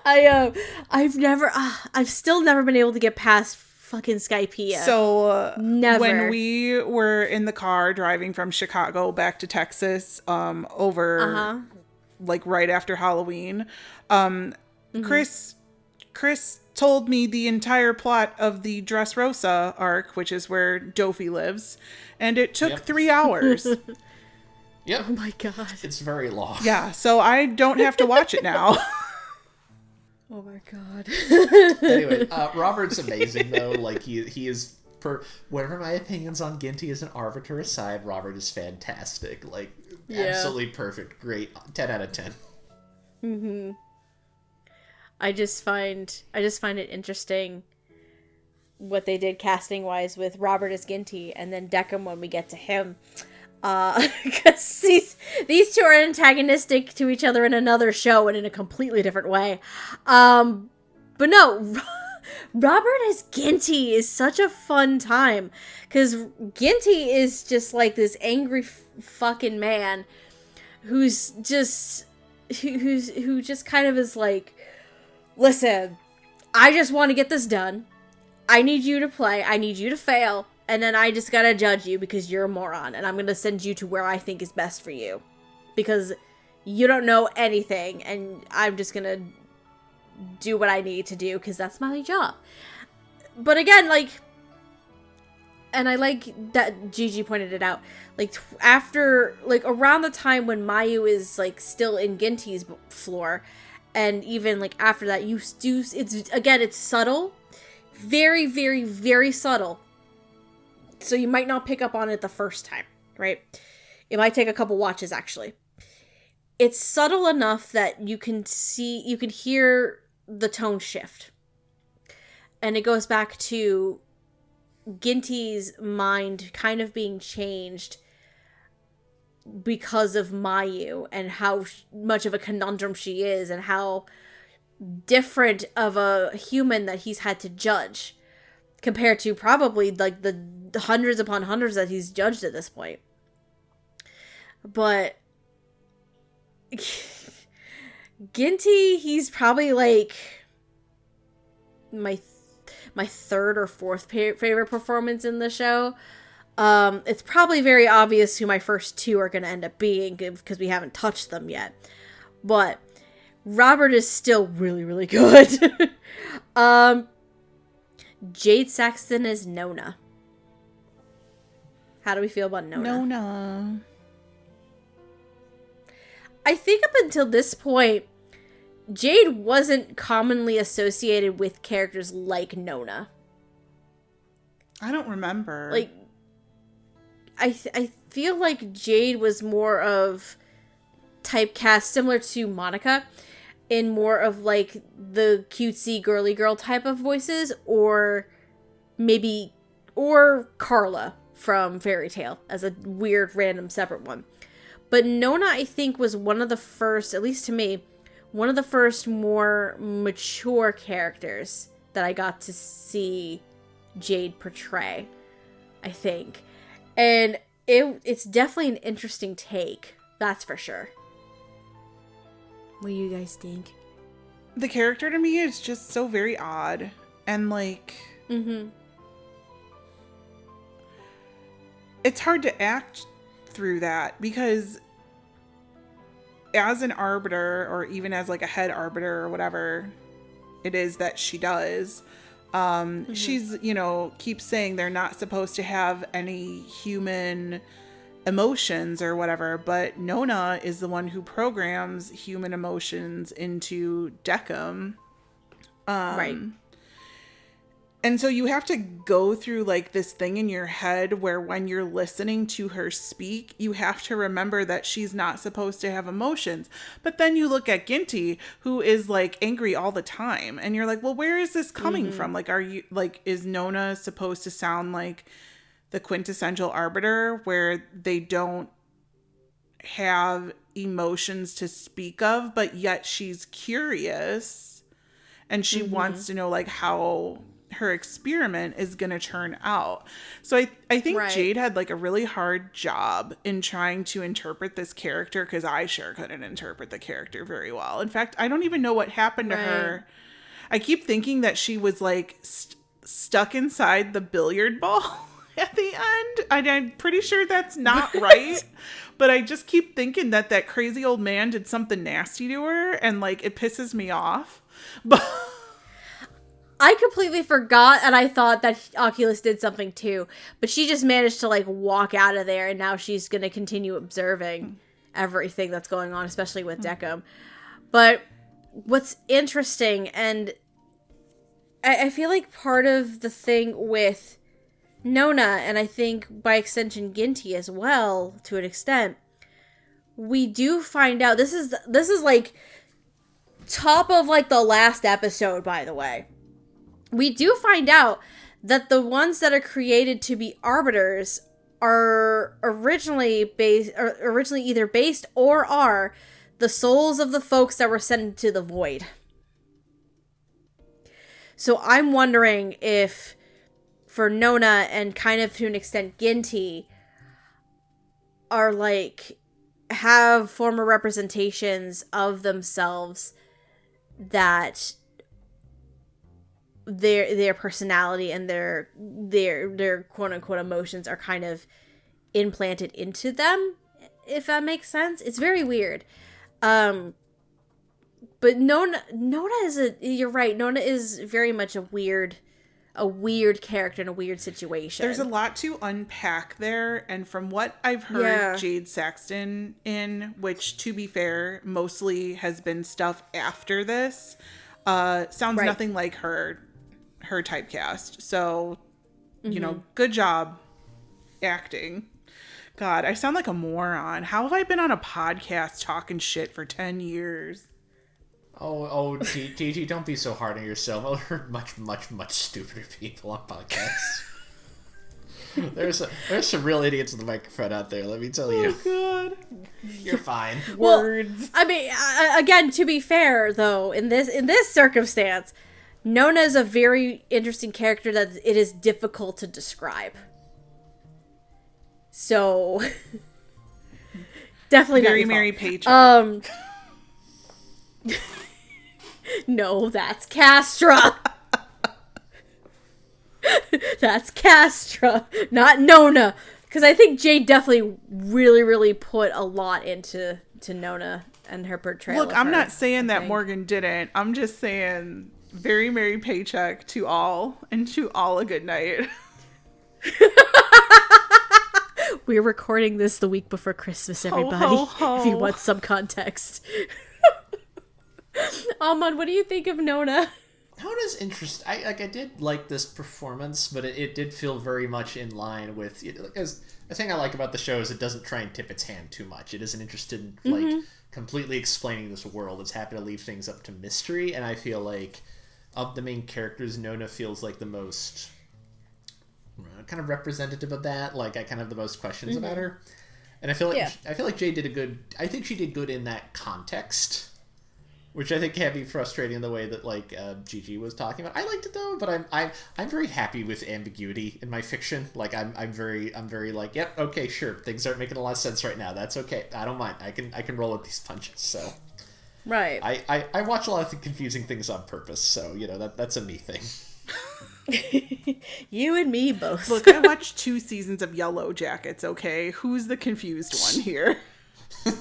man, I've still never been able to get past fucking Skypiea. So never. When we were in the car driving from Chicago back to Texas, over like right after Halloween, Chris told me the entire plot of the Dressrosa arc, which is where Dofi lives, and it took 3 hours. Yep. Oh my god. It's very long. Yeah, so I don't have to watch it now. Oh my god. Anyway, Robert's amazing though. Like he is, for whatever my opinions on Ginty as an arbiter aside, Robert is fantastic. Like absolutely perfect. Great. 10 out of 10. Mm-hmm. I just find it interesting what they did casting wise with Robert as Ginty and then Decim when we get to him. Because these two are antagonistic to each other in another show and in a completely different way. But no, Robert as Ginty is such a fun time. Because Ginty is just like this angry fucking man who just kind of is like, listen, I just want to get this done. I need you to play. I need you to fail. And then I just gotta judge you because you're a moron. And I'm gonna send you to where I think is best for you. Because you don't know anything. And I'm just gonna do what I need to do because that's my job. But again, like... And I like that Gigi pointed it out. Like, after... Like, around the time when Mayu is, like, still in Ginty's floor. And even, like, after that, you do... It's subtle. Very, very, very subtle. So you might not pick up on it the first time, right? It might take a couple watches, actually. It's subtle enough that you can hear the tone shift. And it goes back to Ginty's mind kind of being changed because of Mayu and how much of a conundrum she is and how different of a human that he's had to judge compared to probably like the hundreds upon hundreds that he's judged at this point. But Ginty, he's probably like my third or fourth favorite performance in the show. It's probably very obvious who my first two are going to end up being because we haven't touched them yet. But Robert is still really, really good. Jade Saxton as Nona. How do we feel about Nona? Nona. I think up until this point, Jade wasn't commonly associated with characters like Nona. I don't remember. Like, I feel like Jade was more of typecast similar to Monica in more of like the cutesy girly girl type of voices, or Carla from Fairy Tail as a weird random separate one. But Nona, I think, was one of the first, at least to me, one of the first more mature characters that I got to see Jade portray, I think. And it's definitely an interesting take, that's for sure. What do you guys think? The character to me is just so very odd. And like... Mm-hmm. It's hard to act through that because as an arbiter, or even as like a head arbiter or whatever it is that she does, she's, keeps saying they're not supposed to have any human emotions or whatever, but Nona is the one who programs human emotions into Quinndecim. Right. And so you have to go through like this thing in your head where when you're listening to her speak, you have to remember that she's not supposed to have emotions. But then you look at Ginty, who is like angry all the time. And you're like, well, where is this coming from? Like, is Nona supposed to sound like the quintessential arbiter where they don't have emotions to speak of, but yet she's curious and she wants to know like how her experiment is going to turn out. So I think Jade had like a really hard job in trying to interpret this character, because I sure couldn't interpret the character very well. In fact, I don't even know what happened to her. I keep thinking that she was like stuck inside the billiard ball at the end. I'm pretty sure that's not right. But I just keep thinking that crazy old man did something nasty to her, and like it pisses me off. But I completely forgot, and I thought that Oculus did something too. But she just managed to, like, walk out of there, and now she's going to continue observing everything that's going on, especially with Quinndecim. But what's interesting, and I feel like part of the thing with Nona, and I think by extension Ginty as well, to an extent, we do find out, this is like, top of, like, the last episode, by the way. We do find out that the ones that are created to be arbiters are originally either based or are the souls of the folks that were sent into the void. So I'm wondering if for Nona and kind of to an extent Ginty are like have former representations of themselves that their personality and their quote unquote emotions are kind of implanted into them, if that makes sense. It's very weird. But Nona is you're right. Nona is very much a weird character in a weird situation. There's a lot to unpack there, and from what I've heard Jade Saxton in, which to be fair, mostly has been stuff after this, sounds nothing like her typecast. So, good job acting. God, I sound like a moron. How have I been on a podcast talking shit for 10 years? Oh, Gigi, don't be so hard on yourself. I've heard much, much, much stupider people on podcasts. There's some real idiots in the microphone out there, let me tell you. Oh, God. You're fine. Words. I mean, again, to be fair, though, in this circumstance, Nona is a very interesting character that it is difficult to describe. So, definitely very Mary Paycheck. No, that's Castra. That's Castra, not Nona. Because I think Jade definitely really, really put a lot into Nona and her portrayal. Look, I'm not saying that Morgan didn't. I'm just saying very merry paycheck to all, and to all a good night. We're recording this the week before Christmas, everybody. Ho, ho, ho. If you want some context. Amon, what do you think of Nona? Nona's interesting. I did like this performance, but it did feel very much in line with. Because the thing I like about the show is it doesn't try and tip its hand too much. It isn't interested in like completely explaining this world. It's happy to leave things up to mystery, and I feel like of the main characters, Nona feels like the most kind of representative of that. Like I kind of have the most questions about her, and I feel like Jade did a good. I think she did good in that context. Which I think can be frustrating in the way that like Gigi was talking about. I liked it though, but I'm very happy with ambiguity in my fiction. Like I'm very like, yep, okay, sure. Things aren't making a lot of sense right now. That's okay. I don't mind. I can roll with these punches. So right. I watch a lot of the confusing things on purpose. So that's a me thing. You and me both. Look, I watched 2 seasons of Yellow Jackets. Okay, who's the confused one here?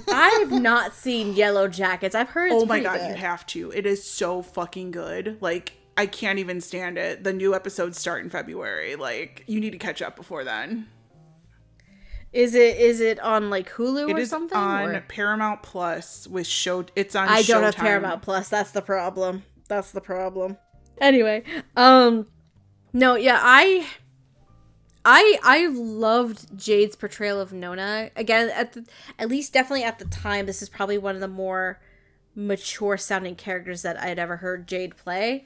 I've not seen Yellow Jackets. I've heard it's oh my god, good. You have to. It is so fucking good. Like, I can't even stand it. The new episodes start in February. Like, you need to catch up before then. Is it on like Hulu or something? It is on or? Paramount Plus with show. It's on. I don't have Showtime. Paramount Plus. That's the problem. Anyway, no, yeah, I loved Jade's portrayal of Nona. Again, at least definitely at the time, this is probably one of the more mature sounding characters that I'd ever heard Jade play.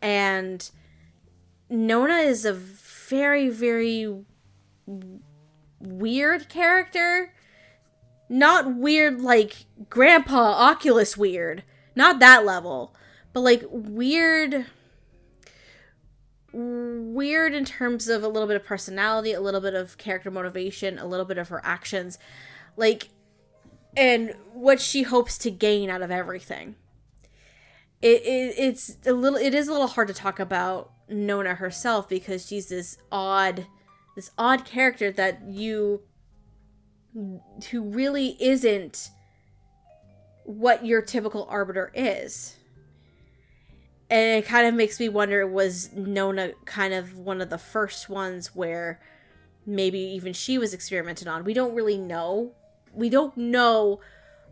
And Nona is a very, very weird character. Not weird like Grandpa Oculus weird. Not that level. But like weird in terms of a little bit of personality, a little bit of character motivation, a little bit of her actions, like, and what she hopes to gain out of everything. It is a little hard to talk about Nona herself because she's this odd character that who really isn't what your typical Arbiter is. And it kind of makes me wonder, was Nona kind of one of the first ones where maybe even she was experimented on? We don't really know. We don't know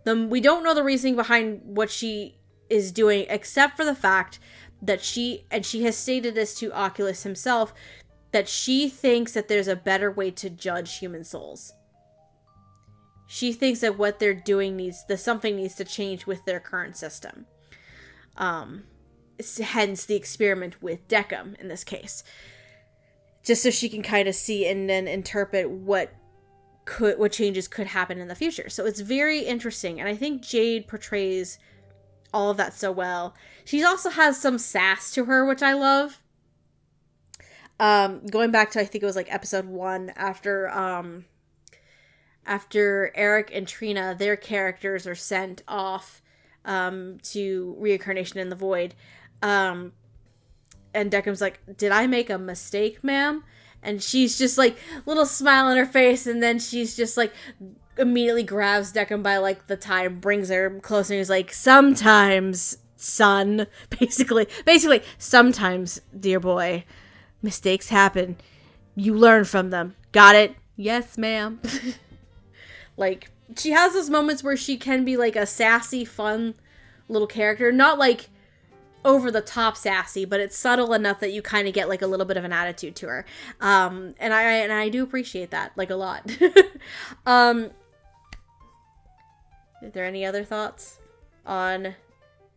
the reasoning behind what she is doing, except for the fact that she has stated this to Oculus himself, that she thinks that there's a better way to judge human souls. She thinks that what they're doing something needs to change with their current system. Hence the experiment with Quinndecim in this case, just so she can kind of see and then interpret what changes could happen in the future. So it's very interesting, and I think Jade portrays all of that so well. She also has some sass to her, which I love. Going back to, I think it was like episode 1, after Eric and Trina, their characters are sent off to reincarnation in the void. And Deckham's like, did I make a mistake, ma'am? And she's just like, little smile on her face, and then she's just like, immediately grabs Deckham by like the tie and brings her closer, and he's like, sometimes, son, basically, sometimes, dear boy, mistakes happen. You learn from them. Got it? Yes, ma'am. Like, she has those moments where she can be like a sassy, fun little character, not like over the top sassy, but it's subtle enough that you kind of get like a little bit of an attitude to her. And I do appreciate that like a lot. Are there any other thoughts on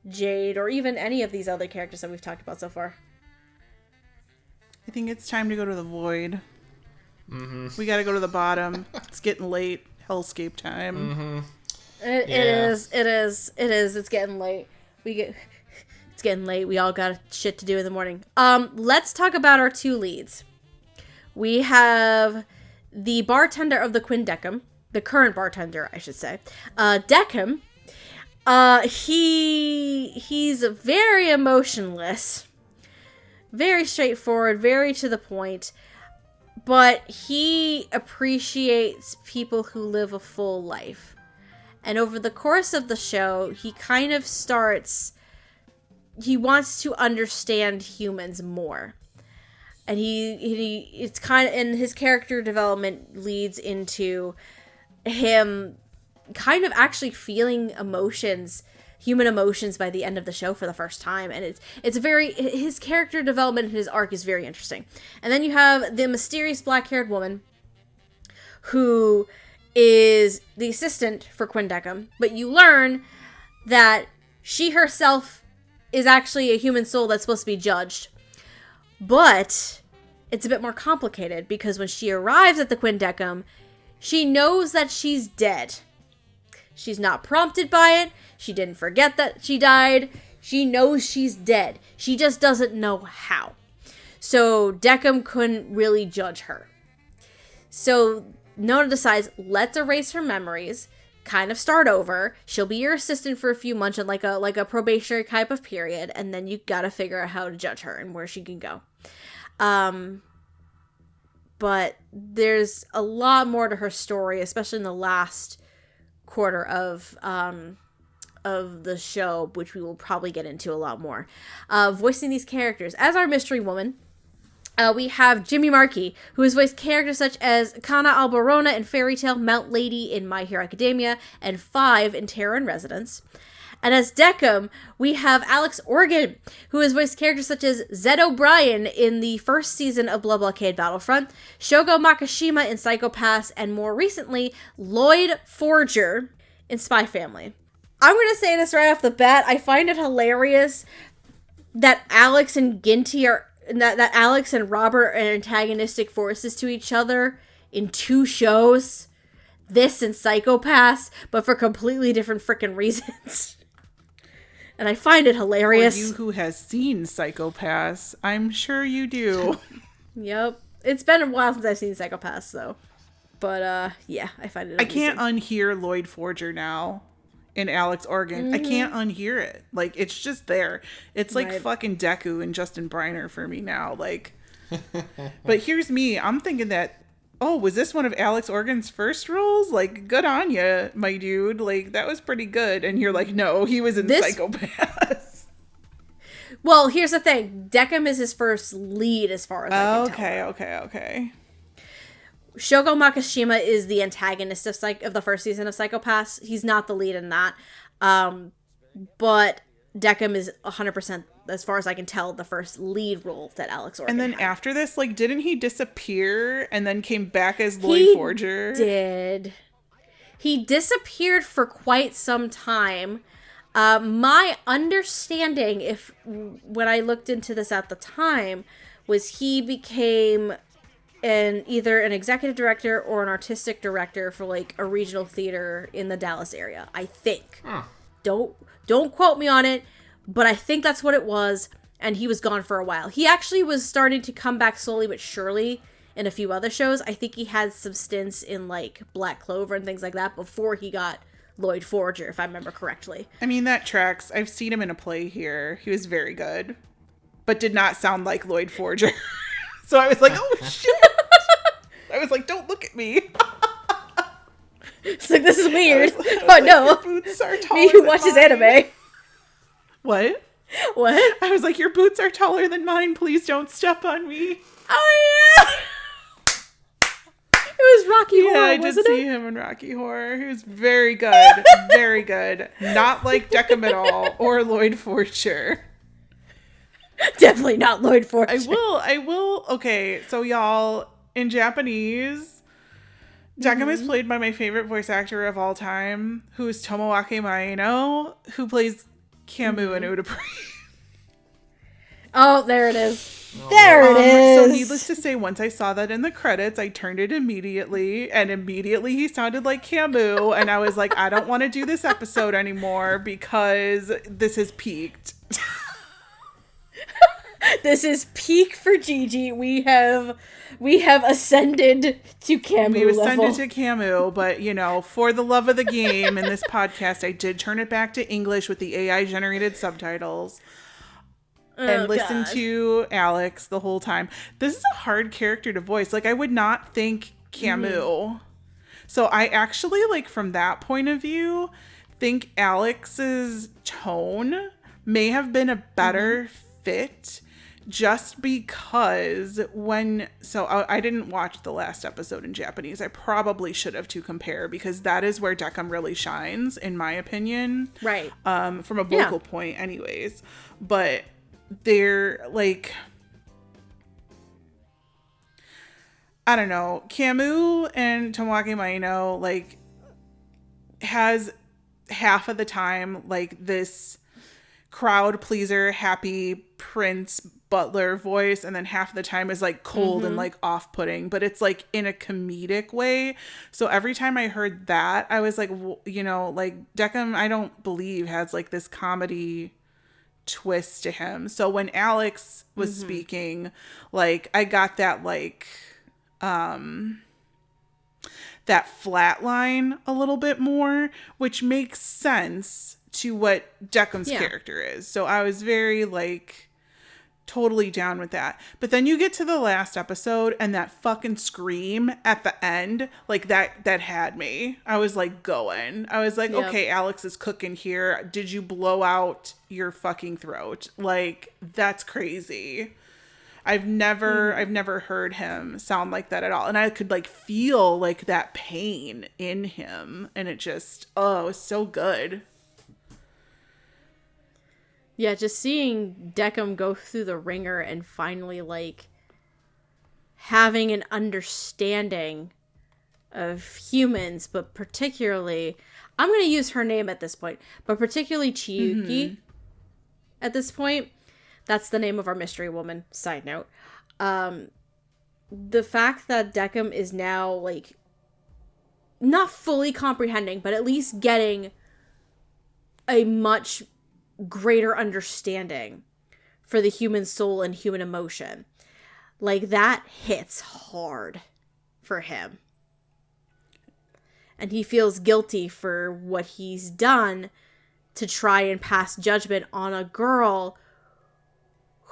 Jade or even any of these other characters that we've talked about so far? I think it's time to go to the void. Mm-hmm. We got to go to the bottom. It's getting late. Hellscape time. Mm-hmm. It is. It's getting late. It's getting late. We all got shit to do in the morning. Let's talk about our 2 leads. We have the bartender of the Quinndecim, the current bartender, I should say. Deckham. He's very emotionless, very straightforward, very to the point, but he appreciates people who live a full life. And over the course of the show, he kind of starts he wants to understand humans more. And it's kind of, and his character development leads into him kind of actually feeling human emotions by the end of the show for the first time. And his character development and his arc is very interesting. And then you have the mysterious black-haired woman who is the assistant for Quinndecim, but you learn that she herself is actually a human soul that's supposed to be judged. But it's a bit more complicated because when she arrives at the Quinndecim, she knows that she's dead. She's not prompted by it. She didn't forget that she died. She knows she's dead. She just doesn't know how. So Decim couldn't really judge her. So Nona decides, let's erase her memories, kind of start over. She'll be your assistant for a few months in like a probationary type of period, and then you gotta figure out how to judge her and where she can go. But there's a lot more to her story, especially in the last quarter of the show, which we will probably get into a lot more. Voicing these characters as our mystery woman, we have Jimmy Markey, who has voiced characters such as Kana Albarona in Fairy Tail, Mount Lady in My Hero Academia, and Five in Terror in Residence. And as Decim, we have Alex Organ, who has voiced characters such as Zed O'Brien in the first season of Blood Blockade Battlefront, Shogo Makishima in Psycho Pass, and more recently, Lloyd Forger in Spy Family. I'm going to say this right off the bat. I find it hilarious that Alex and Ginty are... That Alex and Robert are antagonistic forces to each other in 2 shows. This and Psycho Pass, but for completely different freaking reasons. And I find it hilarious. For you who has seen Psycho Pass, I'm sure you do. Yep. It's been a while since I've seen Psycho Pass, though. But, yeah, I find it amusing. I can't unhear Lloyd Forger now in Alex Organ. I can't unhear it. Like, it's just there. It's like fucking Deku and Justin Briner for me now. Like, but here's me. I'm thinking that, oh, was this one of Alex Organ's first roles? Like, good on ya, my dude. Like, that was pretty good. And you're like, no, he was in Psycho Pass. Well, here's the thing. Decim is his first lead as far as I can tell. Okay. Shogo Makishima is the antagonist of the first season of Psycho Pass. He's not the lead in that. But Decim is 100%, as far as I can tell, the first lead role that Alex Organ And then had. after this, like, didn't he disappear and then came back as Lloyd Forger? He did. He disappeared for quite some time. My understanding, when I looked into this at the time, was he became either an executive director or an artistic director for like a regional theater in the Dallas area. I think. Huh. Don't quote me on it, but I think that's what it was. And he was gone for a while. He actually was starting to come back slowly but surely in a few other shows. I think he had some stints in like Black Clover and things like that before he got Lloyd Forger, if I remember correctly. I mean, that tracks. I've seen him in a play here. He was very good, but did not sound like Lloyd Forger. So I was like, oh shit. I was like, don't look at me. It's like, this is weird. Like, no. Your boots are taller Me who than watches mine. anime. What? What? I was like, your boots are taller than mine. Please don't step on me. Oh, yeah. It was Rocky Horror, I did wasn't see it? him in Rocky Horror. He was very good. Very good. Not like Decim at all or Lloyd Forger. Definitely not Lloyd Forger. I will. Okay, so y'all, in Japanese, Decim is played by my favorite voice actor of all time, who is Tomoaki Maeno, who plays Camus in Udapri. Oh, there it is. There it is. So needless to say, once I saw that in the credits, I turned it immediately, and immediately he sounded like Camus, and I was like, I don't want to do this episode anymore because this has peaked. This is peak for Gigi. We have ascended to Camus We level. ascended to Camus, but you know, for the love of the game in this podcast, I did turn it back to English with the AI generated subtitles. And listen to Alex the whole time. This is a hard character to voice. Like, I would not think Camus. So I actually, like, from that point of view, think Alex's tone may have been a better fit, just because I didn't watch the last episode in Japanese. I probably should have to compare, because that is where Decim really shines, in my opinion. Right. From a vocal point anyways. But they're like, I don't know, Camus and Tomoaki Maino, like, has half of the time, like, this crowd pleaser, happy prince butler voice, and then half of the time is, like, cold and, like, off-putting, but it's, like, in a comedic way. So every time I heard that, I was like, you know, like, Decim, I don't believe, has, like, this comedy twist to him. So when Alex was speaking, like, I got that, like, that flat line a little bit more, which makes sense to what Decim's character is. So I was very, like, totally down with that. But then you get to the last episode, and that fucking scream at the end, like, that had me. I was, like, going. I was like, okay, Alex is cooking here. Did you blow out your fucking throat? Like, that's crazy. I've never heard him sound like that at all. And I could, like, feel, like, that pain in him. And it just, it was so good. Yeah, just seeing Decim go through the ringer and finally, like, having an understanding of humans, but particularly, I'm going to use her name at this point, but particularly Chiyuki at this point. That's the name of our mystery woman, side note. The fact that Decim is now, like, not fully comprehending, but at least getting a much greater understanding for the human soul and human emotion. Like, that hits hard for him. And he feels guilty for what he's done to try and pass judgment on a girl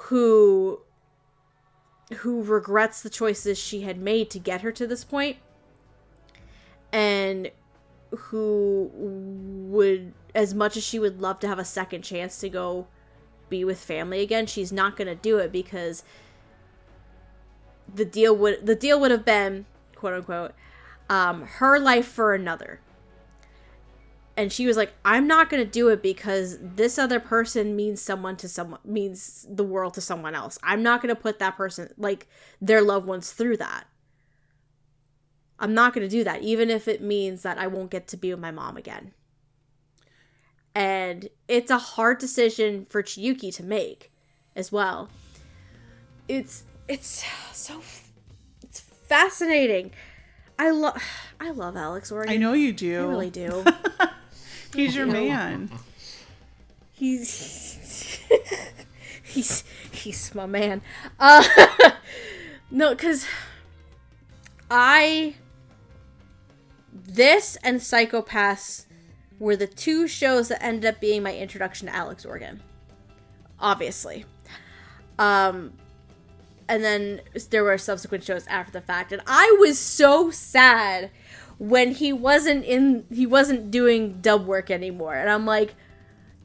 who regrets the choices she had made to get her to this point, and who would, as much as she would love to have a second chance to go be with family again, she's not going to do it, because the deal would have been, quote unquote, her life for another. And she was like, I'm not going to do it because this other person means means the world to someone else. I'm not going to put that person, like, their loved ones through that. I'm not going to do that, even if it means that I won't get to be with my mom again. And it's a hard decision for Chiyuki to make as well. It's fascinating. I love Alex Oregon. I know you do. I really do. He's your man. He's my man. No, because this and Psycho-Pass were the two shows that ended up being my introduction to Alex Oregon. Obviously. And then there were subsequent shows after the fact, and I was so sad when he wasn't doing dub work anymore. And I'm like,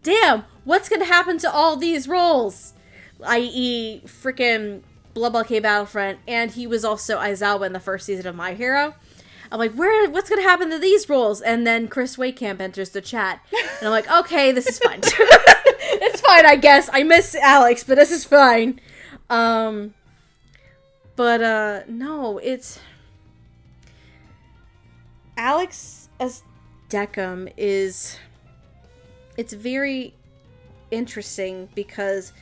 damn, what's gonna happen to all these roles? I.e. freaking Blood Ball K Battlefront, and he was also Aizawa in the first season of My Hero. I'm like, what's gonna happen to these roles? And then Chris Wakekamp enters the chat, and I'm like, okay, this is fine. It's fine, I guess. I miss Alex, but this is fine. No, it's Alex as Decim it's very interesting, because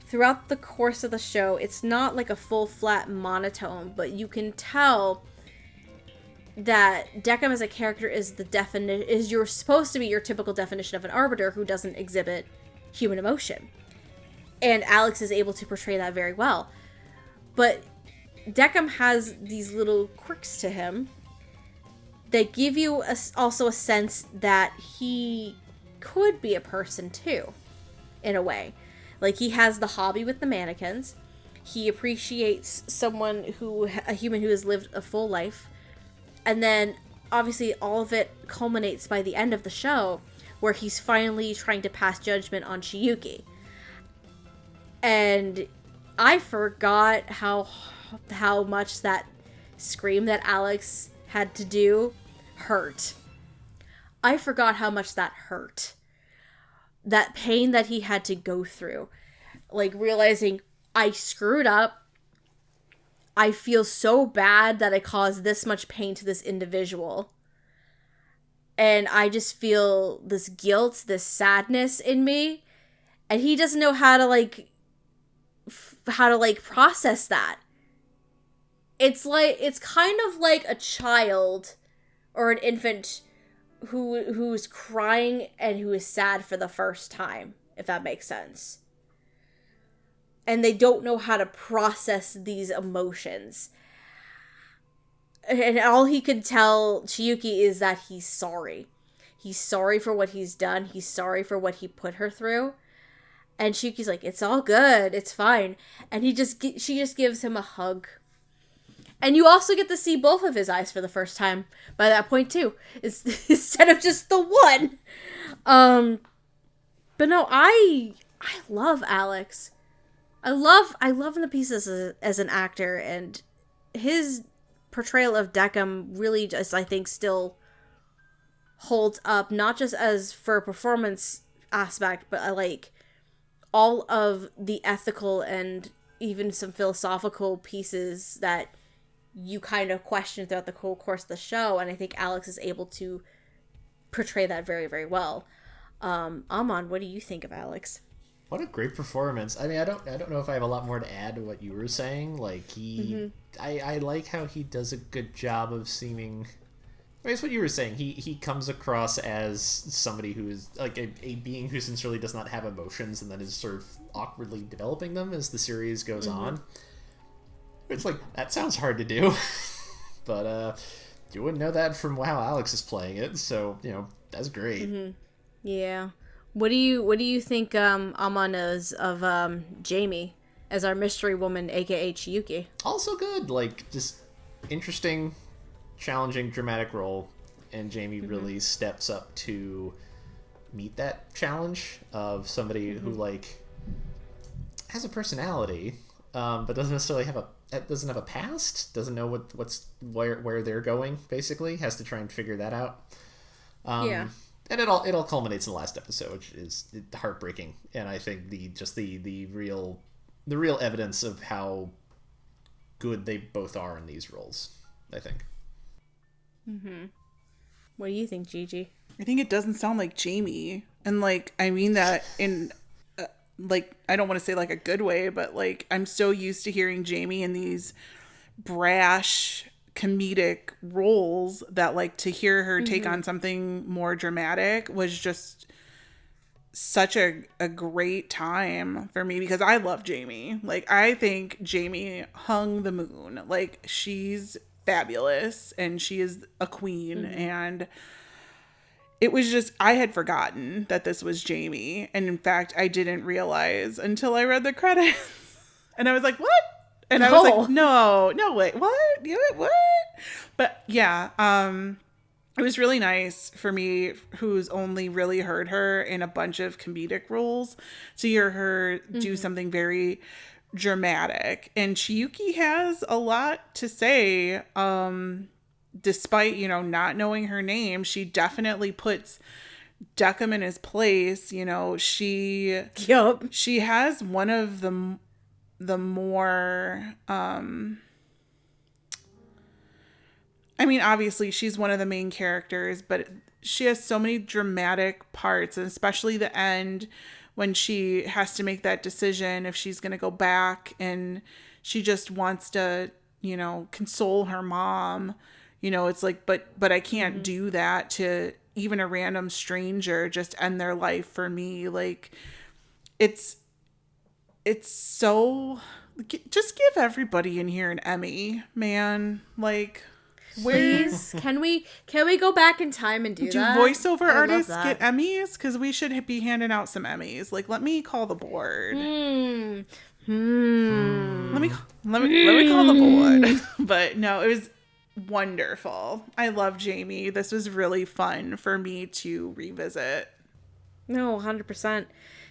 throughout the course of the show, it's not like a full flat monotone, but you can tell that Decim as a character is you're supposed to be your typical definition of an arbiter who doesn't exhibit human emotion. And Alex is able to portray that very well. But Decim has these little quirks to him that give you also a sense that he could be a person too, in a way. Like, he has the hobby with the mannequins. He appreciates a human who has lived a full life. And then, obviously, all of it culminates by the end of the show where he's finally trying to pass judgment on Chiyuki. And I forgot how much that scream that Alex had to do hurt. I forgot how much that hurt. That pain that he had to go through. Like, realizing, I screwed up. I feel so bad that I caused this much pain to this individual. And I just feel this guilt, this sadness in me. And he doesn't know how to process that. It's kind of like a child or an infant who's crying and who is sad for the first time, if that makes sense. And they don't know how to process these emotions. And all he could tell Chiyuki is that he's sorry. He's sorry for what he's done. He's sorry for what he put her through. And Chiyuki's like, it's all good. It's fine. And she just gives him a hug. And you also get to see both of his eyes for the first time by that point too. Instead of just the one. But no, I love Alex. I love him to pieces as an actor, and his portrayal of Quinndecim really just, I think, still holds up, not just as for a performance aspect, but all of the ethical and even some philosophical pieces that you kind of question throughout the whole course of the show, and I think Alex is able to portray that very, very well. Amon, what do you think of Alex? What a great performance. I mean, I don't know if I have a lot more to add to what you were saying. Like, I like how he does a good job of seeming... I mean, it's what you were saying. He comes across as somebody who is, like, a being who sincerely does not have emotions and then is sort of awkwardly developing them as the series goes on. It's like, that sounds hard to do. But, you wouldn't know that from how Alex is playing it, so, that's great. Yeah. What do you think Amon knows of Jamie as our mystery woman, aka Chiyuki? Also good, like, just interesting, challenging, dramatic role, and Jamie really steps up to meet that challenge of somebody who has a personality, but doesn't necessarily have a past, doesn't know where they're going. Basically, has to try and figure that out. And it all culminates in the last episode, which is heartbreaking. And I think the real evidence of how good they both are in these roles, I think. What do you think, Gigi? I think it doesn't sound like Jamie. And I mean that in I don't want to say a good way, but I'm so used to hearing Jamie in these brash comedic roles that to hear her take on something more dramatic was just such a great time for me, because I love Jamie. I think Jamie hung the moon. She's fabulous and she is a queen. And it was just, I had forgotten that this was Jamie, and in fact I didn't realize until I read the credits. And I was like, what? And I was like, no, wait, what? What? But yeah, it was really nice for me, who's only really heard her in a bunch of comedic roles, to hear her do something very dramatic. And Chiyuki has a lot to say, despite, not knowing her name. She definitely puts Quinndecim in his place. She has one of the more I mean, obviously she's one of the main characters, but she has so many dramatic parts, and especially the end when she has to make that decision if she's going to go back, and she just wants to, console her mom. It's like, but I can't do that to even a random stranger, just end their life for me. It's so, just give everybody in here an Emmy, man. Please, can we go back in time and do that? Do voiceover artists get Emmys? Because we should be handing out some Emmys. Let me call the board. Let me call the board. But no, it was wonderful. I love Jamie. This was really fun for me to revisit. No, 100%.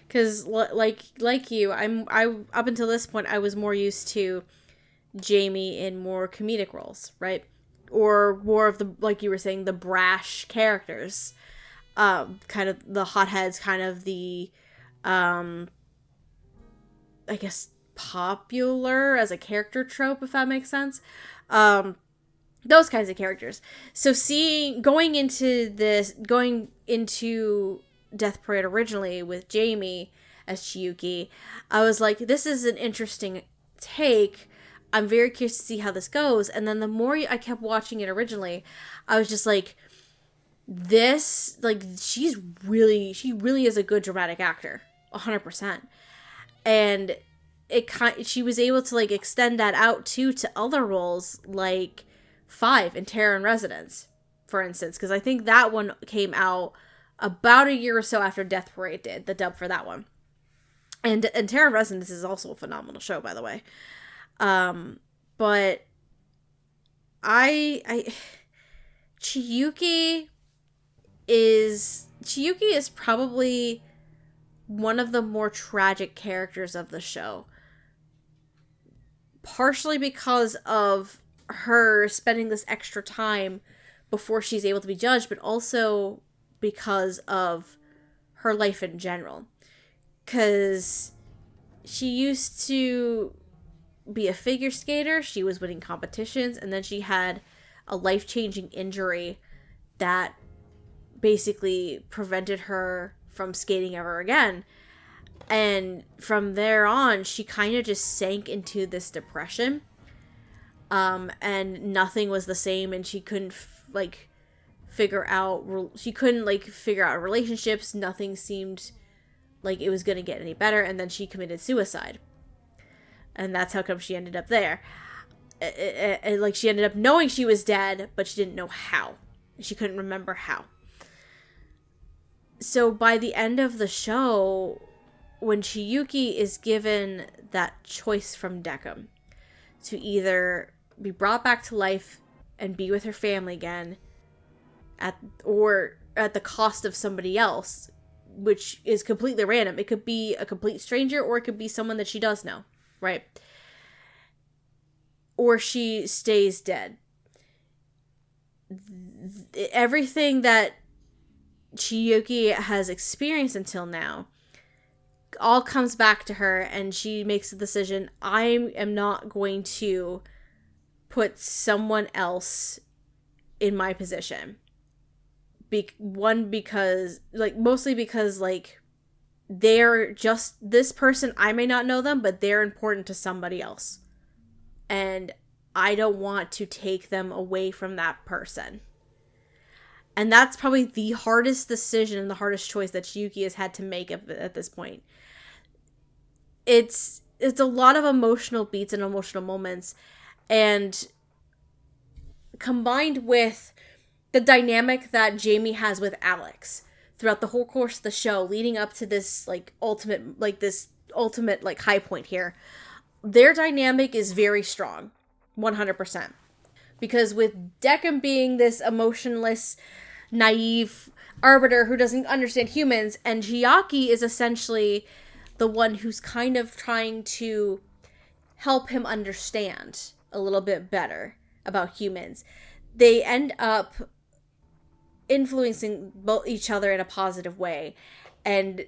Because like you, I up until this point I was more used to Jamie in more comedic roles, right? Or more of the, like you were saying, the brash characters, kind of the hotheads, kind of the, I guess, popular as a character trope, if that makes sense. Those kinds of characters. So going into Death Parade originally with Jamie as Chiyuki, I was like, this is an interesting take. I'm very curious to see how this goes. And then the more I kept watching it originally, I was just like, this, like, she really is a good dramatic actor. 100%. And she was able to, like, extend that out too to other roles, like 5 in Terror in Residence, for instance, because I think that one came out about a year or so after Death Parade did, the dub for that one. And Terror in Residence is also a phenomenal show, by the way. But Chiyuki is probably one of the more tragic characters of the show. Partially because of her spending this extra time before she's able to be judged, but also because of her life in general. Because she used to be a figure skater, she was winning competitions, and then she had a life-changing injury that basically prevented her from skating ever again. And from there on, she kind of just sank into this depression. And nothing was the same, and she couldn't figure out relationships. Nothing seemed like it was going to get any better, and then she committed suicide. And that's how come she ended up there. Like, she ended up knowing she was dead, but she didn't know how. She couldn't remember how. So by the end of the show, when Chiyuki is given that choice from Quinndecim to either be brought back to life and be with her family again, or at the cost of somebody else, which is completely random. It could be a complete stranger, or it could be someone that she does know, right? Or she stays dead. Everything that Chiyuki has experienced until now all comes back to her, and she makes the decision, I am not going to put someone else in my position. Mostly because they're just this person. I may not know them, but they're important to somebody else. And I don't want to take them away from that person. And that's probably the hardest decision and the hardest choice that Chiyuki has had to make at this point. It's a lot of emotional beats and emotional moments, and combined with the dynamic that Jamie has with Alex throughout the whole course of the show, leading up to this ultimate high point here. Their dynamic is very strong, 100%. Because with Quinndecim being this emotionless, naive arbiter who doesn't understand humans, and Chiaki is essentially the one who's kind of trying to help him understand a little bit better about humans, they end up influencing each other in a positive way. And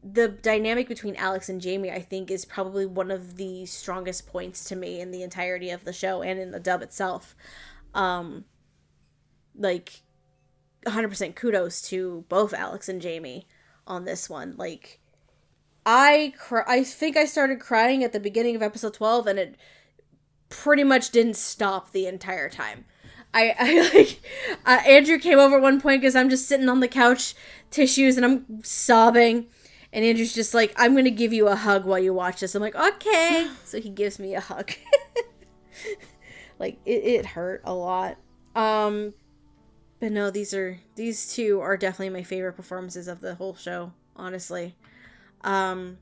the dynamic between Alex and Jamie, I think, is probably one of the strongest points to me in the entirety of the show and in the dub itself. 100% kudos to both Alex and Jamie on this one. I think I started crying at the beginning of episode 12, and it pretty much didn't stop the entire time. Andrew came over at one point because I'm just sitting on the couch, tissues, and I'm sobbing. And Andrew's just like, I'm going to give you a hug while you watch this. I'm like, okay. So he gives me a hug. It hurt a lot. But no, these two are definitely my favorite performances of the whole show, honestly. Are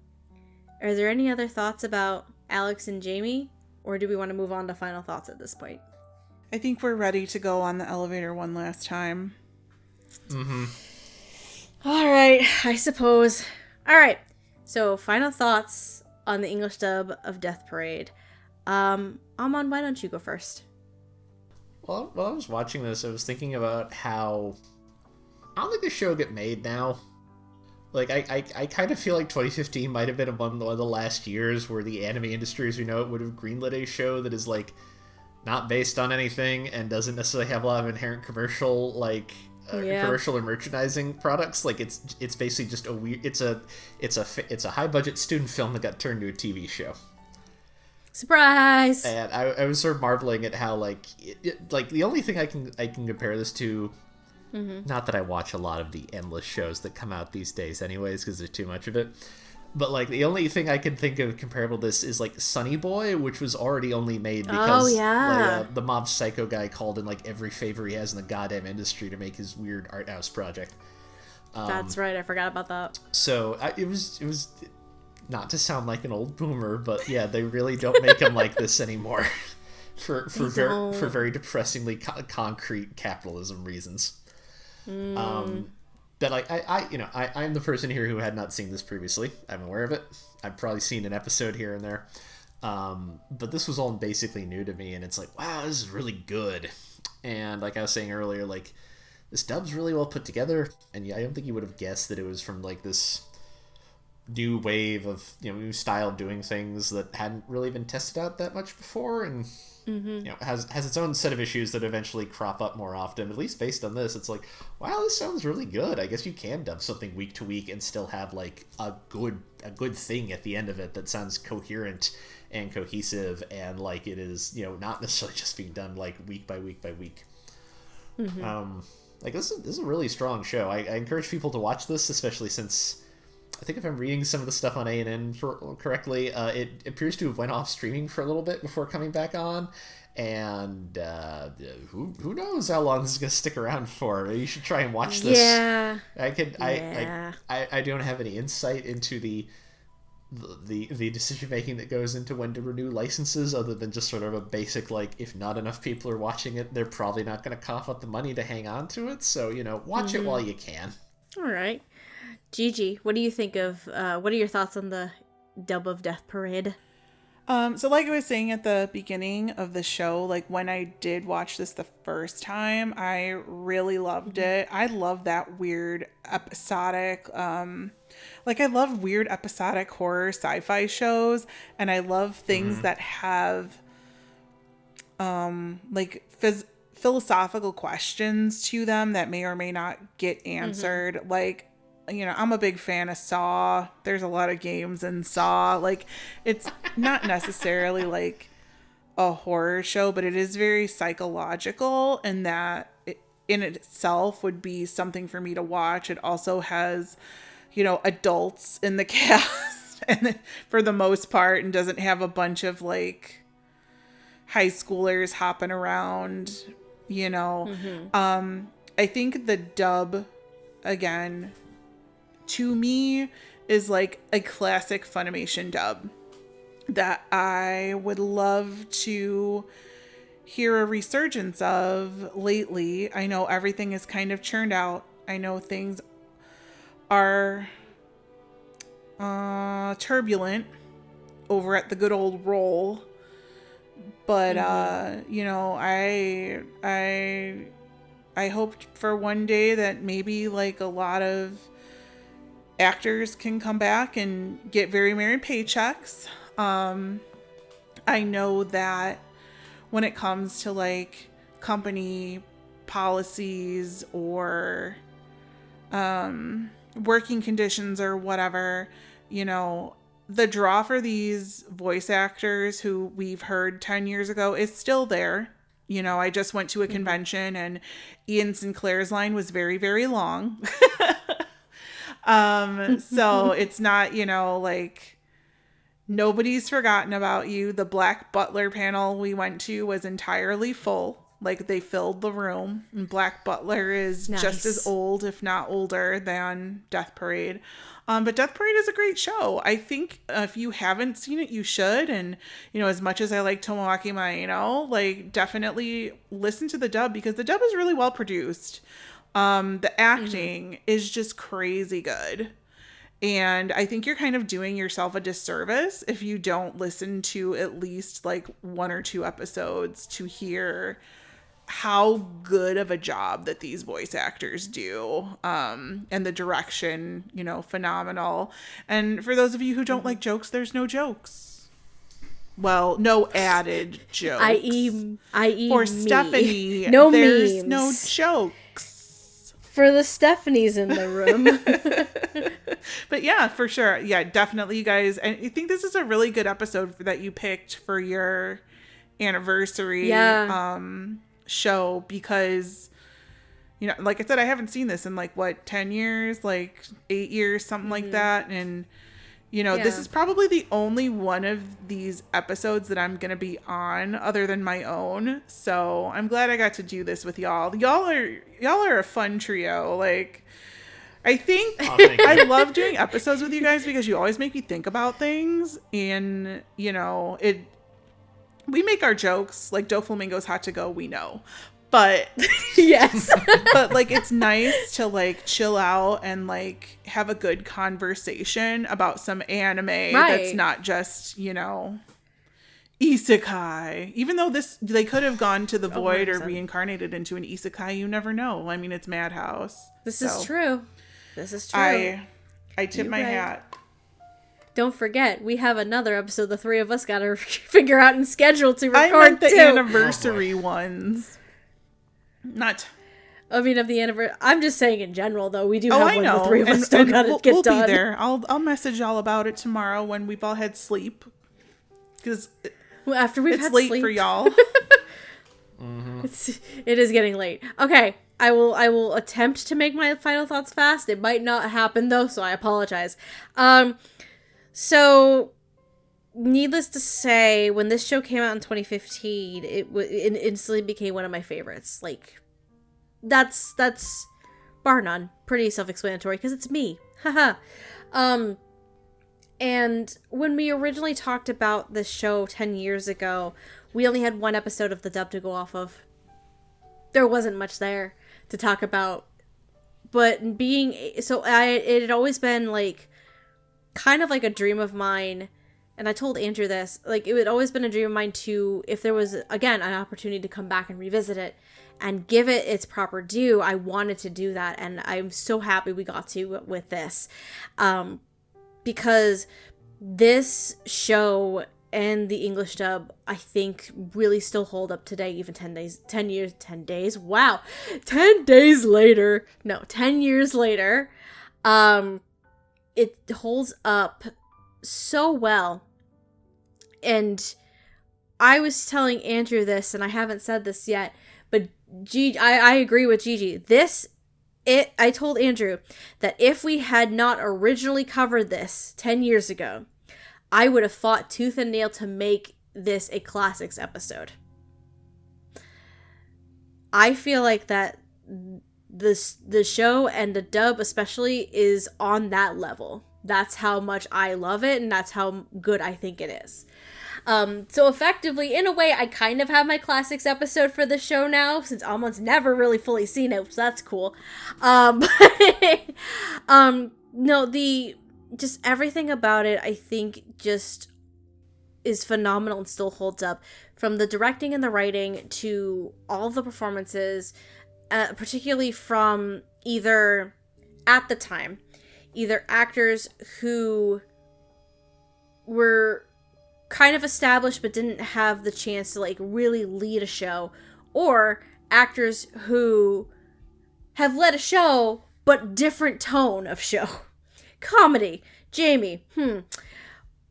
there any other thoughts about Alex and Jamie? Or do we want to move on to final thoughts at this point? I think we're ready to go on the elevator one last time. Mm-hmm. All right, I suppose. All right, so final thoughts on the English dub of Death Parade. Amon, why don't you go first? Well, while I was watching this, I was thinking about how I don't think the show get made now. Like, I kind of feel like 2015 might have been one of the last years where the anime industry as we know it would have greenlit a show that is, like, not based on anything and doesn't necessarily have a lot of inherent commercial, like, commercial or merchandising products. Like, it's basically just a weird... It's a high-budget student film that got turned into a TV show. Surprise! And I was sort of marveling at how, like, like, the only thing I can compare this to... Not that I watch a lot of the endless shows that come out these days anyways, because there's too much of it. But, like, the only thing I can think of comparable to this is, like, Sunny Boy, which was already only made because the Mob Psycho guy called in, like, every favor he has in the goddamn industry to make his weird art house project. That's right, I forgot about that. So, it was not to sound like an old boomer, but, yeah, they really don't make them like this anymore. for very depressingly concrete capitalism reasons. But like I'm the person here who had not seen this previously. I'm aware of it. I've probably seen an episode here and there. But this was all basically new to me, and it's like, wow, this is really good. And like I was saying earlier, like this dub's really well put together, and I don't think you would have guessed that it was from like this new wave of new style of doing things that hadn't really been tested out that much before, and has its own set of issues that eventually crop up more often. At least based on this, it's like, wow, this sounds really good. I guess you can dub something week to week and still have like a good thing at the end of it that sounds coherent and cohesive, and like it is not necessarily just being done like week by week by week. Like this is a really strong show. I encourage people to watch this, especially since I think if I'm reading some of the stuff on A&N correctly, it appears to have went off streaming for a little bit before coming back on, and who knows how long this is going to stick around for. You should try and watch this. Yeah. I don't have any insight into the decision making that goes into when to renew licenses, other than just sort of a basic like, if not enough people are watching it, they're probably not going to cough up the money to hang on to it. So watch it while you can. All right. Gigi, what do you think of, what are your thoughts on the dub of Death Parade? So like I was saying at the beginning of the show, like when I did watch this the first time, I really loved it. I love that weird episodic, like I love weird episodic horror sci-fi shows, and I love things that have, like philosophical questions to them that may or may not get answered. Like, I'm a big fan of Saw. There's a lot of games in Saw. Like, it's not necessarily like a horror show, but it is very psychological, and that it, in itself would be something for me to watch. It also has, adults in the cast and for the most part, and doesn't have a bunch of like high schoolers hopping around, I think the dub, again, to me, is like a classic Funimation dub that I would love to hear a resurgence of lately. I know everything is kind of churned out. I know things are turbulent over at the good old Roll, but I hoped for one day that maybe like a lot of actors can come back and get very merry paychecks. I know that when it comes to like company policies or working conditions or whatever, the draw for these voice actors who we've heard 10 years ago is still there. I just went to a convention and Ian Sinclair's line was very, very long. So it's not, like nobody's forgotten about you. The Black Butler panel we went to was entirely full. Like they filled the room, and Black Butler is just as old, if not older, than Death Parade. But Death Parade is a great show. I think if you haven't seen it, you should. And, as much as I like Tomoaki Maeno, like definitely listen to the dub, because the dub is really well produced. The acting is just crazy good. And I think you're kind of doing yourself a disservice if you don't listen to at least like 1 or 2 episodes to hear how good of a job that these voice actors do. And the direction, you know, phenomenal. And for those of you who don't like jokes, there's no jokes. Well, no added jokes. I.e. For me. Stephanie, No there's memes. no jokes. For the Stephanies in the room. But yeah, for sure. Yeah, definitely, you guys. And I think this is a really good episode that you picked for your anniversary show, because, you know, like I said, I haven't seen this in like, what, 10 years, like 8 years, something like that. And, you know, this is probably the only one of these episodes that I'm going to be on other than my own. So I'm glad I got to do this with y'all. Y'all are a fun trio. Like, I think I love doing episodes with you guys because you always make me think about things. And, you know, we make our jokes, like Doflamingo's hot to go, we know. But yes. But like, it's nice to like chill out and like have a good conversation about some anime that's not just, you know, isekai. Even though they could have gone to the void 100%. Or reincarnated into an isekai, you never know. I mean, it's Madhouse. This is true. I tip my hat. Don't forget, we have another episode the 3 of us got to figure out and schedule to record. I meant the anniversary ones. Not. I mean, of the anniversary. I'm just saying in general, though. We do have one the 3 of us still got to get done. We'll be there. I'll message y'all about it tomorrow when we've all had sleep. Because after we've had late sleep. for y'all. It is getting late. Okay. I will attempt to make my final thoughts fast. It might not happen, though, so I apologize. So, needless to say, when this show came out in 2015, it instantly became one of my favorites. Like, that's bar none. Pretty self-explanatory, because it's me. Haha. And when we originally talked about this show 10 years ago, we only had 1 episode of the dub to go off of. There wasn't much there to talk about. But it had always been, like, kind of like a dream of mine, and I told Andrew this, like, it had always been a dream of mine to, if there was, again, an opportunity to come back and revisit it and give it its proper due, I wanted to do that, and I'm so happy we got to with this, because this show and the English dub, I think, really still hold up today, even 10 days, wow, 10 days later, no, 10 years later, it holds up so well. And I was telling Andrew this, and I haven't said this yet, but I agree with Gigi. I told Andrew that if we had not originally covered this 10 years ago, I would have fought tooth and nail to make this a classics episode. I feel like that the show and the dub especially is on that level. That's how much I love it, and that's how good I think it is. So effectively, in a way, I kind of have my classics episode for the show now, since Amon's never really fully seen it, so that's cool. No, just everything about it, I think, just is phenomenal and still holds up. From the directing and the writing to all the performances, particularly from either actors who were kind of established but didn't have the chance to like really lead a show, or actors who have led a show but different tone of show. Comedy, Jamie,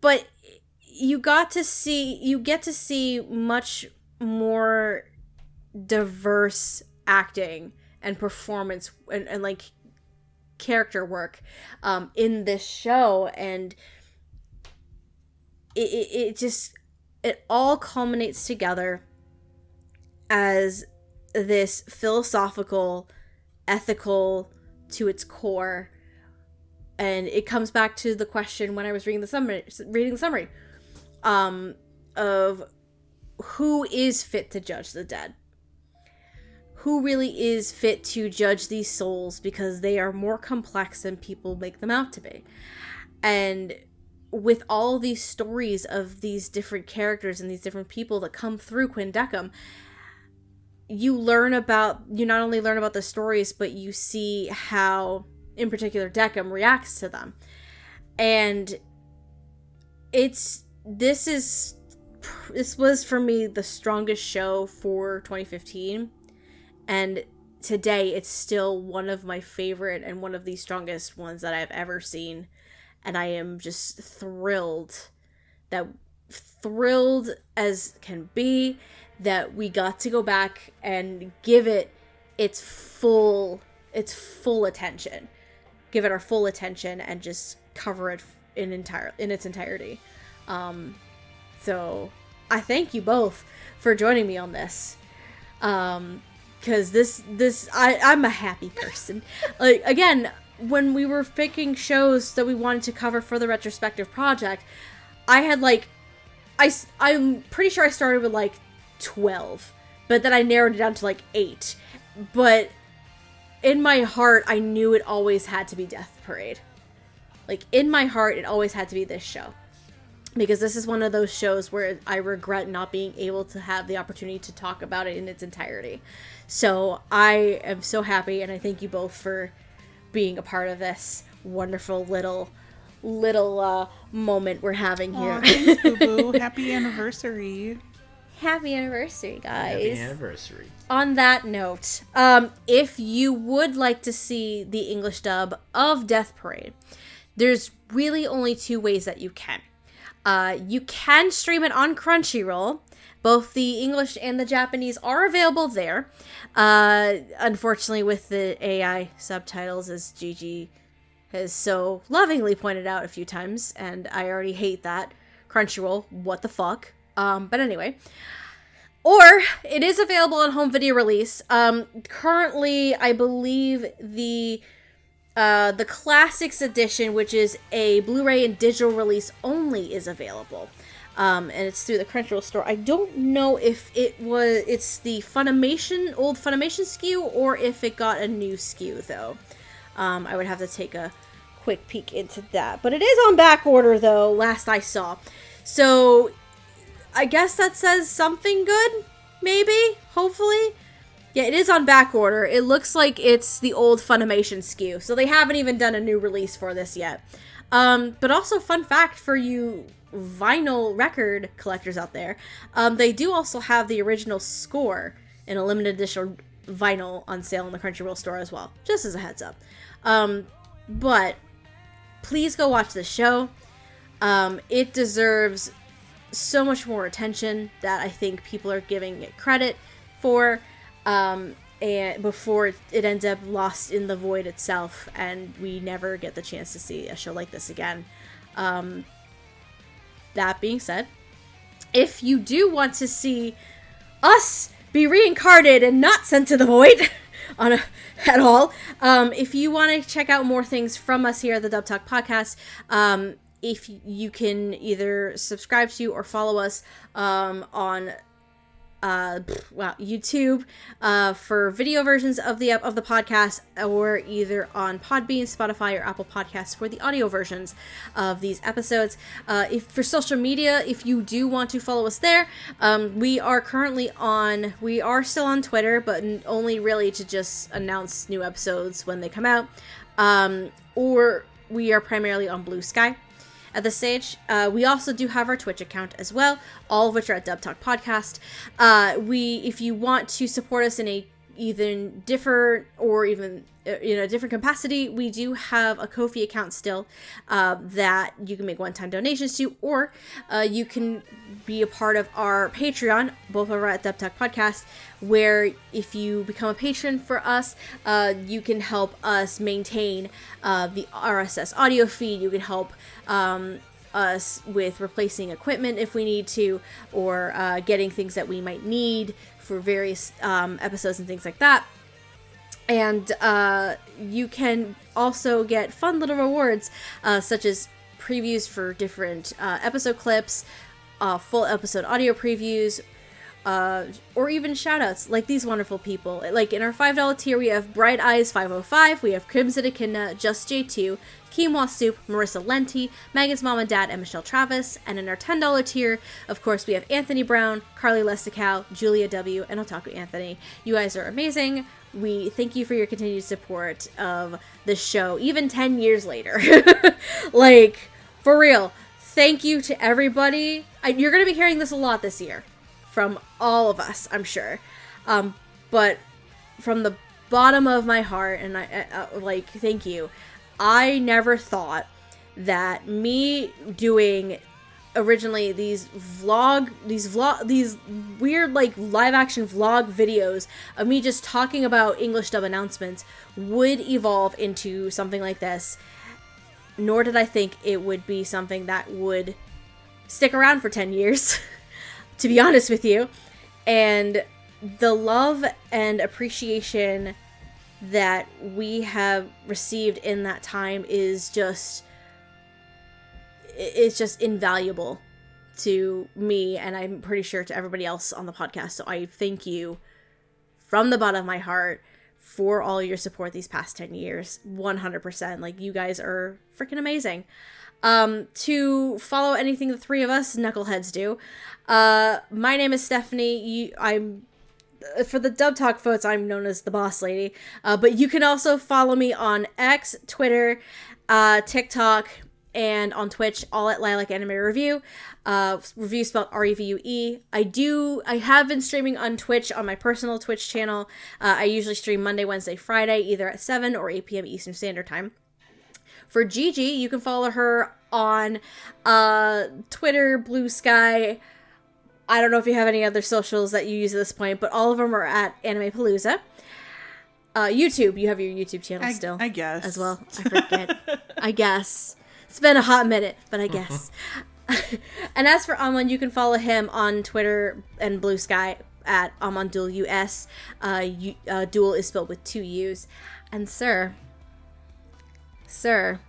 but you get to see much more diverse acting and performance and like character work in this show, and it all culminates together as this philosophical, ethical to its core, and it comes back to the question when I was reading the summary of who is fit to judge the dead. who really is fit to judge these souls, because they are more complex than people make them out to be. And with all these stories of these different characters and these different people that come through Quinndecim, you not only learn about the stories, but you see how, in particular, Decim reacts to them. And this was, for me, the strongest show for 2015. And today, it's still one of my favorite and one of the strongest ones that I've ever seen. And I am just thrilled as can be, that we got to go back and give it its full attention. Give it our full attention and just cover it in its entirety. So I thank you both for joining me on this. Because I'm a happy person. Like, again, when we were picking shows that we wanted to cover for the retrospective project, I had I'm pretty sure I started with 12, but then I narrowed it down to 8. But in my heart, I knew it always had to be Death Parade. In my heart, it always had to be this show. Because this is one of those shows where I regret not being able to have the opportunity to talk about it in its entirety. So I am so happy, and I thank you both for being a part of this wonderful little moment we're having here. Aw, thanks, Boo Boo. Happy anniversary. Happy anniversary, guys. Happy anniversary. On that note, if you would like to see the English dub of Death Parade, there's really only 2 ways that you can. You can stream it on Crunchyroll. Both the English and the Japanese are available there. Unfortunately, with the AI subtitles, as Gigi has so lovingly pointed out a few times, and I already hate that. Crunchyroll, what the fuck? But anyway. Or, it is available on home video release. Currently, I believe the Classics edition, which is a Blu-ray and digital release only, is available. And it's through the Crunchyroll store. I don't know if it's the old Funimation SKU, or if it got a new SKU, though. I would have to take a quick peek into that. But it is on back order, though, last I saw. So, I guess that says something good, maybe, hopefully. Yeah, it is on back order. It looks like it's the old Funimation SKU, so they haven't even done a new release for this yet. But also, fun fact for you vinyl record collectors out there, they do also have the original score in a limited edition vinyl on sale in the Crunchyroll store as well, just as a heads up. But please go watch this show. It deserves so much more attention that I think people are giving it credit for, and before it ends up lost in the void itself, and we never get the chance to see a show like this again. That being said, if you do want to see us be reincarnated and not sent to the void at all, if you want to check out more things from us here at the Dub Talk Podcast, if you can either subscribe to or follow us on YouTube for video versions of the podcast, or either on Podbean, Spotify, or Apple Podcasts for the audio versions of these episodes. For social media, if you do want to follow us there, we are still on Twitter, but only really to just announce new episodes when they come out, or we are primarily on Blue Sky at this stage. We also do have our Twitch account as well, all of which are at Dub Talk Podcast. If you want to support us in a different capacity, we do have a Ko-fi account still that you can make one-time donations to, or you can be a part of our Patreon, both over at Dub Talk Podcast, where if you become a patron for us, you can help us maintain the RSS audio feed. You can help us with replacing equipment if we need to, or getting things that we might need for various episodes and things like that. And you can also get fun little rewards, such as previews for different episode clips, full episode audio previews, or even shout-outs like these wonderful people. Like in our $5 tier, we have Bright Eyes 505, we have Crimson Echidna, Just J2, Quinoa Soup, Marissa Lenti, Megan's Mom and Dad, and Michelle Travis. And in our $10 tier, of course, we have Anthony Brown, Carly Lesticow, Julia W., and Otaku Anthony. You guys are amazing. We thank you for your continued support of the show, even 10 years later. Like, for real, thank you to everybody. You're going to be hearing this a lot this year from all of us, I'm sure. But from the bottom of my heart, and like, thank you. I never thought that me doing originally these weird like live action vlog videos of me just talking about English dub announcements would evolve into something like this. Nor did I think it would be something that would stick around for 10 years, to be honest with you. And the love and appreciation that we have received in that time is just, it's just invaluable to me, and I'm pretty sure to everybody else on the podcast. So I thank you from the bottom of my heart for all your support these past 10 years. 100%. Like, you guys are freaking amazing. To follow anything the three of us knuckleheads do, my name is Stephanie. For the Dub Talk folks, I'm known as the Boss Lady. But you can also follow me on X, Twitter, TikTok, and on Twitch, all at Lilac Anime Review. Review spelled REVUE. I have been streaming on Twitch on my personal Twitch channel. I usually stream Monday, Wednesday, Friday, either at 7 or 8 p.m. Eastern Standard Time. For Gigi, you can follow her on Twitter, Blue Sky. I don't know if you have any other socials that you use at this point, but all of them are at Anime Palooza. YouTube, you have your YouTube channel still. I guess. As well. I forget. I guess. It's been a hot minute, but I guess. And as for Amon, you can follow him on Twitter and Blue Sky at AmonDuelUS. Duel is spelled with 2 U's. And Sir,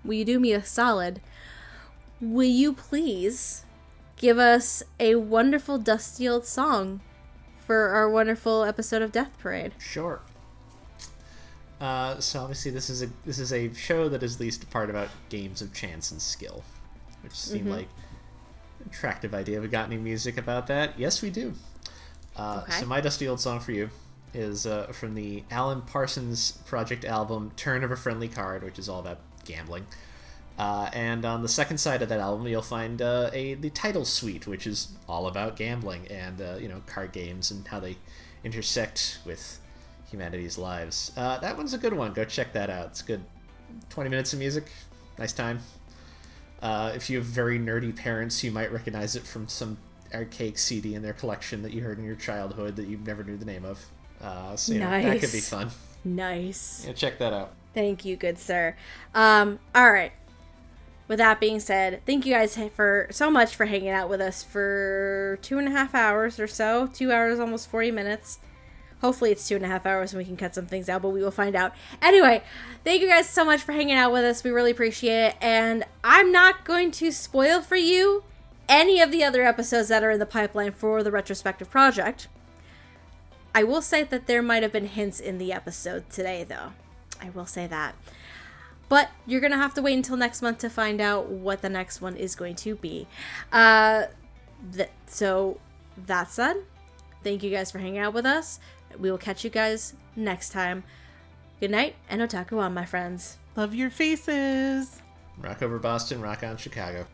will you do me a solid? Will you please give us a wonderful dusty old song for our wonderful episode of Death Parade? Sure. So obviously this is a show that is at least a part about games of chance and skill, which seemed like an attractive idea. Have we got any music about that? Yes, we do. Okay. So my dusty old song for you is from the Alan Parsons Project album Turn of a Friendly Card, which is all about gambling. And on the second side of that album, you'll find the title suite, which is all about gambling and card games and how they intersect with humanity's lives. That one's a good one. Go check that out. It's good. 20 minutes of music. Nice time. If you have very nerdy parents, you might recognize it from some archaic CD in their collection that you heard in your childhood that you never knew the name of. So nice. That could be fun. Nice. Yeah, check that out. Thank you, good sir. All right. With that being said, thank you guys so much for hanging out with us for 2.5 hours or so. 2 hours, almost 40 minutes. Hopefully it's 2.5 hours and we can cut some things out, but we will find out. Anyway, thank you guys so much for hanging out with us. We really appreciate it. And I'm not going to spoil for you any of the other episodes that are in the pipeline for the retrospective project. I will say that there might have been hints in the episode today, though. I will say that. But you're going to have to wait until next month to find out what the next one is going to be. So, that said, thank you guys for hanging out with us. We will catch you guys next time. Good night, and otaku on, my friends. Love your faces. Rock over Boston, rock on Chicago.